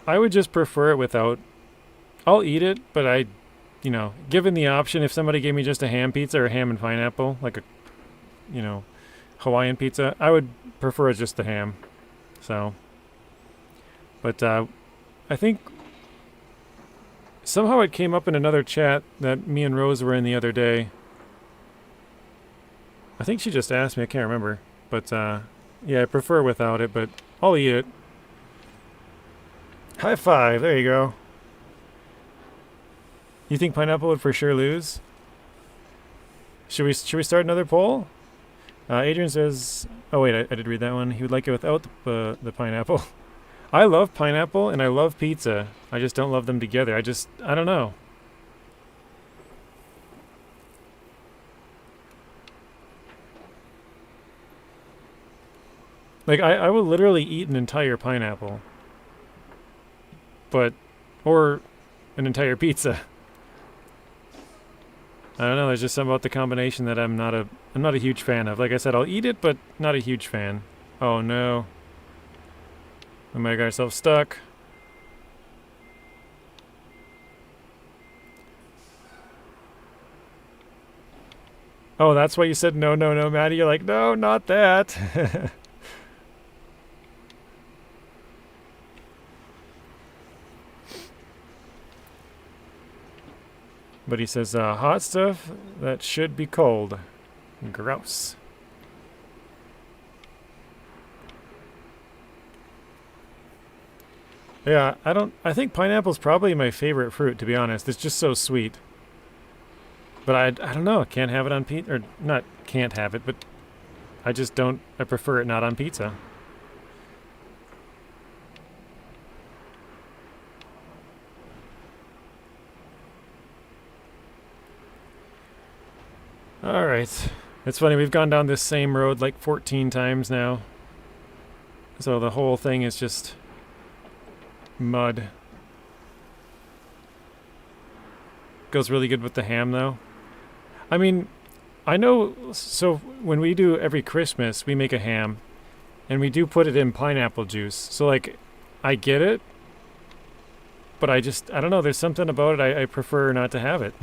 I would just prefer it without. I'll eat it, but you know, given the option, if somebody gave me just a ham pizza or ham and pineapple, like a, you know, Hawaiian pizza, I would prefer just the ham. So, but I think somehow it came up in another chat that me and Rose were in the other day. I think she just asked me, I can't remember. But yeah, I prefer without it, but I'll eat it. High five, there you go. You think pineapple would for sure lose? Should we start another poll? Adrian says, oh wait, I did read that one. He would like it without the pineapple. I love pineapple and I love pizza. I just don't love them together. I don't know. Like, I will literally eat an entire pineapple. Or an entire pizza. I don't know, there's just something about the combination that I'm not a huge fan of. Like I said, I'll eat it, but not a huge fan. Oh no. We might have got ourselves stuck. Oh, that's why you said no, no, no, Maddie. You're like, no, not that. But he says, hot stuff that should be cold. Gross. Yeah, I think pineapple's probably my favorite fruit, to be honest. It's just so sweet. But I don't know, can't have it on pizza, or not can't have it, but I just don't, I prefer it not on pizza. Alright. It's funny, we've gone down this same road like 14 times now. So the whole thing is just mud. Goes really good with the ham though. I mean, I know, so when we do every Christmas, we make a ham. And we do put it in pineapple juice. So like, I get it. But I don't know, there's something about it, I prefer not to have it.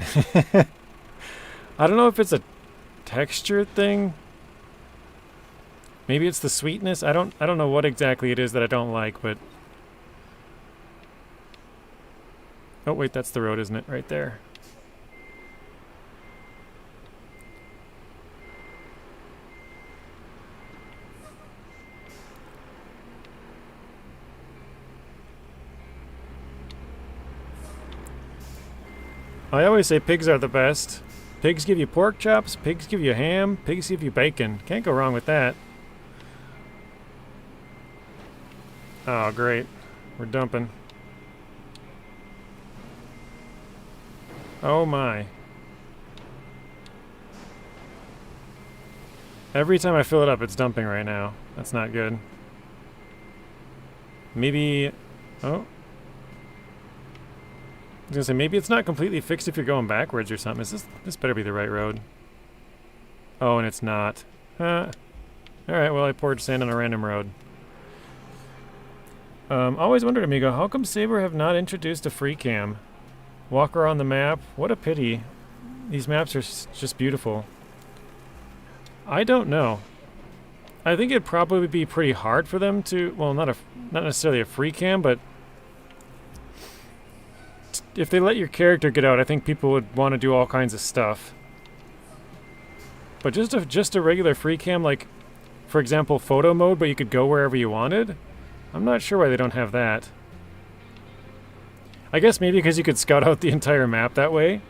I don't know if it's a texture thing. Maybe it's the sweetness. I don't know what exactly it is that I don't like, but oh wait, that's the road, isn't it? Right there. I always say pigs are the best. Pigs give you pork chops, pigs give you ham, pigs give you bacon. Can't go wrong with that. Oh, great. We're dumping. Oh my. Every time I fill it up, it's dumping right now. That's not good. Maybe... Oh. I was gonna say, maybe it's not completely fixed if you're going backwards or something. This better be the right road. Oh, and it's not. Alright, well, I poured sand on a random road. Always wondered, Amigo, how come Saber have not introduced a free cam? Walk around the map. What a pity. These maps are just beautiful. I don't know. I think it'd probably be pretty hard for them to... Well, not necessarily a free cam, but... If they let your character get out, I think people would want to do all kinds of stuff. But just a regular free cam, like, for example, photo mode, but you could go wherever you wanted? I'm not sure why they don't have that. I guess maybe because you could scout out the entire map that way.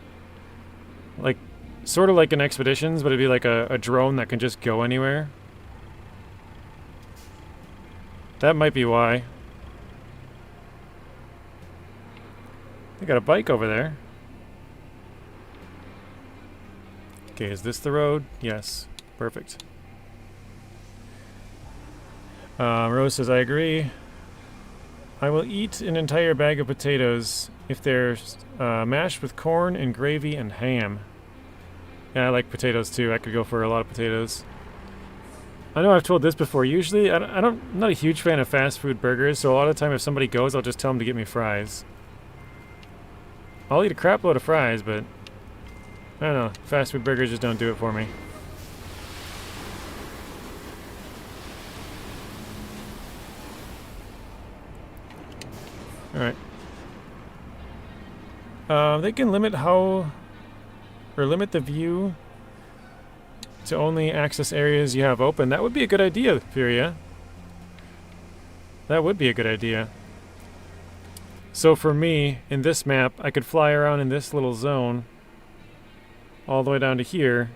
Like, sort of like in Expeditions, but it'd be like a drone that can just go anywhere. That might be why. They got a bike over there. Okay, is this the road? Yes. Perfect. Rose says, I agree. I will eat an entire bag of potatoes if they're mashed with corn and gravy and ham. Yeah, I like potatoes too. I could go for a lot of potatoes. I know I've told this before. Usually, I'm not a huge fan of fast food burgers, so a lot of the time if somebody goes, I'll just tell them to get me fries. I'll eat a crap load of fries, but I don't know. Fast food burgers just don't do it for me. Alright. They can limit limit the view to only access areas you have open. That would be a good idea, Furia. That would be a good idea. So for me, in this map, I could fly around in this little zone all the way down to here.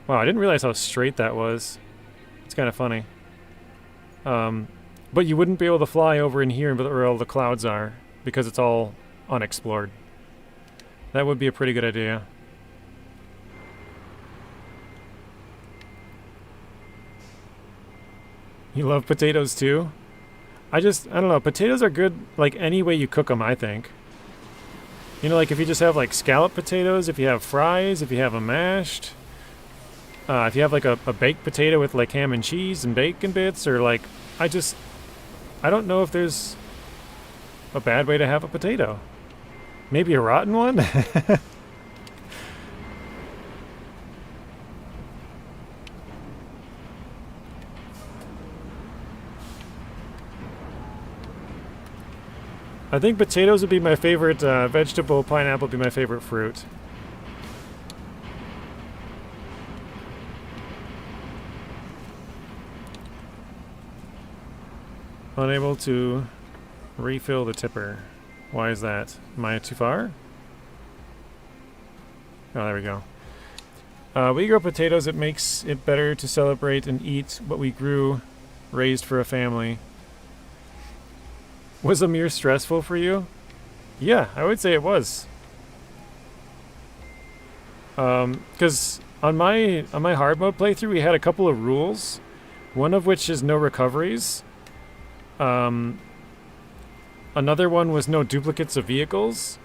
Wow, I didn't realize how straight that was. It's kind of funny. But you wouldn't be able to fly over in here where all the clouds are, because it's all unexplored. That would be a pretty good idea. You love potatoes too? I don't know, potatoes are good like any way you cook them, I think. You know, like if you just have like scallop potatoes, if you have fries, if you have them mashed, if you have like a baked potato with like ham and cheese and bacon bits, or like, I don't know if there's a bad way to have a potato. Maybe a rotten one? I think potatoes would be my favorite vegetable, pineapple would be my favorite fruit. Unable to refill the tipper. Why is that? Am I too far? Oh, there we go. We grow potatoes. It makes it better to celebrate and eat what we grew, raised for a family. Was Amir stressful for you? Yeah, I would say it was. Because on my hard mode playthrough, we had a couple of rules. One of which is no recoveries. Another one was no duplicates of vehicles.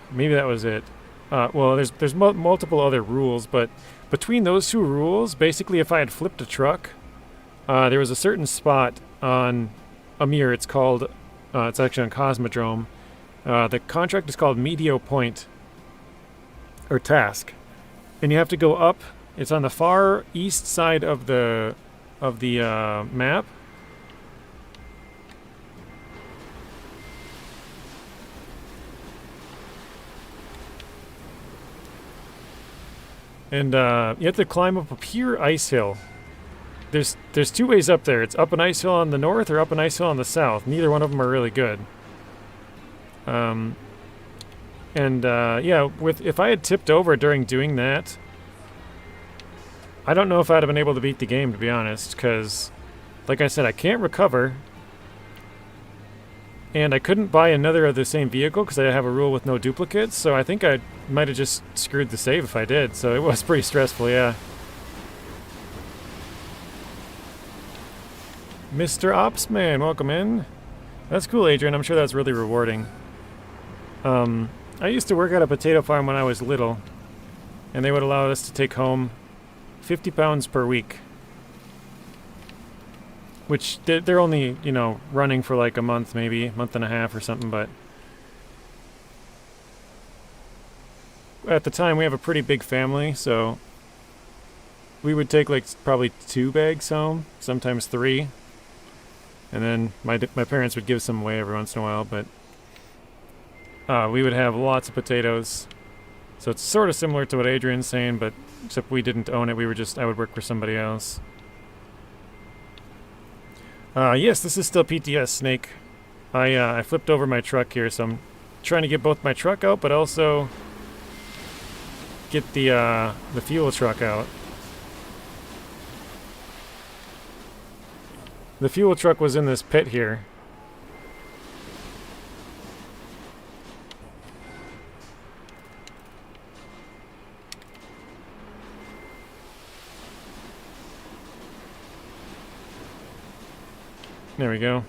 Maybe that was it. Well, there's multiple other rules, but between those two rules, basically if I had flipped a truck, there was a certain spot on Amir, it's called, it's actually on Cosmodrome. The contract is called Medio Point, or Task. And you have to go up, it's on the far east side of the map. And you have to climb up a pure ice hill. There's two ways up there. It's up an ice hill on the north or up an ice hill on the south. Neither one of them are really good. Yeah, if I had tipped over during doing that, I don't know if I'd have been able to beat the game, to be honest, because like I said, I can't recover. And I couldn't buy another of the same vehicle because I have a rule with no duplicates, so I think I might have just screwed the save if I did, so it was pretty stressful, yeah. Mr. Opsman, welcome in. That's cool, Adrian. I'm sure that's really rewarding. I used to work at a potato farm when I was little, and they would allow us to take home 50 pounds per week. Which, they're only, you know, running for like a month, maybe, month and a half or something, but... At the time, we have a pretty big family, so... We would take like probably 2 bags home, sometimes 3. And then my parents would give some away every once in a while, but... we would have lots of potatoes. So it's sort of similar to what Adrian's saying, but except we didn't own it, I would work for somebody else. Yes, this is still PTS, Snake. I flipped over my truck here, so I'm trying to get both my truck out, but also get the fuel truck out. The fuel truck was in this pit here. There we go.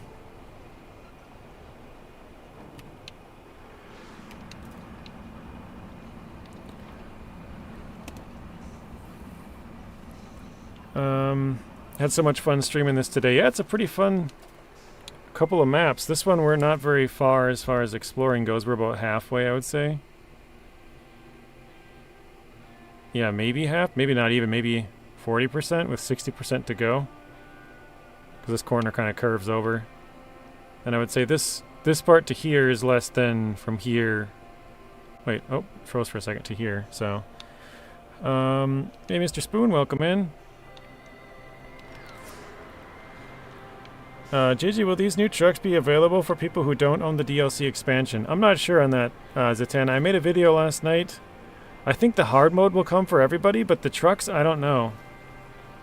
Had so much fun streaming this today. Yeah, it's a pretty fun couple of maps. This one we're not very far as exploring goes. We're about halfway, I would say. Yeah, maybe half, maybe not even, maybe 40% with 60% to go. Because this corner kind of curves over. And I would say this part to here is less than from here. Wait, oh, froze for a second to here, so. Hey, Mr. Spoon, welcome in. JJ, will these new trucks be available for people who don't own the DLC expansion? I'm not sure on that, Zatanna. I made a video last night. I think the hard mode will come for everybody, but the trucks, I don't know.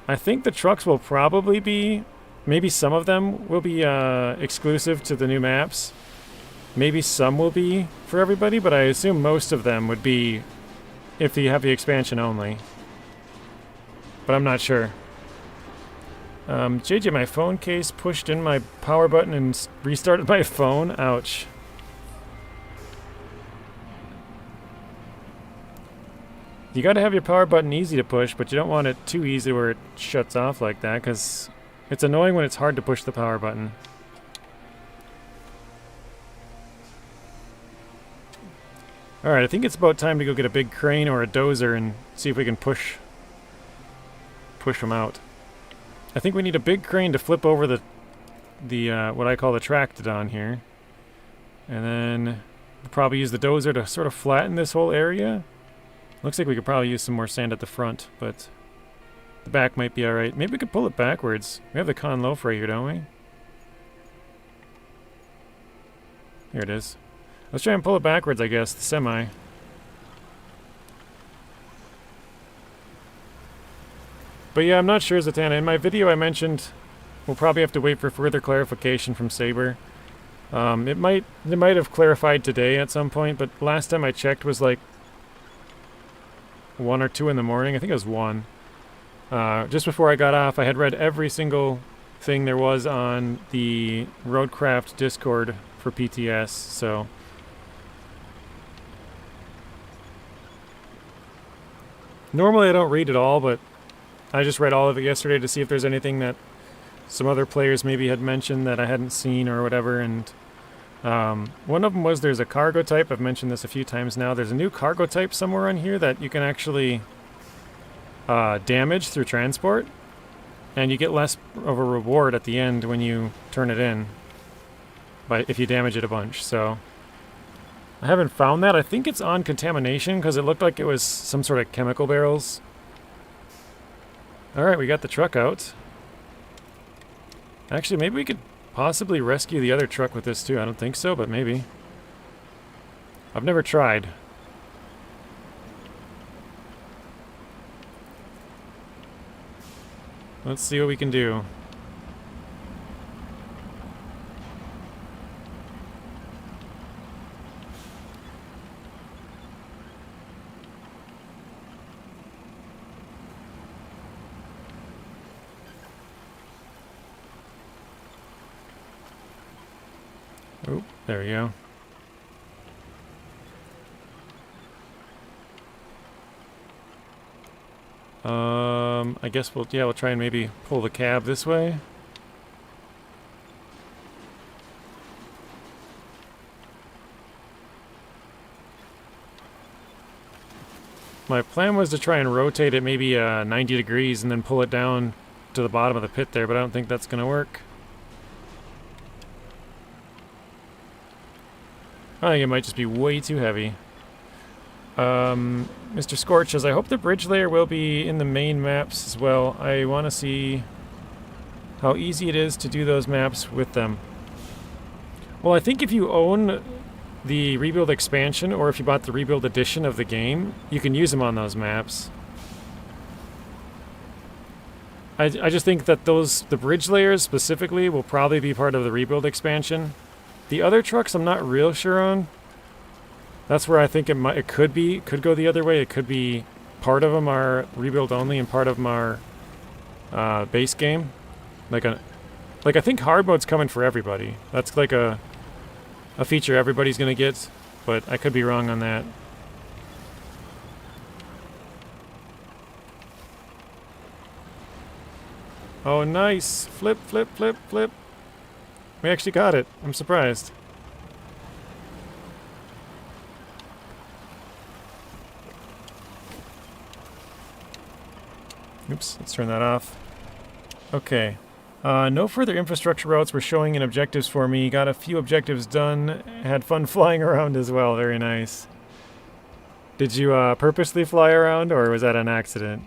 I think the trucks will probably be... Maybe some of them will be exclusive to the new maps. Maybe some will be for everybody, but I assume most of them would be if you have the expansion only. But I'm not sure. JJ, my phone case pushed in my power button and restarted my phone. Ouch. You gotta have your power button easy to push, but you don't want it too easy where it shuts off like that, because it's annoying when it's hard to push the power button. Alright, I think it's about time to go get a big crane or a dozer and see if we can push them out. I think we need a big crane to flip over the what I call the tractodon here. And then we'll probably use the dozer to sort of flatten this whole area. Looks like we could probably use some more sand at the front, but the back might be alright. Maybe we could pull it backwards. We have the con loaf right here, don't we? Here it is. Let's try and pull it backwards, I guess, the semi. But yeah, I'm not sure, Zatanna. In my video I mentioned we'll probably have to wait for further clarification from Saber. It might have clarified today at some point, but last time I checked was like 1 or 2 in the morning. I think it was 1. Just before I got off, I had read every single thing there was on the RoadCraft Discord for PTS, so... Normally I don't read it all, but I just read all of it yesterday to see if there's anything that some other players maybe had mentioned that I hadn't seen or whatever, and one of them was there's a cargo type. I've mentioned this a few times now. There's a new cargo type somewhere on here that you can actually damage through transport, and you get less of a reward at the end when you turn it in, but if you damage it a bunch. So I haven't found that. I think it's on Contamination because it looked like it was some sort of chemical barrels. Alright, we got the truck out. Actually, maybe we could possibly rescue the other truck with this too. I don't think so, but maybe. I've never tried. Let's see what we can do. Oh, there we go. I guess we'll try and maybe pull the cab this way. My plan was to try and rotate it maybe 90 degrees and then pull it down to the bottom of the pit there, but I don't think that's going to work. I think it might just be way too heavy. Mr. Scorch says, I hope the bridge layer will be in the main maps as well. I want to see how easy it is to do those maps with them. Well, I think if you own the Rebuild expansion, or if you bought the Rebuild edition of the game, you can use them on those maps. I just think that the bridge layers specifically will probably be part of the Rebuild expansion. The other trucks I'm not real sure on. That's where I think it could go the other way. It could be part of them are Rebuild only and part of them are base game. Like I think hard mode's coming for everybody. That's like a feature everybody's gonna get, but I could be wrong on that. Oh, nice! Flip, flip, flip, flip. We actually got it. I'm surprised. Oops, let's turn that off. Okay. No further infrastructure routes were showing in objectives for me. Got a few objectives done. Had fun flying around as well. Very nice. Did you purposely fly around, or was that an accident?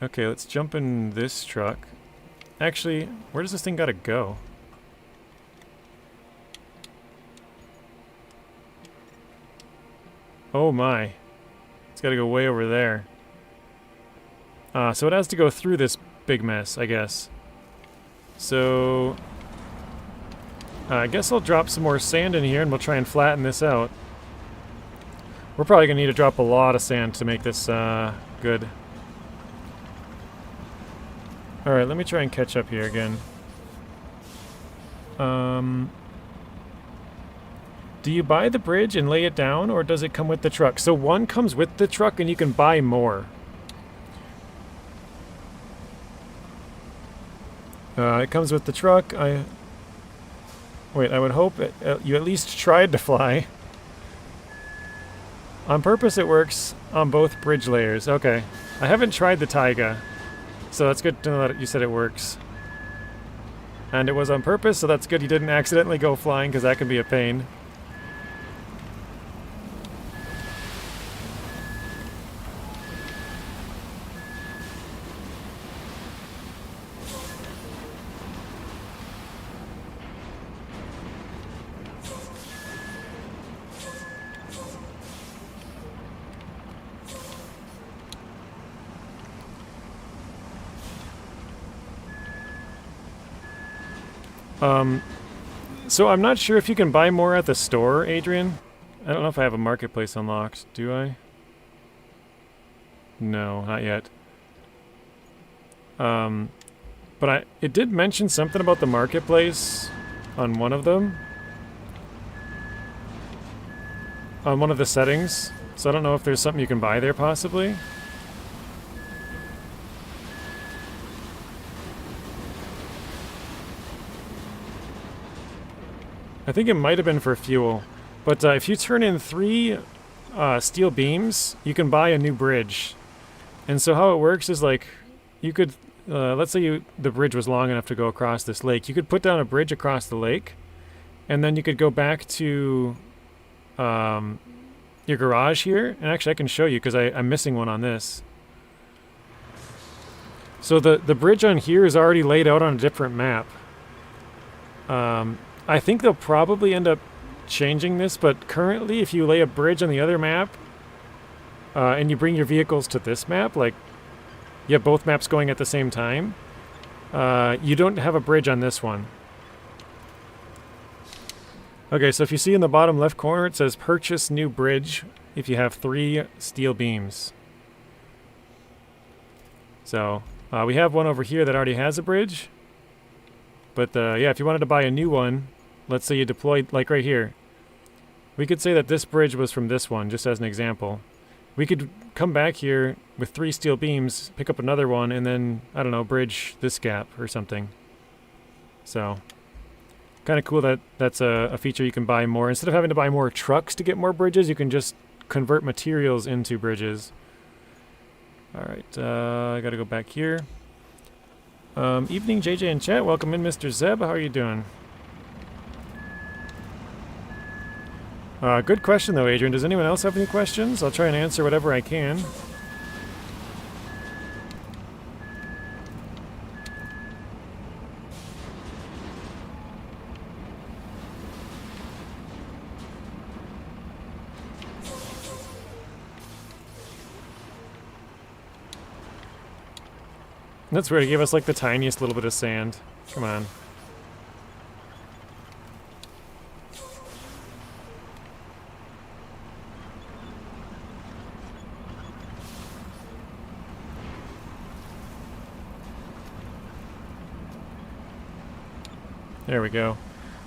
Okay, let's jump in this truck. Actually, where does this thing gotta go? Oh my. It's gotta go way over there. So it has to go through this big mess, I guess. So I guess I'll drop some more sand in here and we'll try and flatten this out. We're probably gonna need to drop a lot of sand to make this good. Alright, let me try and catch up here again. Do you buy the bridge and lay it down, or does it come with the truck? So one comes with the truck and you can buy more. It comes with the truck. I would hope you at least tried to fly. On purpose it works on both bridge layers. Okay. I haven't tried the Taiga, so that's good to know that you said it works. And it was on purpose, so that's good you didn't accidentally go flying, because that can be a pain. So I'm not sure if you can buy more at the store, Adrian. I don't know if I have a marketplace unlocked. Do I? No, not yet. But it did mention something about the marketplace on one of them. On one of the settings. So I don't know if there's something you can buy there, possibly. I think it might have been for fuel. But if you turn in 3 steel beams, you can buy a new bridge. And so how it works is, like, you could, let's say the bridge was long enough to go across this lake. You could put down a bridge across the lake, and then you could go back to your garage here. And actually I can show you, because I'm missing one on this. So the bridge on here is already laid out on a different map. I think they'll probably end up changing this, but currently if you lay a bridge on the other map and you bring your vehicles to this map, like you have both maps going at the same time, you don't have a bridge on this one. Okay, so if you see in the bottom left corner it says purchase new bridge if you have 3 steel beams. So we have one over here that already has a bridge. But yeah, if you wanted to buy a new one, let's say you deployed, like right here, we could say that this bridge was from this one, just as an example. We could come back here with 3 steel beams, pick up another one, and then, I don't know, bridge this gap or something. So, kind of cool that that's a feature you can buy more. Instead of having to buy more trucks to get more bridges, you can just convert materials into bridges. Alright, I gotta go back here. Evening, JJ in chat. Welcome in, Mr. Zeb. How are you doing? Good question, though, Adrian. Does anyone else have any questions? I'll try and answer whatever I can. That's weird. It gave us like the tiniest little bit of sand. Come on. There we go.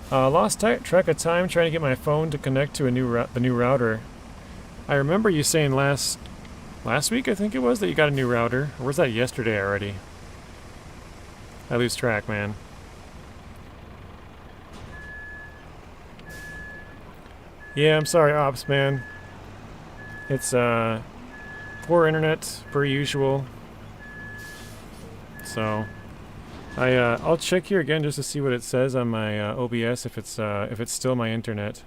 Lost track of time trying to get my phone to connect to the new router. I remember you saying last week, I think it was, that you got a new router. Or was that yesterday already? I lose track, man. Yeah, I'm sorry, Ops, man. It's, poor internet, per usual. So, I'll check here again just to see what it says on my OBS, if it's still my internet.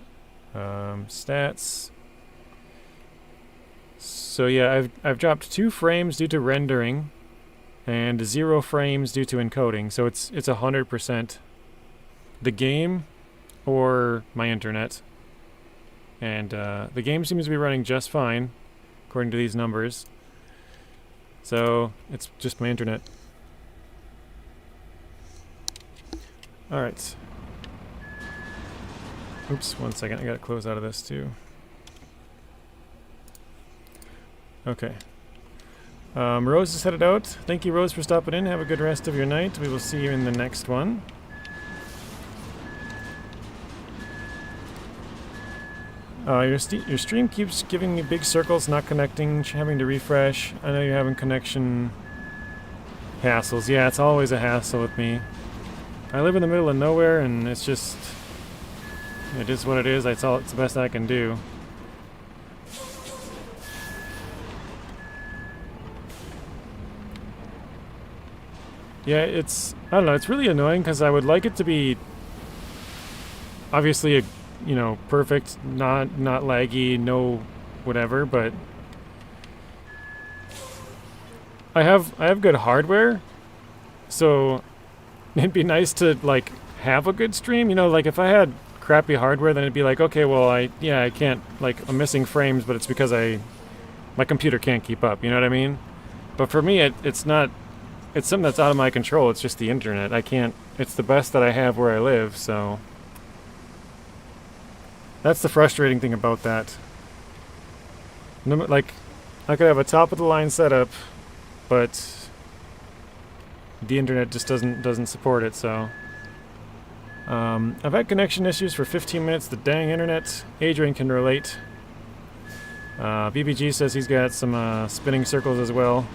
Stats. So yeah, I've dropped 2 frames due to rendering, and 0 frames due to encoding. So it's 100% the game or my internet. And the game seems to be running just fine, according to these numbers. So it's just my internet. Alright. Oops, one second. I gotta close out of this too. Okay. Rose is headed out. Thank you, Rose, for stopping in. Have a good rest of your night. We will see you in the next one. Your stream keeps giving me big circles, not connecting, having to refresh. I know you're having connection hassles. Yeah, it's always a hassle with me. I live in the middle of nowhere, and it's just... it is what it is. It's the best I can do. Yeah, it's... I don't know, it's really annoying, because I would like it to be... obviously, perfect, not laggy, no whatever, but... I have good hardware, so... it'd be nice to, like, have a good stream. Like, if I had crappy hardware, then it'd be like, okay, well, I can't, like, I'm missing frames, but it's because my computer can't keep up, you know what I mean? But for me, it's not... it's something that's out of my control. It's just the internet. I can't... it's the best that I have where I live, so... that's the frustrating thing about that. Like, I could have a top-of-the-line setup, but... the internet just doesn't support it, so... I've had connection issues for 15 minutes. The dang internet. Adrian can relate. BBG says he's got some spinning circles as well.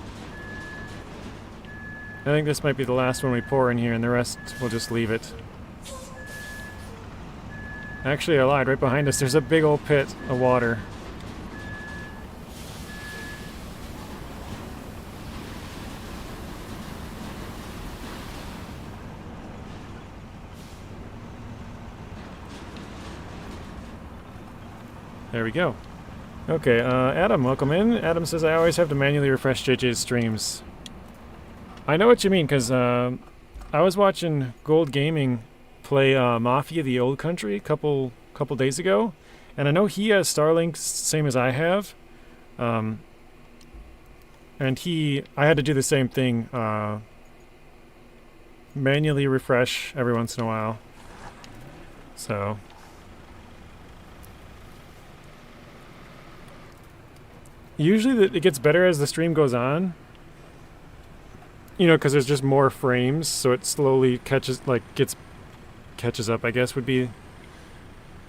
I think this might be the last one we pour in here, and the rest we'll just leave it. Actually, I lied. Right behind us, there's a big old pit of water. There we go. Okay, Adam, welcome in. Adam says, I always have to manually refresh JJ's streams. I know what you mean, because I was watching Gold Gaming play Mafia: The Old Country a couple days ago, and I know he has Starlink, same as I have. And I had to do the same thing, manually refresh every once in a while. So... usually it gets better as the stream goes on. you know, because there's just more frames, so it slowly catches up, I guess would be.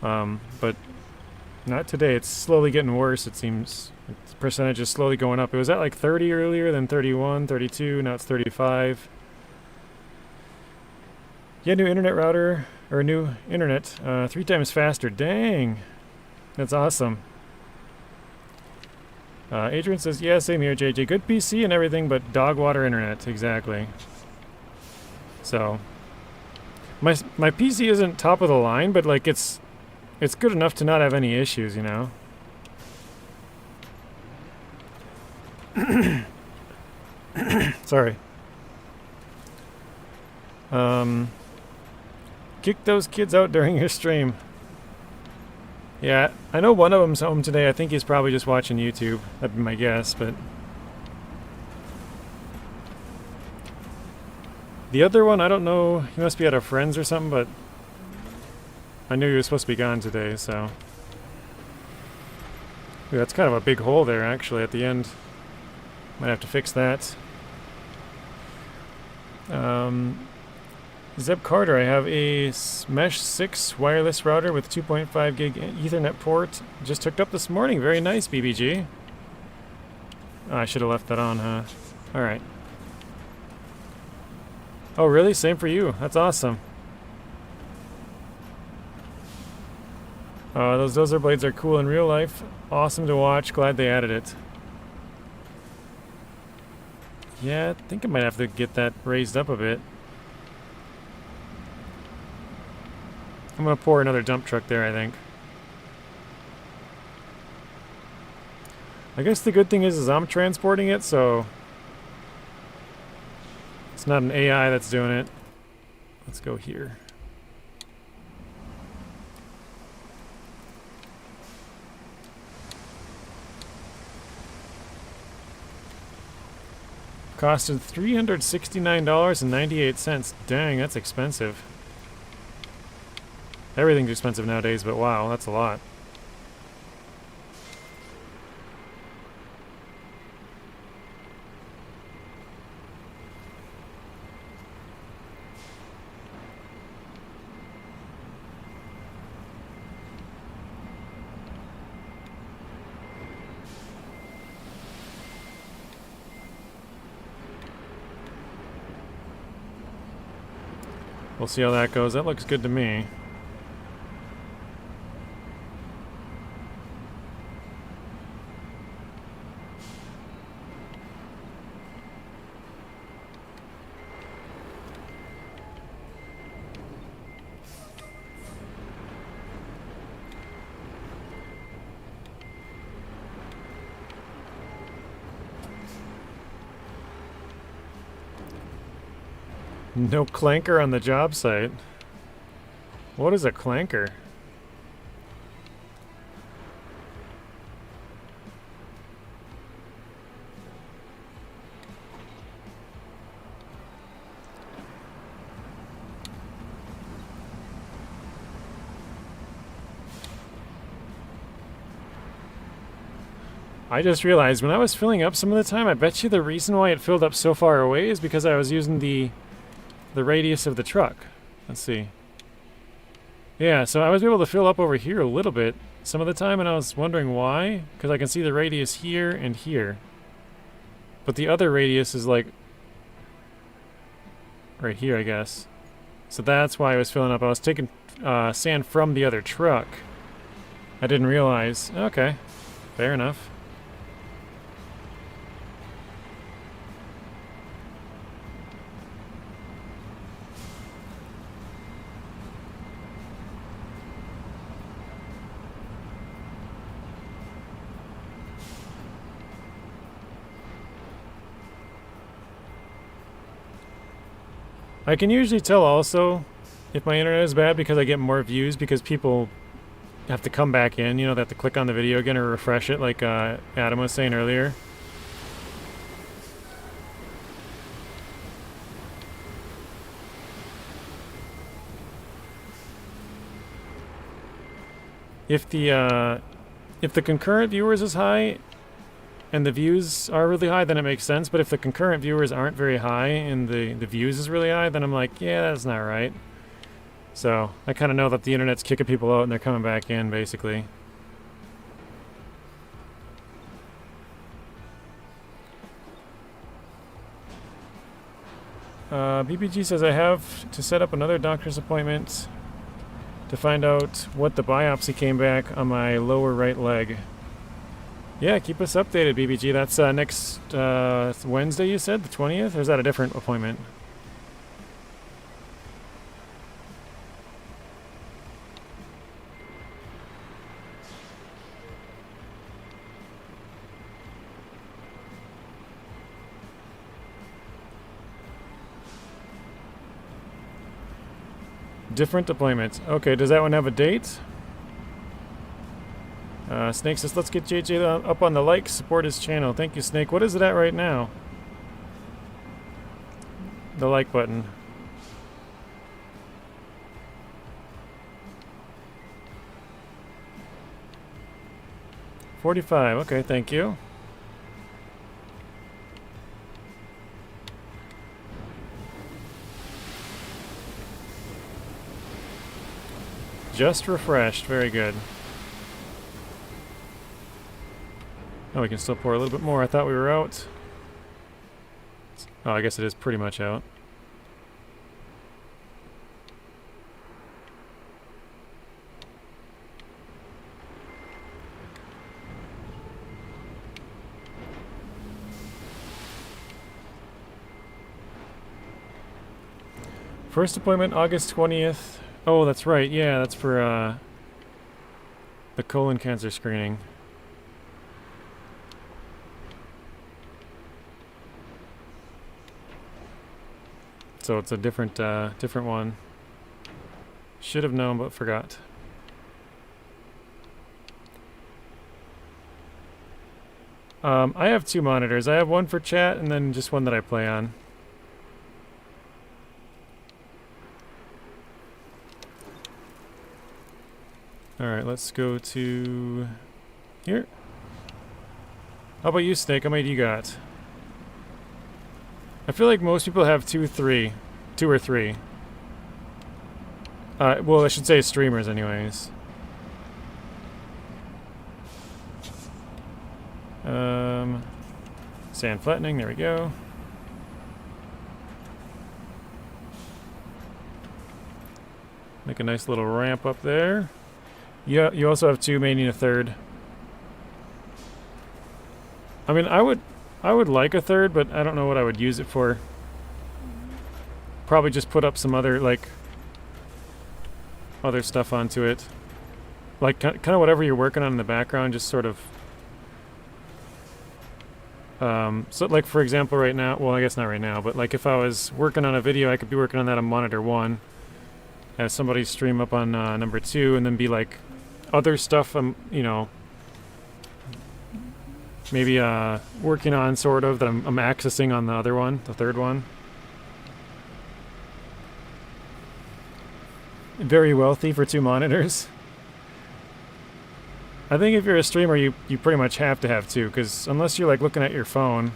But not today. It's slowly getting worse, it seems. The percentage is slowly going up. It was at like 30 earlier, then 31, 32, now it's 35. Yeah, new internet router, or new internet, 3 times faster. Dang! That's awesome. Adrian says, yeah, same here, JJ. Good PC and everything, but dog water internet. Exactly. So, my PC isn't top of the line, but like it's good enough to not have any issues, you know? Sorry. Kick those kids out during your stream. Yeah, I know one of them's home today. I think he's probably just watching YouTube. That'd be my guess, but... The other one, I don't know. He must be at a friend's or something, but... I knew he was supposed to be gone today, so... Ooh, that's kind of a big hole there, actually, at the end. Might have to fix that. Zeb Carter, I have a Mesh 6 wireless router with 2.5 gig Ethernet port. Just hooked up this morning. Very nice, BBG. Oh, I should have left that on, huh? Alright. Oh, really? Same for you. That's awesome. Those dozer blades are cool in real life. Awesome to watch. Glad they added it. Yeah, I think I might have to get that raised up a bit. I'm gonna pour another dump truck there, I think. I guess the good thing is I'm transporting it, so it's not an AI that's doing it. Let's go here. Costed $369.98. Dang, that's expensive. Everything's expensive nowadays, but wow, that's a lot. We'll see how that goes. That looks good to me. No clanker on the job site. What is a clanker? I just realized when I was filling up some of the time, I bet you the reason why it filled up so far away is because I was using the radius of the truck. Let's see. Yeah, so I was able to fill up over here a little bit some of the time, and I was wondering why, because I can see the radius here and here. But the other radius is like right here, I guess. So that's why I was filling up. I was taking sand from the other truck. I didn't realize. Okay, fair enough. I can usually tell also if my internet is bad because I get more views because people have to come back in, you know, they have to click on the video again or refresh it like Adam was saying earlier. If the concurrent viewers is high, and the views are really high, then it makes sense. But if the concurrent viewers aren't very high and the views is really high, then I'm like, yeah, that's not right. So I kind of know that the internet's kicking people out and they're coming back in, basically. BBG says I have to set up another doctor's appointment to find out what the biopsy came back on my lower right leg. Yeah, keep us updated, BBG. That's next Wednesday, you said, the 20th? Or is that a different appointment? Different appointments. Okay, does that one have a date? Snake says, let's get JJ up on the like, support his channel. Thank you, Snake. What is it at right now? The like button. $45. Okay, thank you. Just refreshed. Very good. Oh, we can still pour a little bit more. I thought we were out. Oh, I guess it is pretty much out. First appointment, August 20th. Oh, that's right. Yeah, that's for the colon cancer screening. So it's a different different one. Should have known, but forgot. I have two monitors. I have one for chat and then just one that I play on. Alright, let's go to here. How about you, Snake? How many do you got? I feel like most people have two or three. Well, I should say streamers anyways. Sand flattening, there we go. Make a nice little ramp up there. Yeah, you also have two, may need a third. I mean, I would like a third, but I don't know what I would use it for. Probably just put up some other, like, other stuff onto it. Like, kind of whatever you're working on in the background, just sort of... so, like, for example, right now... Well, I guess not right now, but, like, if I was working on a video, I could be working on that on monitor 1. Have somebody stream up on number 2, and then be, like, other stuff, you know... Maybe working on, sort of, that I'm accessing on the other one, the third one. Very wealthy for 2 monitors. I think if you're a streamer, you pretty much have to have 2, because unless you're like looking at your phone,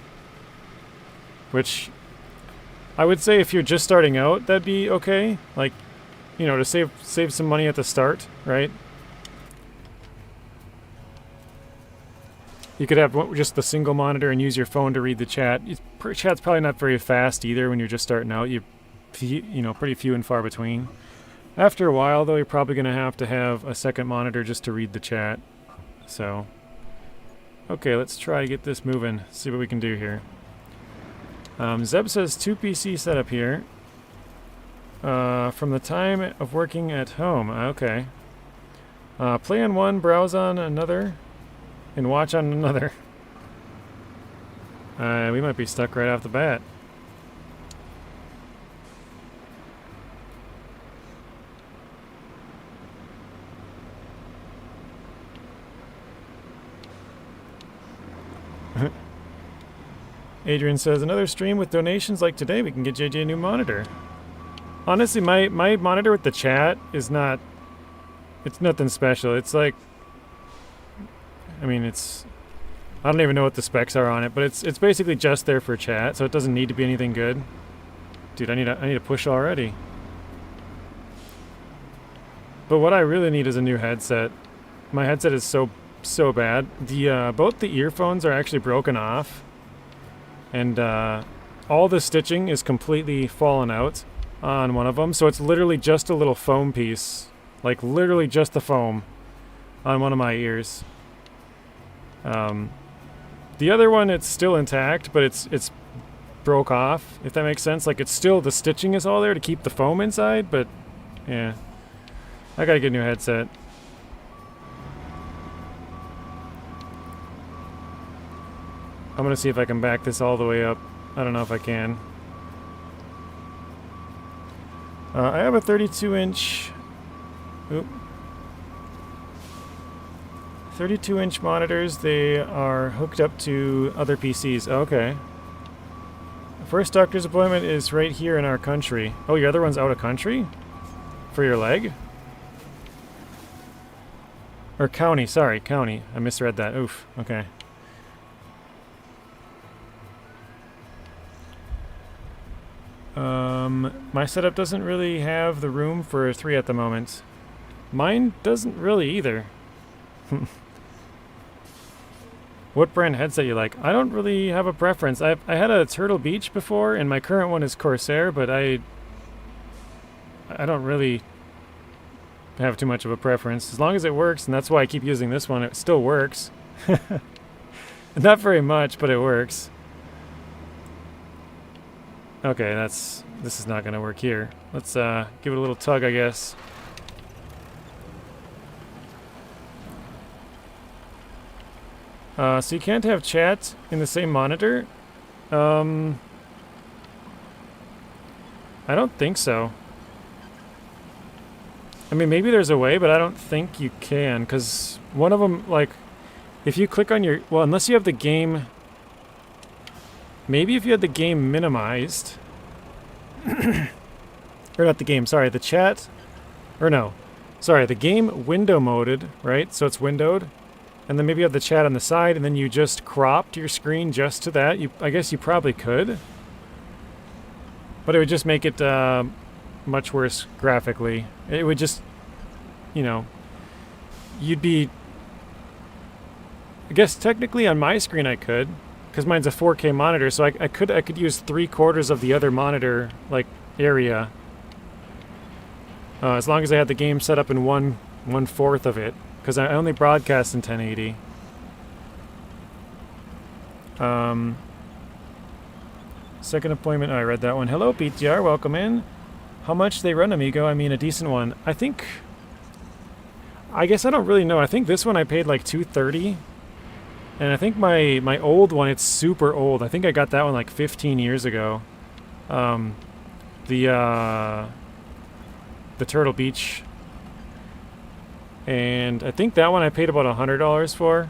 which I would say if you're just starting out, that'd be okay. Like, you know, to save some money at the start, right? You could have just the single monitor and use your phone to read the chat. Chat's probably not very fast either when you're just starting out. You know, pretty few and far between. After a while, though, you're probably going to have a second monitor just to read the chat. So, okay, let's try to get this moving. See what we can do here. Zeb says 2 PC setup here. From the time of working at home. Okay. Play on one, browse on another, and watch on another. We might be stuck right off the bat. Adrian says, another stream with donations like today, we can get JJ a new monitor. Honestly, my monitor with the chat is not... It's nothing special. It's like... I mean, it's... I don't even know what the specs are on it, but it's basically just there for chat, so it doesn't need to be anything good. Dude, I need to push already. But what I really need is a new headset. My headset is so bad. The both the earphones are actually broken off, and all the stitching is completely fallen out on one of them, so it's literally just a little foam piece, like literally just the foam on one of my ears. The other one, it's still intact, but it's broke off, if that makes sense. Like, it's still, the stitching is all there to keep the foam inside, but yeah, I gotta get a new headset. I'm gonna see if I can back this all the way up. I don't know if I can. I have a 32-inch... 32-inch monitors. They are hooked up to other PCs. Okay. First doctor's appointment is right here in our country. Oh, your other one's out of country? For your leg? Or county, sorry, county. I misread that. Oof, okay. My setup doesn't really have the room for 3 at the moment. Mine doesn't really either. What brand headset you like? I don't really have a preference. I had a Turtle Beach before, and my current one is Corsair, but I don't really have too much of a preference. As long as it works, and that's why I keep using this one. It still works. Not very much, but it works. Okay, this is not going to work here. Let's give it a little tug, I guess. So you can't have chat in the same monitor? I don't think so. I mean, maybe there's a way, but I don't think you can, because one of them, like, if you click on your... Well, unless you have the game... Maybe if you had the game minimized... or not the game, sorry, the chat... Or no. Sorry, the game window moded, right? So it's windowed. And then maybe you have the chat on the side, and then you just cropped your screen just to that. I guess you probably could. But it would just make it much worse graphically. It would just, you know... You'd be... I guess technically on my screen I could, because mine's a 4K monitor, so I could use 3/4 of the other monitor, like, area. As long as I had the game set up in 1/4 of it, because I only broadcast in 1080. Second appointment, oh, I read that one. Hello, PTR, welcome in. How much they run, amigo? I mean, a decent one. I guess I don't really know. I think this one I paid like $230. And I think my old one, it's super old. I think I got that one like 15 years ago. The Turtle Beach. And I think that one I paid about $100 for.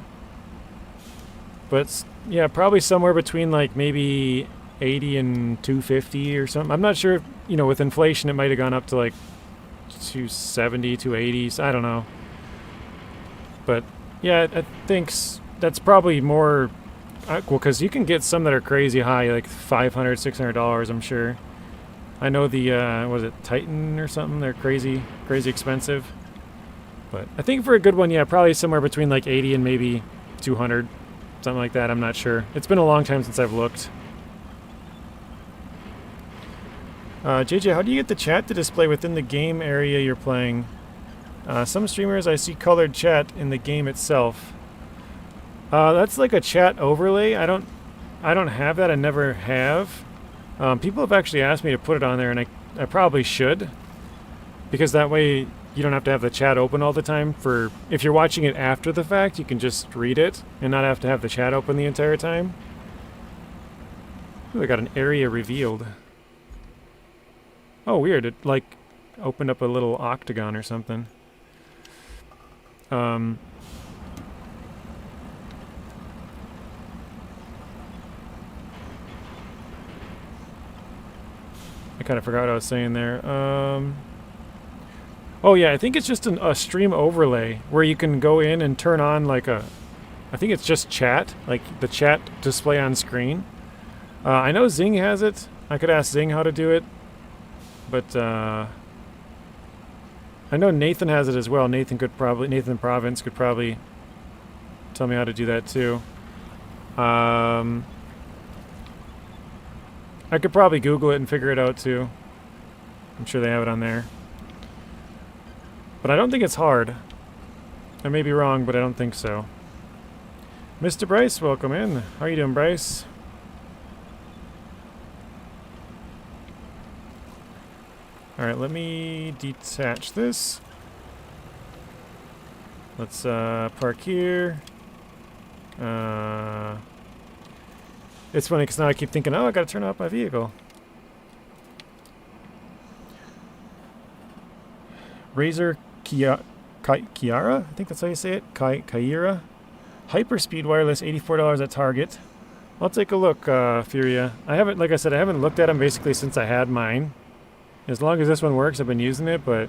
But yeah, probably somewhere between like maybe 80 and 250 or something. I'm not sure if, you know, with inflation it might have gone up to like 270, 280. So I don't know. But yeah, I think that's probably more well, because you can get some that are crazy high, like $500, $600, I'm sure. I know the was it Titan or something? They're crazy expensive. But I think for a good one, yeah, probably somewhere between like 80 and maybe 200, something like that. I'm not sure. It's been a long time since I've looked. JJ, how do you get the chat to display within the game area you're playing? Some streamers, I see colored chat in the game itself. That's like a chat overlay. I don't have that. I never have. People have actually asked me to put it on there, and I probably should, because that way you don't have to have the chat open all the time. For if you're watching it after the fact, you can just read it and not have to have the chat open the entire time. Ooh, I got an area revealed. Oh, weird. It like opened up a little octagon or something. I kind of forgot what I was saying there. Oh yeah, I think it's just a stream overlay where you can go in and turn on like a I think it's just chat, like the chat display on screen. I know Zing has it. I could ask Zing how to do it, but I know Nathan has it as well. Nathan Province could probably tell me how to do that too. I could probably Google it and figure it out too. I'm sure they have it on there. But I don't think it's hard. I may be wrong, but I don't think so. Mr. Bryce, welcome in. How you doing, Bryce? Alright, let me detach this. Let's park here. It's funny because now I keep thinking, oh, I gotta turn off my vehicle. Razor Kiara? I think that's how you say it. Kaira? Hyperspeed wireless, $84 at Target. I'll take a look, Furia. I haven't, like I said, I haven't looked at them basically since I had mine. As long as this one works, I've been using it, but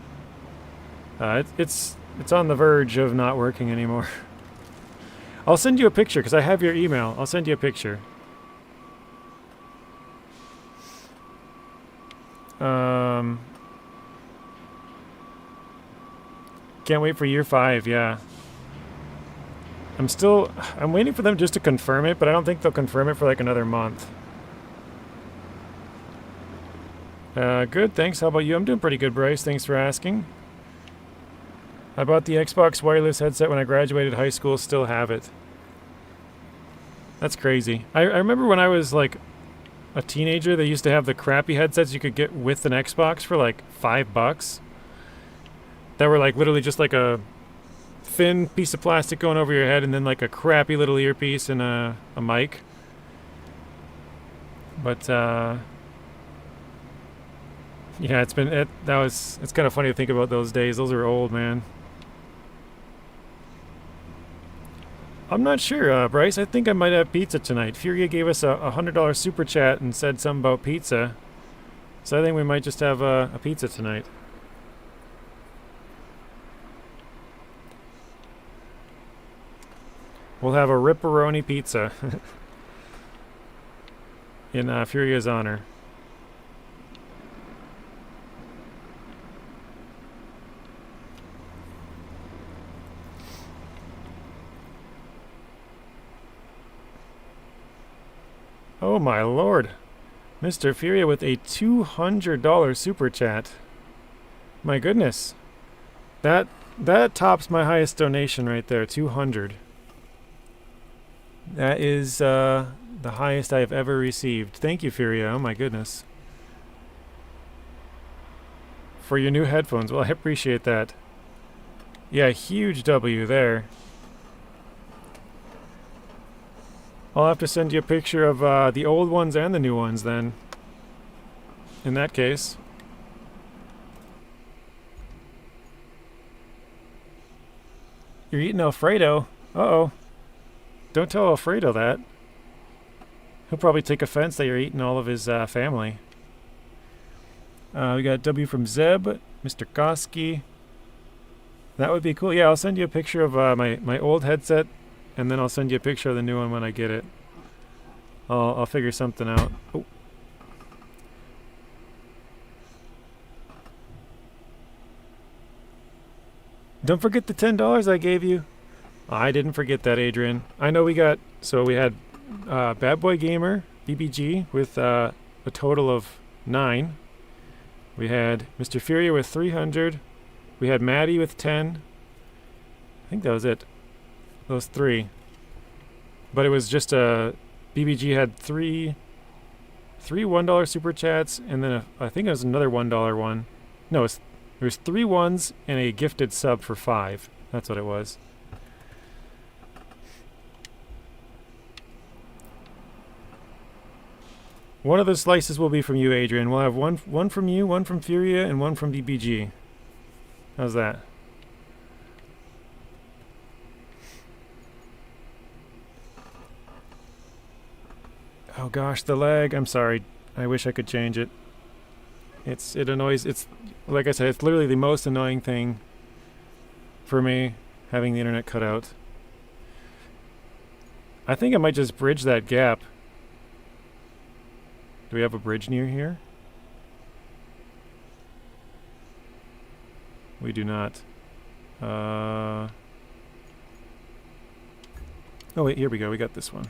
it's on the verge of not working anymore. I'll send you a picture because I have your email. I'll send you a picture. Can't wait for year 5, yeah. I'm waiting for them just to confirm it, but I don't think they'll confirm it for like another month. Good, thanks. How about you? I'm doing pretty good, Bryce. Thanks for asking. I bought the Xbox wireless headset when I graduated high school, still have it. That's crazy. I remember when I was like a teenager, they used to have the crappy headsets you could get with an Xbox for like $5. That were like literally just like a thin piece of plastic going over your head and then like a crappy little earpiece and a mic. But yeah, it's kind of funny to think about those days. Those are old, man. I'm not sure, Bryce. I think I might have pizza tonight. Furia gave us a $100 super chat and said something about pizza. So I think we might just have a pizza tonight. We'll have a ripperoni pizza in Furia's honor. Oh my lord. Mr. Furia with a $200 super chat. My goodness. That tops my highest donation right there, 200. That is the highest I have ever received. Thank you, Furia. Oh my goodness. For your new headphones. Well, I appreciate that. Yeah, huge W there. I'll have to send you a picture of the old ones and the new ones then. In that case. You're eating Alfredo. Uh-oh. Don't tell Alfredo that. He'll probably take offense that you're eating all of his family. We got W from Zeb, Mr. Koski. That would be cool. Yeah, I'll send you a picture of my old headset, and then I'll send you a picture of the new one when I get it. I'll figure something out. Oh. Don't forget the $10 I gave you. I didn't forget that, Adrian. I know we had Bad Boy Gamer, BBG, with a total of 9. We had Mr. Furia with 300. We had Maddie with 10. I think that was it. Those 3. But it was just BBG had three $1 super chats, and then I think it was another $1 one. No, there was 3 ones and a gifted sub for 5. That's what it was. One of the slices will be from you, Adrian. We'll have one from you, one from Furia, and one from BBG. How's that? Oh gosh, the lag. I'm sorry. I wish I could change it. It annoys. It's like I said. It's literally the most annoying thing for me, having the internet cut out. I think I might just bridge that gap. Do we have a bridge near here? We do not. Oh wait, here we go. We got this one.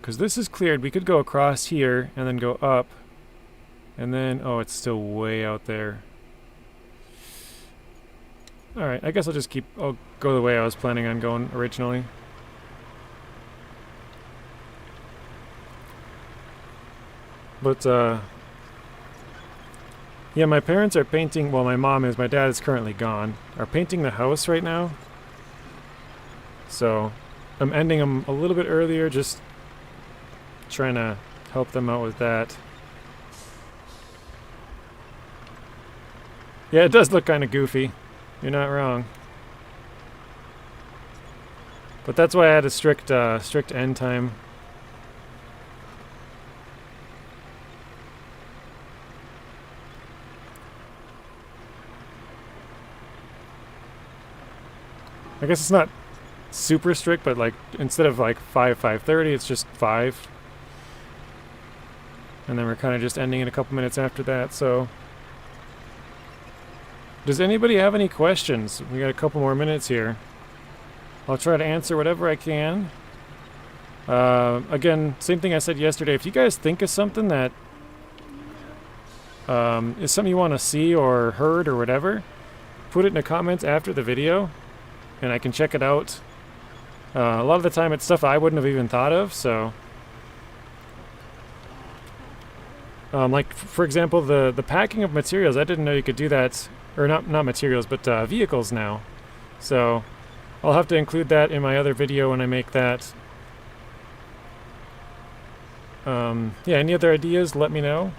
Because this is cleared, we could go across here and then go up. And then, oh, it's still way out there. Alright, I guess I'll go the way I was planning on going originally. But, yeah, my parents are painting, well, my mom is, my dad is currently gone, are painting the house right now. So, I'm ending them a little bit earlier, just trying to help them out with that. Yeah, it does look kind of goofy. You're not wrong. But that's why I had a strict end time. I guess it's not super strict, but like instead of like 5:30, it's just 5. And then we're kind of just ending in a couple minutes after that, so... Does anybody have any questions? We got a couple more minutes here. I'll try to answer whatever I can. Again, same thing I said yesterday. If you guys think of something that is something you want to see or heard or whatever, put it in the comments after the video, and I can check it out. A lot of the time it's stuff I wouldn't have even thought of, so... like, for example, the packing of materials, I didn't know you could do that, or not materials, but vehicles now. So, I'll have to include that in my other video when I make that. Yeah, any other ideas, let me know.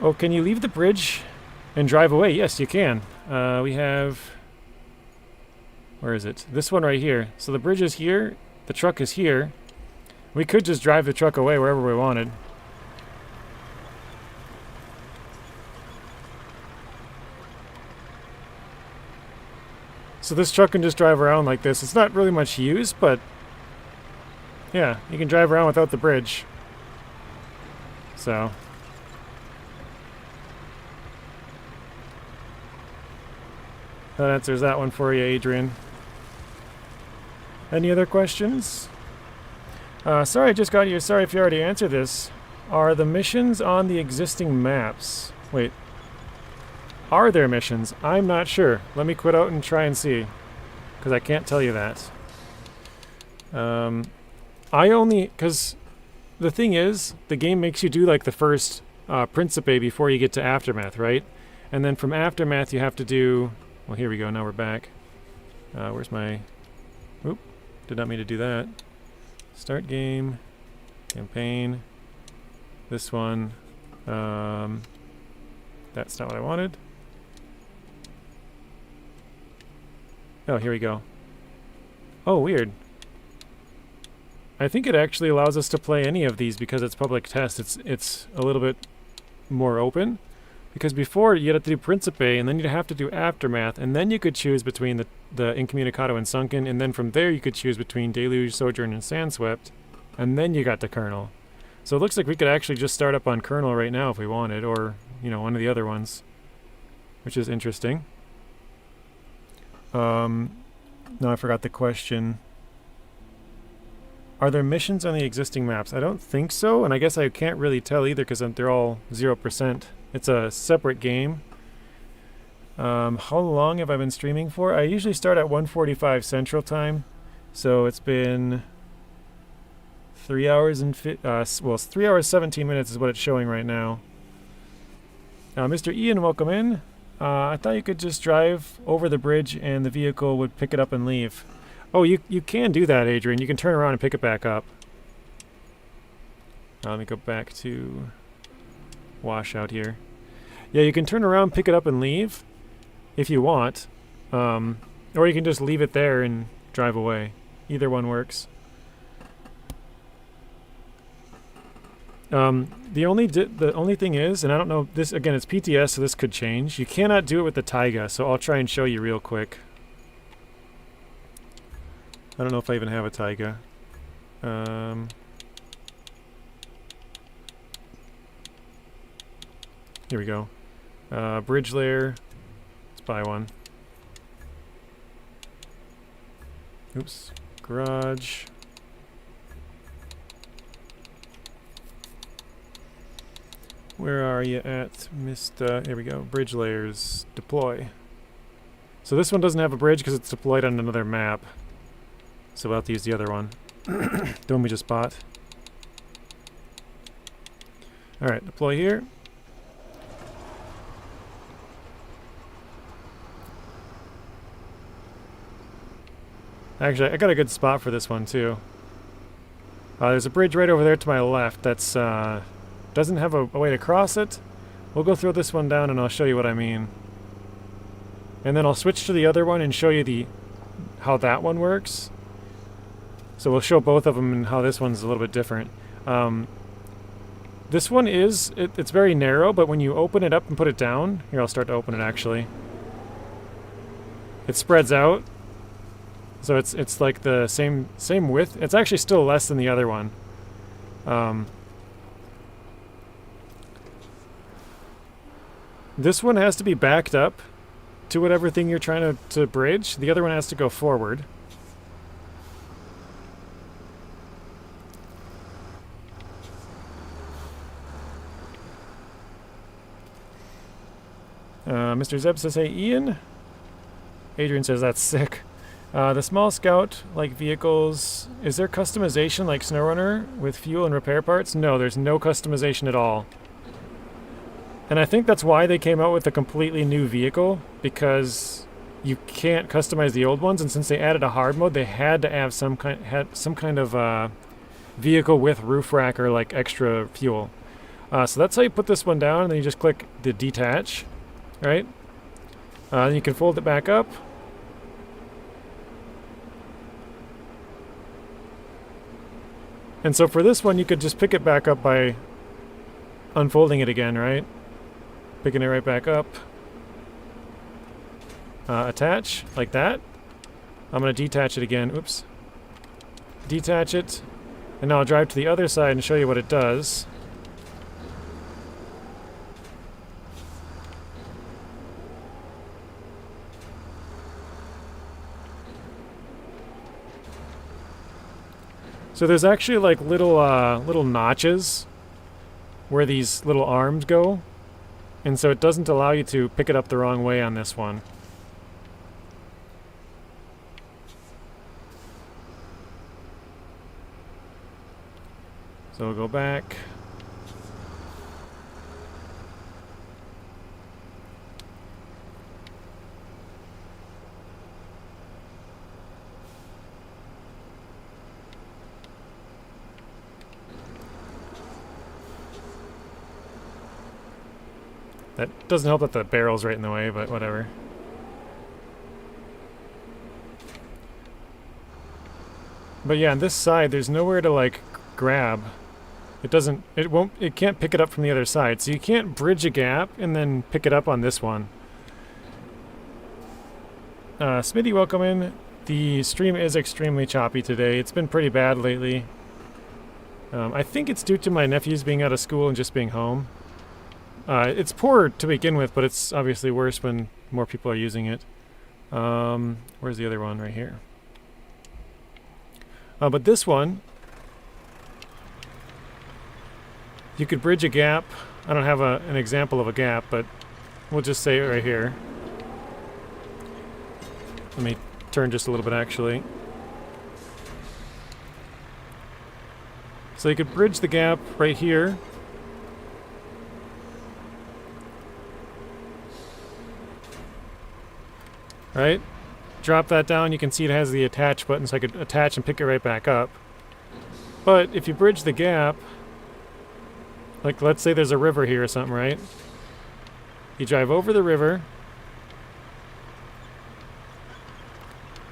Oh, can you leave the bridge and drive away? Yes, you can. We have... Where is it? This one right here. So the bridge is here, the truck is here. We could just drive the truck away wherever we wanted. So this truck can just drive around like this. It's not really much use, but yeah, you can drive around without the bridge. So that answers that one for you, Adrian. Any other questions? Sorry, I just got here. Sorry if you already answered this. Are the missions on the existing maps? Wait. Are there missions? I'm not sure. Let me quit out and try and see. Because I can't tell you that. Because the thing is, the game makes you do like the first Principe before you get to Aftermath, right? And then from Aftermath you have to do... Well, here we go. Now we're back. Where's my... Oop. Did not mean to do that. Start game, campaign, this one, that's not what I wanted. Oh, here we go. Oh, weird. I think it actually allows us to play any of these because it's public test. It's a little bit more open. Because before you'd have to do Principe, and then you'd have to do Aftermath, and then you could choose between the Incommunicado and Sunken, and then from there you could choose between Deluge, Sojourn, and Sandswept, and then you got to Kernel. So it looks like we could actually just start up on Kernel right now if we wanted, or, you know, one of the other ones, which is interesting. No, I forgot the question. Are there missions on the existing maps? I don't think so, and I guess I can't really tell either because they're all 0%. It's a separate game. How long have I been streaming for? I usually start at 1:45 Central Time, so it's been 3 hours and it's 3 hours 17 minutes is what it's showing right now. Mr. Ian, welcome in. I thought you could just drive over the bridge and the vehicle would pick it up and leave. Oh, you can do that, Adrian. You can turn around and pick it back up. Let me go back to Washout here. Yeah, you can turn around, pick it up, and leave if you want. Or you can just leave it there and drive away. Either one works. The only thing is, and I don't know, this again, it's PTS, so this could change. You cannot do it with the taiga, so I'll try and show you real quick. I don't know if I even have a taiga. Here we go. Bridge layer. Let's buy one. Oops. Garage. Where are you at, Mr. Here we go. Bridge layers. Deploy. So this one doesn't have a bridge because it's deployed on another map. So we'll have to use the other one. The one we just bought. Alright, deploy here. Actually, I got a good spot for this one too. There's a bridge right over there to my left that's doesn't have a way to cross it. We'll go throw this one down and I'll show you what I mean. And then I'll switch to the other one and show you how that one works. So we'll show both of them and how this one's a little bit different. This one it's very narrow, but when you open it up and put it down, here I'll start to open it actually. It spreads out. So it's like the same width. It's actually still less than the other one. This one has to be backed up to whatever thing you're trying to bridge. The other one has to go forward. Mr. Zeb says, hey, Ian. Adrian says, that's sick. The small scout-like vehicles, is there customization like SnowRunner with fuel and repair parts? No, there's no customization at all. And I think that's why they came out with a completely new vehicle, because you can't customize the old ones, and since they added a hard mode, they had to have some kind of vehicle with roof rack or like extra fuel. So that's how you put this one down, and then you just click the detach, right? Then you can fold it back up. And so for this one, you could just pick it back up by unfolding it again, right? Picking it right back up. Attach, like that. I'm going to detach it again. Oops. Detach it. And now I'll drive to the other side and show you what it does. So there's actually like little notches where these little arms go, and so it doesn't allow you to pick it up the wrong way on this one. So we'll go back. That doesn't help that the barrel's right in the way, but whatever. But yeah, on this side, there's nowhere to like grab. It can't pick it up from the other side. So you can't bridge a gap and then pick it up on this one. Smitty, welcome in. The stream is extremely choppy today. It's been pretty bad lately. I think it's due to my nephews being out of school and just being home. It's poor to begin with, but it's obviously worse when more people are using it. Where's the other one? Right here. But this one, you could bridge a gap. I don't have an example of a gap, but we'll just say it right here. Let me turn just a little bit, actually. So you could bridge the gap right here. Right? Drop that down, you can see it has the attach button, so I could attach and pick it right back up. But if you bridge the gap, like let's say there's a river here or something, right? You drive over the river.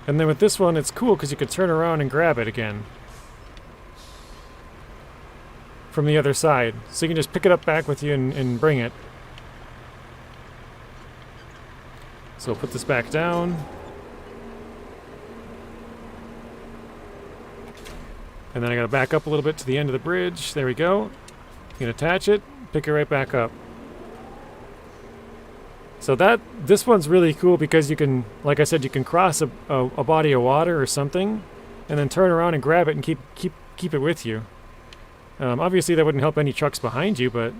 And then with this one, it's cool because you could turn around and grab it again. from the other side. So you can just pick it up back with you and bring it. So we'll put this back down. And then I gotta back up a little bit to the end of the bridge. There we go. You can attach it, pick it right back up. So this one's really cool because you can, like I said, you can cross a body of water or something, and then turn around and grab it and keep it with you. Obviously that wouldn't help any trucks behind you, but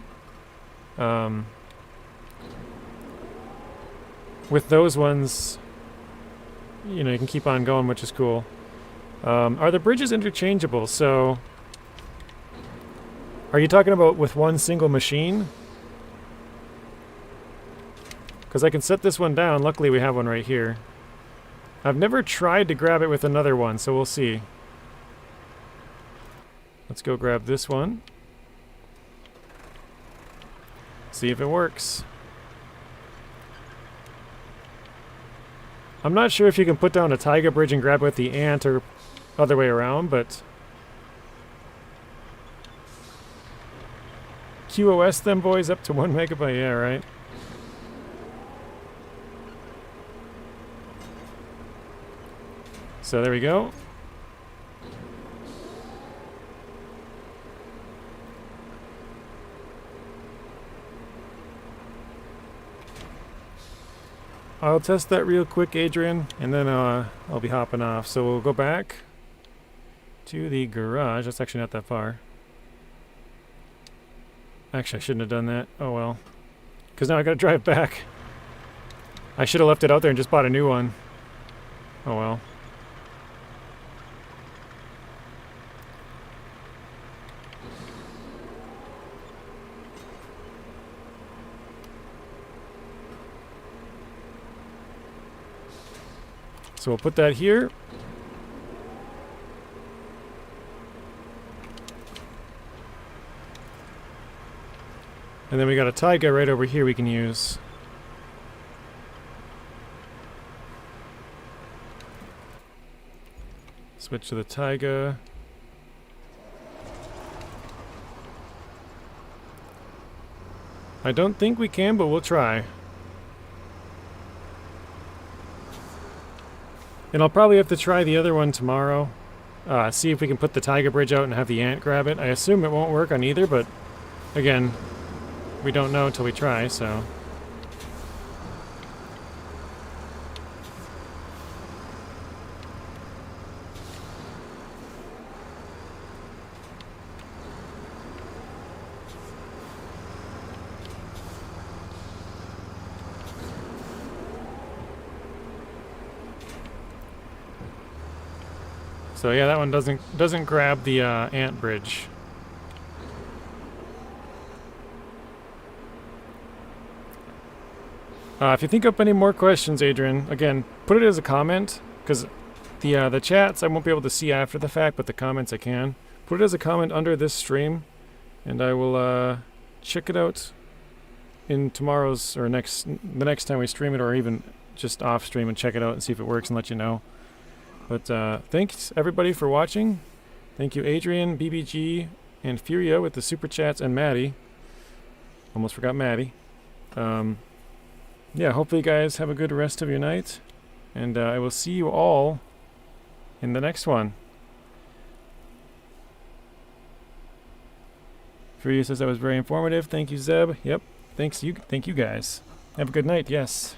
with those ones, you know, you can keep on going, which is cool. Are the bridges interchangeable? So, are you talking about with one single machine? Because I can set this one down. Luckily we have one right here. I've never tried to grab it with another one, so we'll see. Let's go grab this one. See if it works. I'm not sure if you can put down a taiga bridge and grab it with the ant or other way around, but QoS them boys up to 1 megabyte, yeah, right? So there we go. I'll test that real quick, Adrian, and then I'll be hopping off. So we'll go back to the garage. That's actually not that far. Actually, I shouldn't have done that. Oh well. Because now I gotta drive back. I should have left it out there and just bought a new one. Oh well. So we'll put that here. And then we got a taiga right over here we can use. Switch to the taiga. I don't think we can, but we'll try. And I'll probably have to try the other one tomorrow. See if we can put the taiga bridge out and have the ant grab it. I assume it won't work on either, but again, we don't know until we try, so. So yeah, that one doesn't grab the ant bridge. If you think up any more questions, Adrian, again, put it as a comment, because the chats I won't be able to see after the fact, but the comments I can. Put it as a comment under this stream, and I will check it out in tomorrow's or the next time we stream it, or even just off stream and check it out and see if it works and let you know. But thanks everybody for watching. Thank you Adrian, BBG, and Furia with the super chats, and Maddie. Almost forgot Maddie. Yeah, hopefully you guys have a good rest of your night, and I will see you all in the next one. Furia says that was very informative. Thank you, Zeb. Yep. Thank you guys. Have a good night. Yes.